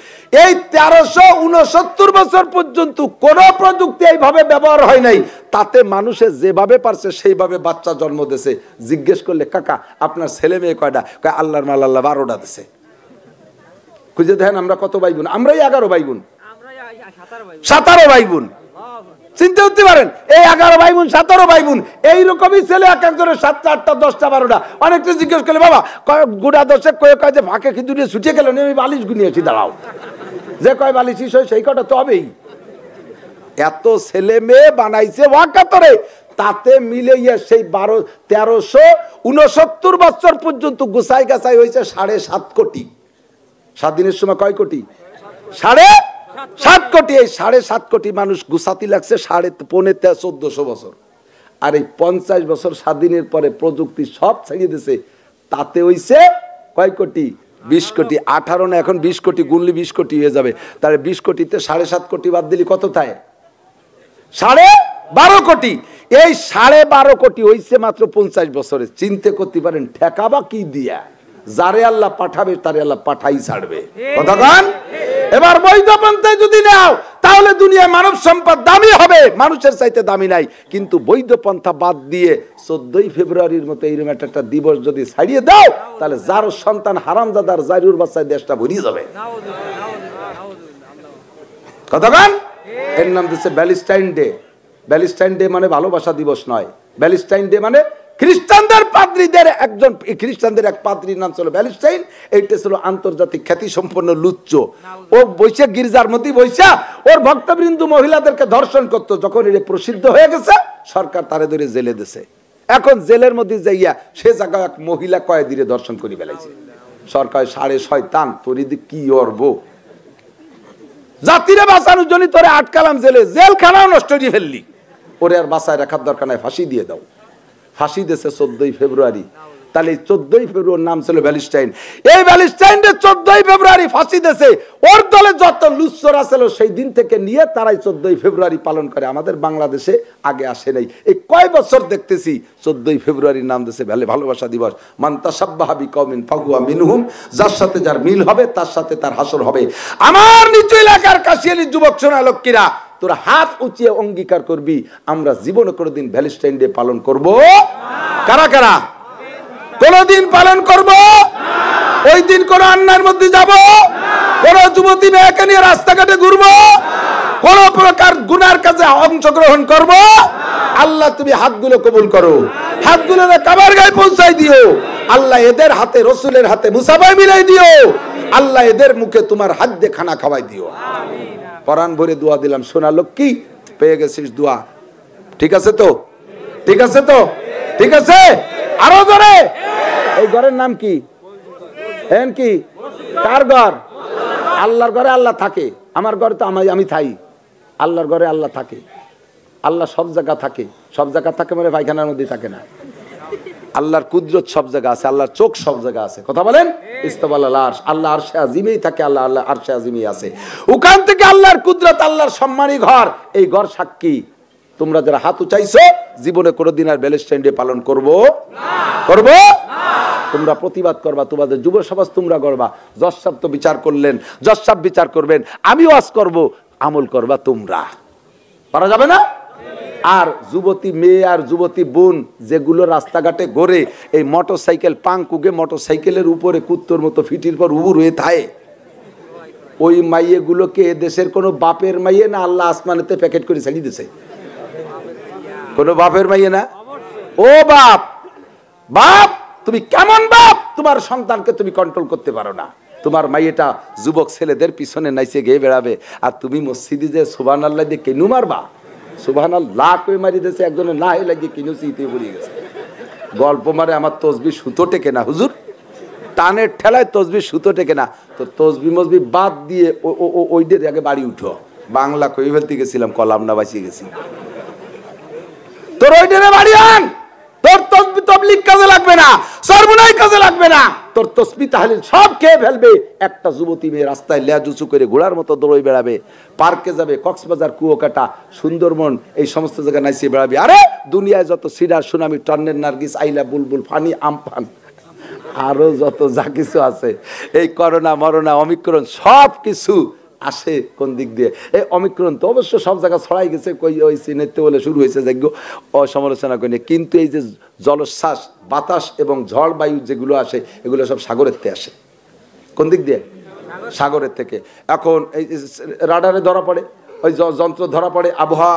এই 1369 বছর পর্যন্ত কোন প্রযুক্তি এইভাবে ব্যবহার হয় নাই। তাতে মানুষের যেভাবে পারছে সেইভাবে বাচ্চা জন্ম দিয়েছে। জিজ্ঞেস করলে, কাকা আপনার ছেলে মেয়ে কয়টা? কয় আল্লাহর মাল আল্লাহ 12টা দিছে। খুঁজে দেখেন আমরা কত ভাই বোন? আমরাই 11 ভাই বোন, 17 ভাই বোন। চিন্তা করতে পারেন, এই 11 ভাই বোন, 17 ভাই বোন, এইরকমই ছেলে এক একজনের 7টা, 8টা, 10টা, 12টা। অনেকটা জিজ্ঞেস করলে, বাবা গোটা 10 কয়ে কয় যে ফাঁকে খিচুড়ি ছুটে গেল, আমি বালিশ গুনিয়েছি, দাঁড়াও, যে কয় বালিশ সেই কটা তো হবেই। এত ছেলে মেয়ে বানাইছে ওয়াকাতরে, তাতে মিলে সেই 1369 বছর পর্যন্ত গুছাই গাছাই হয়েছে 7.5 কোটি। স্বাধীনের সময় কয় কোটি? 7.5 কোটি। এই 7.5 কোটি মানুষ গুছাতি লাগছে 1450 বছর। আর এই 50 বছর স্বাধীনের পরে প্রযুক্তি সব ছাড়িয়ে দিছে, তাতে হইছে কয় কোটি? 20 কোটি। 18 না, এখন 20 কোটি, গুনলি 20 কোটি হয়ে যাবে। তাহলে 20 কোটিতে 7.5 কোটি বাদ দিলি কত থাকে? 12.5 কোটি। এই 12.5 কোটি হইছে মাত্র 50 বছরে। চিন্তা করতে পারেন ঠেকাবা কি দিয়া? যারে আল্লাহ পাঠাবে তারে আল্লাহ পাঠাই ছাড়বে। কথা কান। এবার বৈধ পন্থায় যদি নাও, তাহলে দুনিয়ায় মানব সম্পদ দামি হবে, মানুষের চাইতে দামি নাই। কিন্তু বৈধ পন্থা বাদ দিয়ে 14ই ফেব্রুয়ারির মতো এইরকম একটা দিবস যদি ছাড়িয়ে দাও, তাহলে যার সন্তান হারামজাদার জারিউর বাচ্চায় দেশটা ভরিয়ে যাবে। কথা কান। এর নাম দিচ্ছে ব্যালিস্টাইন ডে। ব্যালিস্টাইন ডে মানে ভালোবাসা দিবস নয়। ব্যালিস্টাইন ডে মানে খ্রিস্টানদের পাদ্রীদের একজন, খ্রিস্টানদের এক পাদ্রীর নাম ছিল ব্যালিস্টাইন। এইটা ছিল আন্তর্জাতিক খ্যাতি সম্পন্ন লুচ্চ। ও বৈশা গির্জার মধ্যে বৈশা ওর ভক্তবৃন্দ মহিলাদেরকে ধর্ষণ করতো। যখন এটা প্রসিদ্ধ হয়ে গেছে, সরকার তারে ধরে জেলে দিছে। এখন জেলের মধ্যে যাইয়া সে জায়গায় এক মহিলা কয়েদিরে ধর্ষণ করে বেলাইছে। সরকার 6.5 তোর কি অর্ব, জাতিরে বাঁচানোর জন্য তোরে আটকালাম জেলে, জেলখানাও নষ্ট করে ফেললি, ওরে আর বাঁচায় রাখার দরকার নাই, ফাঁসি দিয়ে দাও। ফাঁসি দিয়েছে 14ই ফেব্রুয়ারি। তাহলে 14ই ফেব্রুয়ারি নাম ছিল ব্যালিস্টাইন। এই ব্যালিস্টাইনের 14ই ফেব্রুয়ারি ফাঁসি দিয়েছে। ওর দলে যত লুচ্চরা ছিল সেই দিন থেকে নিয়ে তারাই 14ই ফেব্রুয়ারি পালন করে। আমাদের বাংলাদেশে আগে আসে নাই। এই কয় বছর দেখতেছি 14ই ফেব্রুয়ারির নাম দিয়েছে ভালোবাসা দিবস। মান তাশাব্বাহা বিকওমিন ফাহুয়া মিনহুম, যার সাথে যার মিল হবে তার সাথে তার হাসর হবে। আমার নিচু এলাকার কাশিয়ালী যুবক সোনা লক্ষ্মীরা, তোরা হাত উঁচিয়ে অঙ্গীকার করবি আমরা জীবনে কোনোদিন ভ্যালেন্টাইন ডে পালন করব কারা কারা কোনোদিন পালন করব ওই দিন কোন অন্যায়ের মধ্যে যাব কোন যুবতী মেয়েকে নিয়ে রাস্তাঘাটে ঘুরবো কোন প্রকার গুনার কাজে অংশগ্রহণ করব আল্লাহ তুমি হাতগুলো কবুল করো হাতগুলো কাবার গায়ে পৌঁছাই দিও আল্লাহ এদের হাতে রসুলের হাতে মুসাফায় মিলাই দিও আল্লাহ এদের মুখে তোমার হাত দিয়ে খানা খাওয়াই দিও পরাণ ভরে দোয়া দিলাম সোনা লক্ষ্মী পেয়ে গেছিস দোয়া ঠিক আছে তো ঠিক আছে তো ঠিক আছে আরো জোরে এই ঘরের নাম কি হেন কি কার ঘর আল্লাহর ঘরে আল্লাহ থাকে আমার ঘরে তো আমি থাই আল্লাহর ঘরে আল্লাহ থাকে আল্লাহ সব জায়গা থাকে সব জায়গা থাকে মানে পায়খানার মধ্যে থাকে না আল্লাহর কুদরত সব জায়গা আছে আল্লাহর চোখ সব জায়গা আছে কথা বলেন ইস্তাওয়াল আরশ আল্লাহ আরশে আজিমেই থাকে আল্লাহ আরশে আজিমেই আছে ওখান থেকে আল্লাহর কুদরত আল্লাহর সম্মানী ঘর এই ঘর সাক্ষী তোমরা যারা হাত উঁচাইছো জীবনে কোনোদিন আর ভ্যালেন্টাইন ডে পালন করব করব তোমরা প্রতিবাদ করবা তোমাদের যুব সমাজ তোমরা করবা জজ সাহেব তো বিচার করলেন জজ সাহেব বিচার করবেন আমিও আজ করব আমল করবা তোমরা পারা যাবে না আর যুবতী মেয়ে আর যুবতী বোন যেগুলো রাস্তাঘাটে ঘোরে এই মোটরসাইকেল পাঙ্কুগে মোটরসাইকেলের উপরে কুত্তর মতো ফিটির পর উবুর হয়ে থাকে ওই মাইয়েগুলোকে দেশের কোনো বাপের মাইয়ে না আল্লাহ আসমানেতে প্যাকেট করে ছাড়িয়ে দিয়েছে কোনো বাপের মাইয়ে না ও বাপ বাপ তুমি কেমন বাপ তোমার সন্তানকে তুমি কন্ট্রোল করতে পারো না তোমার মাইয়েটা যুবক ছেলেদের পিছনে নাইছে গিয়ে বেড়াবে আর তুমি মসজিদে যে সুবহানাল্লাহ দিয়ে কেনু মারবা সুবহানাল্লাহ কই মারি দিয়েছে একজনের না হয়ে লাগিয়ে কিনু চিতে পড়ে গেছে গল্প মারে আমার তসবি সুতো টেকে না হুজুর টানের ঠেলায় তসবি সুতো টেকে না তো তসবি মসবি বাদ দিয়ে ওইদের আগে বাড়ি উঠো বাংলা কই ফেলতে গেছিলাম কলাম না বাঁচিয়ে গেছি তোর ওইটারে বাড়ি আন তোর তসবি তবলিগ কাজে লাগবে না সরবনাই কাজে লাগবে না তোর তসবি তাহলিল সব খেয়ে ফেলবে একটা যুবতী মেয়ে রাস্তায় লেজ উঁচু করে ঘোড়ার মতো দৌড়ে বেড়াবে পার্কে যাবে কক্সবাজার কুয়াকাটা সুন্দরবন এই সমস্ত জায়গায় নাইসে বেড়াবে আরে দুনিয়ায় যত সিডার সুনামি টন্নের নার্গিস আইলা বুলবুল ফানি আমফান আরো যত যা কিছু আছে এই করোনা মরোনা অমিক্রণ সব কিছু আসে কোন দিক দিয়ে এই অমিক্রণ তো অবশ্য সব জায়গা ছড়াই গেছে কই ওই চিনেতে বলে শুরু হয়েছে যোগ্য অসমালোচনা করি কিন্তু এই যে জলোচ্ছ্বাস বাতাস এবং ঝড় বায়ু যেগুলো আসে এগুলো সব সাগরের থেকে আসে কোন দিক দিয়ে সাগরের থেকে এখন এই রাডারে ধরা পড়ে ওই যন্ত্র ধরা পড়ে আবহাওয়া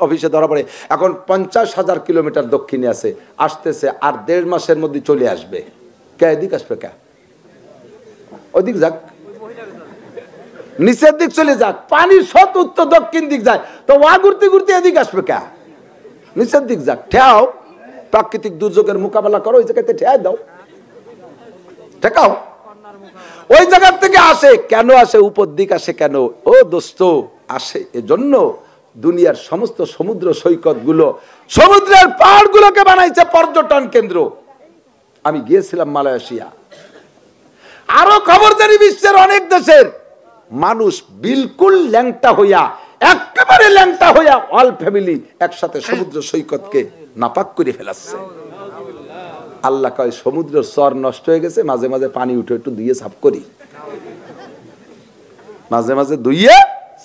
অফিসে ধরা পড়ে এখন 50,000 কিলোমিটার দক্ষিণে আছে আসতেছে আর 1.5 মাসের মধ্যে চলে আসবে কে এদিক আসবে কে ওদিক যাক নিচের দিক চলে যাক পানির স্রোত উত্তর দক্ষিণ দিক যায় তো ওয়া ঘুরতে ঘুরতে এদিক আসবে কে নিচের দিক যাক ঠেয়াও প্রাকৃতিক দুর্যোগের মোকাবেলা করো ওই জায়গাতে ঠেয়াই দাও ঠেকাও ওই জায়গা থেকে আসে কেন আসে উপর দিক আসে কেন ও দোস্ত আসে এজন্য দুনিয়ার সমস্ত সমুদ্র সৈকত গুলো সমুদ্রের পাহাড় গুলোকে বানাইছে পর্যটন কেন্দ্র আমি গিয়েছিলাম মালয়েশিয়া আরো খবর জানি বিশ্বের অনেক দেশের মানুষ বিলকুল ল্যাংটা হইয়া একেবারে ল্যাংটা হইয়া অল ফ্যামিলি একসাথে সমুদ্র সৈকতকে নাপাক করে ফেলাচ্ছে আল্লাহ কয় সমুদ্রের চর নষ্ট হয়ে গেছে মাঝে মাঝে পানি উঠে একটু ধুয়ে সাফ করি মাঝে মাঝে ধুইয়ে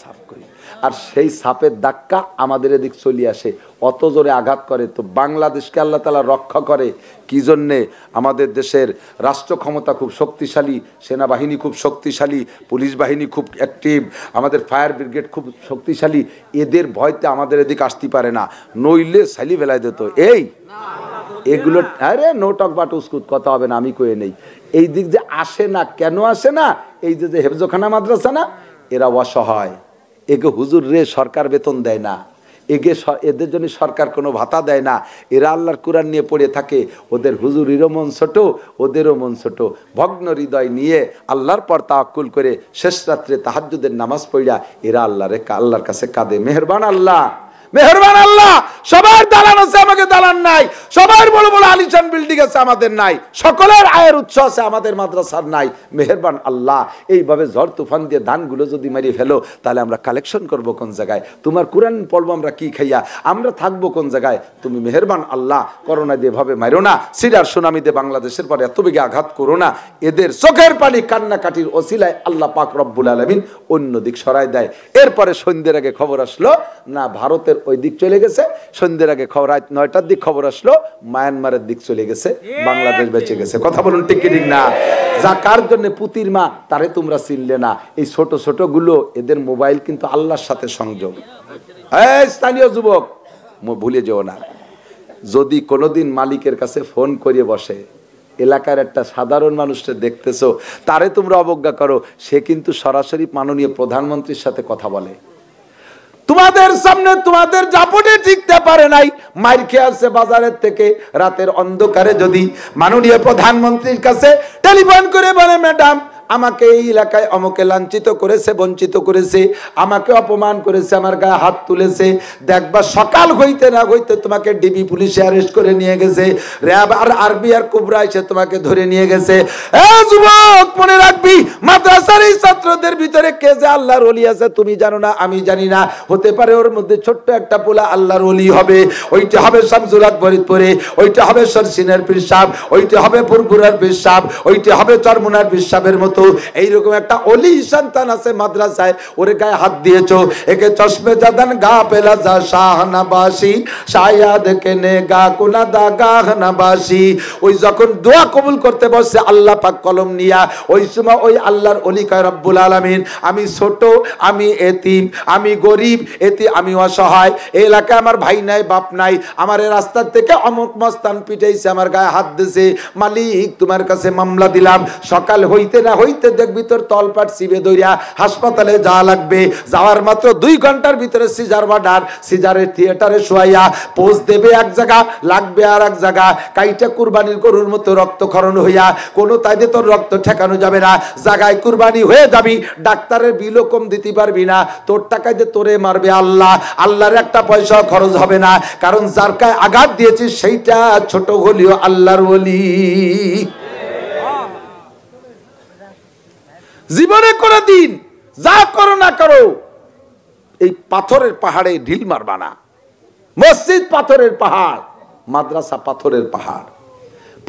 সাফ করি আর সেই সাপের ধাক্কা আমাদের এদিক চলে আসে অত জোরে আঘাত করে তো বাংলাদেশকে আল্লাহ তাআলা রক্ষা করে কি জন্যে আমাদের দেশের রাষ্ট্র ক্ষমতা খুব শক্তিশালী সেনাবাহিনী খুব শক্তিশালী পুলিশ বাহিনী খুব অ্যাক্টিভ আমাদের ফায়ার ব্রিগেড খুব শক্তিশালী এদের ভয়তে আমাদের এদিক আসতে পারে না নইলে সাইলি বেলায় দিত এই এগুলো আরে নো টক বাট উস্কুত কথা হবে না আমি কয়ে নেই এই দিক যে আসে না কেন আসে না এই যে হেফজখানা মাদ্রাসা না এরা অসহায় একে হুজুর রে সরকার বেতন দেয় না এদের জন্য সরকার কোনো ভাতা দেয় না এরা আল্লাহর কোরআন নিয়ে পড়ে থাকে ওদের হুজুরিরও মন ছোট ওদেরও মন ছোট ভগ্ন হৃদয় নিয়ে আল্লাহর পর তাওয়াক্কুল করে শেষ রাত্রে তাহাজ্জুদের নামাজ পড়া এরা আল্লাহর কাছে কাঁদে মেহেরবান আল্লাহ মেহেরবান আল্লাহ, সবার দালান আছে, আমাকে দালান নাই, সবার বড় বড় আলিশান বিল্ডিং আছে, আমাদের নাই, সকলের আয়ের উৎস আছে, আমাদের মাদ্রাসার নাই। মেহেরবান আল্লাহ, এইভাবে ঝড় তুফান দিয়ে ধানগুলো যদি মারিয়ে ফেলো, তাহলে আমরা কালেকশন করব কোন জায়গায়? তোমার কোরআন পড়বো আমরা কি খাইয়া? আমরা থাকবো কোন জায়গায়? তুমি মেহেরবান আল্লাহ, করোনা দিয়ে ভাবে মারো না, সিরিয়ার সুনামিতে বাংলাদেশের পরে এত বেগে আঘাত করো না। এদের চোখের পানি কান্নাকাটির ওসিলায় আল্লাহ পাক রব্বুল আলামিন অন্যদিক সরাই দেয়। এরপরে সন্ধ্যের আগে খবর আসলো না ভারতের ওই দিক চলে গেছে, সন্ধ্যের আগে খবর, রাত 9টার দিক খবর আসলো মায়ানমারের দিক চলে গেছে, বাংলাদেশ বেঁচে গেছে। কথা বলুন ঠিক কি ঠিক না? যা কার জন্য পুতির মা, তারে তোমরা চিনলে না। এই ছোট ছোট গুলো, এদের মোবাইল কিন্তু আল্লাহর সাথে সংযোগ। এই স্থানীয় যুবক, ভুলে যেও না, যদি কোনোদিন মালিকের কাছে ফোন করিয়ে বসে, এলাকার একটা সাধারণ মানুষকে দেখতেছো, তারে তোমরা অবজ্ঞা করো, সে কিন্তু সরাসরি মাননীয় প্রধানমন্ত্রীর সাথে কথা বলে। তোমাদের সামনে তোমাদের জাপটে টিকতে পারে নাই, মাইর খেয়ে আসছে বাজারের থেকে, রাতের অন্ধকারে যদি মাননীয় প্রধানমন্ত্রীর কাছে টেলিফোন করে বলে, ম্যাডাম আমাকে এই এলাকায় অমুকে লাঞ্ছিত করেছে, বঞ্চিত করেছে, আমাকে অপমান করেছে, আমার গায়ে হাত তুলেছে, দেখবা সকাল হইতে না হইতে তোমাকে ডিবি পুলিশে অ্যারেস্ট করে নিয়ে গেছে, র্যাব আর আরবি আর কুবরা এসে তোমাকে ধরে নিয়ে গেছে। যুবক মনে রাখবি, মাদ্রাসার এই ছাত্রদের ভিতরে কে যে আল্লাহর ওলি আছে তুমি জানো না, আমি জানি না। হতে পারে ওর মধ্যে ছোট্ট একটা পোলা আল্লাহর ওলি হবে, ওইটা হবে শামসুল ফরিদপুরে, ওইটা হবে সরসিনের পীর সাহেব, ওইটা হবে পুরপুরার পীর সাহেব, ওইটা হবে চরমুনার পীর সাহেবের মতো। এইরকম একটা অলি সন্তান আছে মাদ্রাসায়, ওরে গায়ে হাত দিয়েছো, একে চশমে জাদান গা পেলা যা শাহনাবাসী শায়াদ কেনে গা কোনা দা গাহনাবাসী। ওই যখন দোয়া কবুল করতে বসে আল্লাহ পাক কলম নিয়া, ওই সময় ওই আল্লাহর ওলি কয় রব্বুল আলামিন, আমি ছোট, আমি এতিম, আমি গরিব, আমি অসহায়, এই এলাকায় আমার ভাই নাই, বাপ নাই, আমার এই রাস্তার থেকে অমুক মস্তান পিটাইছে, আমার গায়ে হাত দিয়েছে, মালিক তোমার কাছে মামলা দিলাম, সকাল হইতে না হইতে দেখবি তোর তলপাট চিবে দইরা হাসপাতালে যাওয়া লাগবে, যাওয়ার মাত্র 2 ঘন্টার ভিতরে সিজার বাডার, সিজারের থিয়েটারে শোয়াইয়া পোজ দেবে এক জায়গা, লাগবে আর এক জায়গা, কাইটা কুরবানির গরুর মতো রক্তক্ষরণ হইয়া কোনো তাইতে তোর রক্ত ঠেকানো যাবে না, জায়গায় কুরবানি হয়ে যাবি, ডাক্তারের বিলও কম দিতে পারবি না, তোর টাকায় যে তোরে মারবে আল্লাহ, আল্লাহর একটা পয়সা খরচ হবে না, কারণ যার গায়ে আঘাত দিয়েছিস সেইটা ছোট হলেও আল্লাহর ওলি। জীবনে কোনো দিন যা করো না করো, এই পাথরের পাহাড়ে ঢিল মারবা না। মসজিদ পাথরের পাহাড়, মাদ্রাসা পাথরের পাহাড়।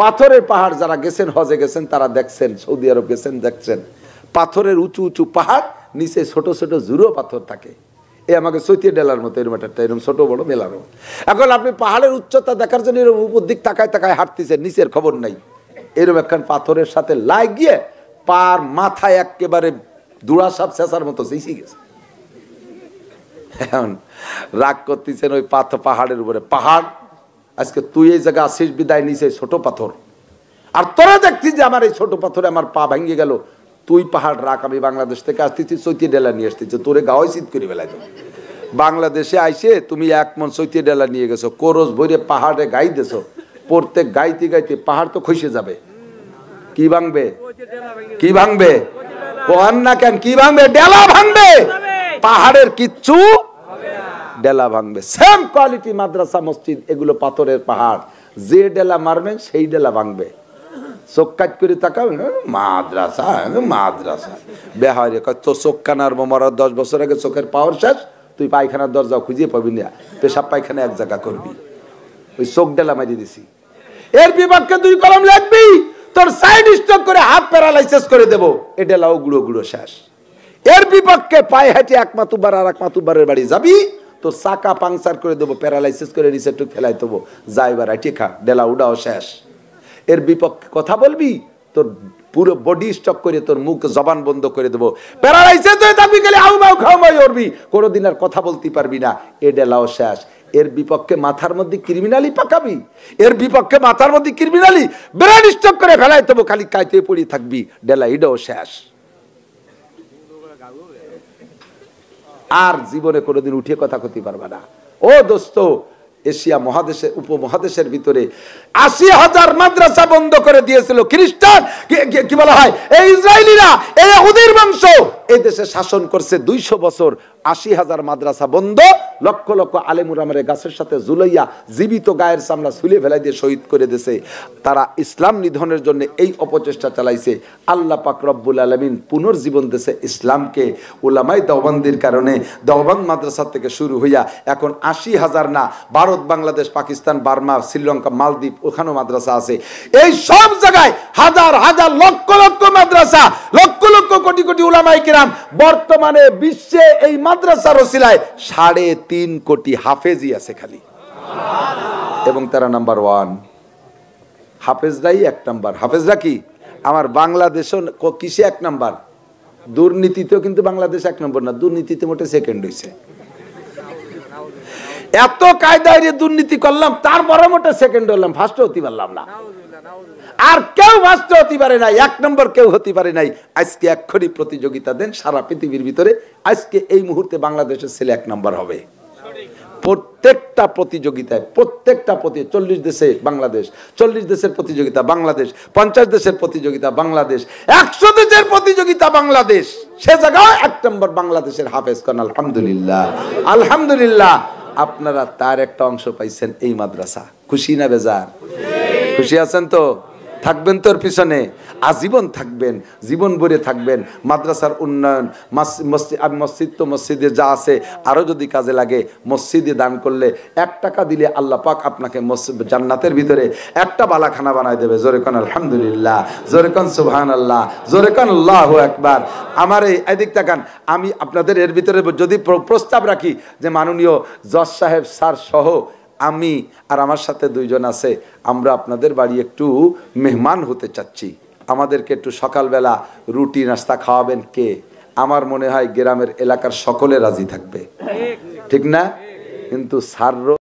পাথরের পাহাড় যারা গেছেন, হজে গেছেন, তারা দেখছেন, সৌদি আরব গেছেন দেখছেন, পাথরের উঁচু উঁচু পাহাড়, নিচে ছোট ছোট জুরো পাথর থাকে। এই আমাকে চৈতিয়া ডেলার মতো এরকম একটা এরকম ছোট বড় মেলার। এখন আপনি পাহাড়ের উচ্চতা দেখার জন্য এরকম উপর দিক তাকায় তাকায় হাঁটতেছেন, নিচের খবর নাই, এরকম একখান পাথরের সাথে লাগিয়ে পার মাথায় একেবারে দুড়া সাপ শেষার মতো চেঁচে গেছে। এখন রাগ করতেছেন ওই পাহাড়ের উপরে, পাহাড় আজকে তুই এই জায়গায় আসিস বিদায়, নিচে ছোট পাথর, আর তোরা দেখছিস যে আমার এই ছোট পাথরে আমার পা ভেঙে গেল, তুই পাহাড় রাখ, আমি বাংলাদেশ থেকে আসতেছি, চৈতিয়া ডেলা নিয়ে আসতেছি, তোরে গাওয়াই শীত করে বেলায়। বাংলাদেশে আইসে তুমি 1 মন চৈতিয়া ডেলা নিয়ে গেছো, কোরস ভরে পাহাড়ে গাই দিছো, প্রত্যেক গাইতে গাইতে পাহাড় তো খসে যাবে। কি ভাঙবে? কি ভাঙবে? কোন না কেন কি ভাঙবে? ডেলা ভাঙবে, পাহাড়ের কিচ্ছু ডেলা ভাঙবে। সেম কোয়ালিটি মাদ্রাসা মসজিদ, এগুলো পাথরের পাহাড়, যে ডেলা মারবেন সেই ডেলা ভাঙবে। চোখ কাজ করে তাকাবেন, মাদ্রাসা মাদ্রাসা বেহারে তো চোখ কানার মরার 10 বছর আগে চোখের পাওয়ার শেষ, তুই পায়খানার দরজা খুঁজে পাবি না, পেশাব পায়খানা এক জায়গা করবি, ওই চোখ ডেলা মারিয়ে দিছি। এর বিপক্ষে 2 কলম লিখবি, তোর সাইড স্ট্রোক করে হাত প্যারালাইসিস করে দেবো, এ ডেলাও গুঁড়ো গুঁড়ো শেষ। এর বিপক্ষে পায়ে হেঁটে 1 মাতুবার আর 1 মাতুবারের বাড়ি যাবি, তোর চাকা পাংচার করে দেবো, প্যারালাইসিস করে নিচে টুক ফেলাই দেবো, যাইবার টিকা ডেলা উড়াও শেষ। এর বিপক্ষে কথা বলবি, তোর পুরো বডি স্টপ করে তোর মুখ জবান বন্ধ করে দেবো, প্যারালাইসিস হয়ে যাবি, গেলে আউ বাউ খাওয়াই উড়বি, কোনোদিন আর কথা বলতে পারবি না, এ ডেলাও শেষ। এর বিপক্ষে মাথার মধ্যে ক্রিমিনালি পাকাবি, এর বিপক্ষে মাথার মধ্যে ক্রিমিনালি ব্রেন স্টপ করে ফেলাই দেবো, খালি কাইতে পড়ে থাকবি, ডেলা ইডাও শেষ। আর জীবনে কোনোদিন উঠে কথা করতে পারবে না। ও দোস্ত, এশিয়া মহাদেশে উপমহাদেশের ভিতরে 80,000 মাদ্রাসা বন্ধ করে দিয়েছিল খ্রিস্টান, কি বলা হয়, এই ইসরায়েলিরা, এই ইহুদির বংশ এই দেশে শাসন করছে 200 বছর। 80,000 মাদ্রাসা বন্ধ, লক্ষ লক্ষ আলেমুর আমারে গাছের সাথে ঝুলাইয়া জীবিত গায়ের চামড়া ছুলে ফেলাই দিয়ে শহীদ করে দিয়েছে। তারা ইসলাম নিধনের জন্য এই অপচেষ্টা চালাইছে। আল্লাহ পাক রব্বুল আলামিন পুনর্জীবন দিয়েছে ইসলামকে। উলামায়ে দেওবন্দির কারণে দেওবন্দ মাদ্রাসা থেকে শুরু হইয়া এখন ৮০,০০০ না, ভারত, বাংলাদেশ, পাকিস্তান, বার্মা, শ্রীলঙ্কা, মালদ্বীপ, ওখানেও মাদ্রাসা আছে। এই সব জায়গায় হাজার হাজার লক্ষ লক্ষ মাদ্রাসা, লক্ষ লক্ষ কোটি কোটি উলামায়ে কিরাম। বর্তমানে বিশ্বে এই মাদ্রাসার ওসিলায় ৩.৫ কোটি হাফেজি আছে খালি, এবং তারা নাম্বার 1। হাফেজরাই ১ নাম্বার। হাফেজরা কি আমার বাংলাদেশও কিসে ১ নাম্বার? দুর্নীতিতেও কিন্তু বাংলাদেশ ১ নম্বর না, দুর্নীতিতে মোটে সেকেন্ড হয়েছে। এত কায়দায় দুর্নীতি করলাম, তারপরে মোটে সেকেন্ড হলাম, ফার্স্ট হতে পারলাম না। আর কেউ ফার্স্ট হতে পারে নাই, ১ নম্বর কেউ হতে পারে নাই। আজকে এক্ষুনি প্রতিযোগিতা দেন সারা পৃথিবীর ভিতরে, আজকে এই মুহূর্তে বাংলাদেশের ছেলে ১ নম্বর হবে। প্রত্যেকটা প্রতিযোগিতায়, প্রত্যেকটা 40 দেশে বাংলাদেশ, 40 দেশের প্রতিযোগিতা বাংলাদেশ, 50 দেশের প্রতিযোগিতা বাংলাদেশ, 100 দেশের প্রতিযোগিতা বাংলাদেশ। সে জায়গায় 1 নম্বর বাংলাদেশের হাফেজ খান। আলহামদুলিল্লাহ, আলহামদুলিল্লাহ। আপনারা তার একটা অংশ পাইছেন এই মাদ্রাসা। খুশি না বেজার? খুশি আছেন তো? থাকবেন তোর পিছনে, আজীবন থাকবেন, জীবন ভরে থাকবেন। মাদ্রাসার উন্নয়ন, মসজিদ তো মসজিদে যা আছে, আরো যদি কাজে লাগে, মসজিদে দান করলে 1 টাকা দিলে আল্লাহ পাক আপনাকে জান্নাতের ভিতরে একটা বালাখানা বানায় দেবে। জোরে কোন আলহামদুলিল্লাহ, জোরে কোন সুবহানাল্লাহ, জোরে কোন আল্লাহু আকবার। আমার এদিক তাকান, আমি আপনাদের এর ভিতরে যদি প্রস্তাব রাখি যে মাননীয় জজ সাহেব স্যার সহ আমি আর আমার সাথে 2 জন আছে, আমরা আপনাদের বাড়ি একটু মেহমান হতে চাচ্ছি, আমাদেরকে একটু সকালবেলা রুটি নাস্তা খাওয়াবেন কে? আমার মনে হয় গ্রামের এলাকার সকলে রাজি থাকবে, ঠিক না? কিন্তু স্যার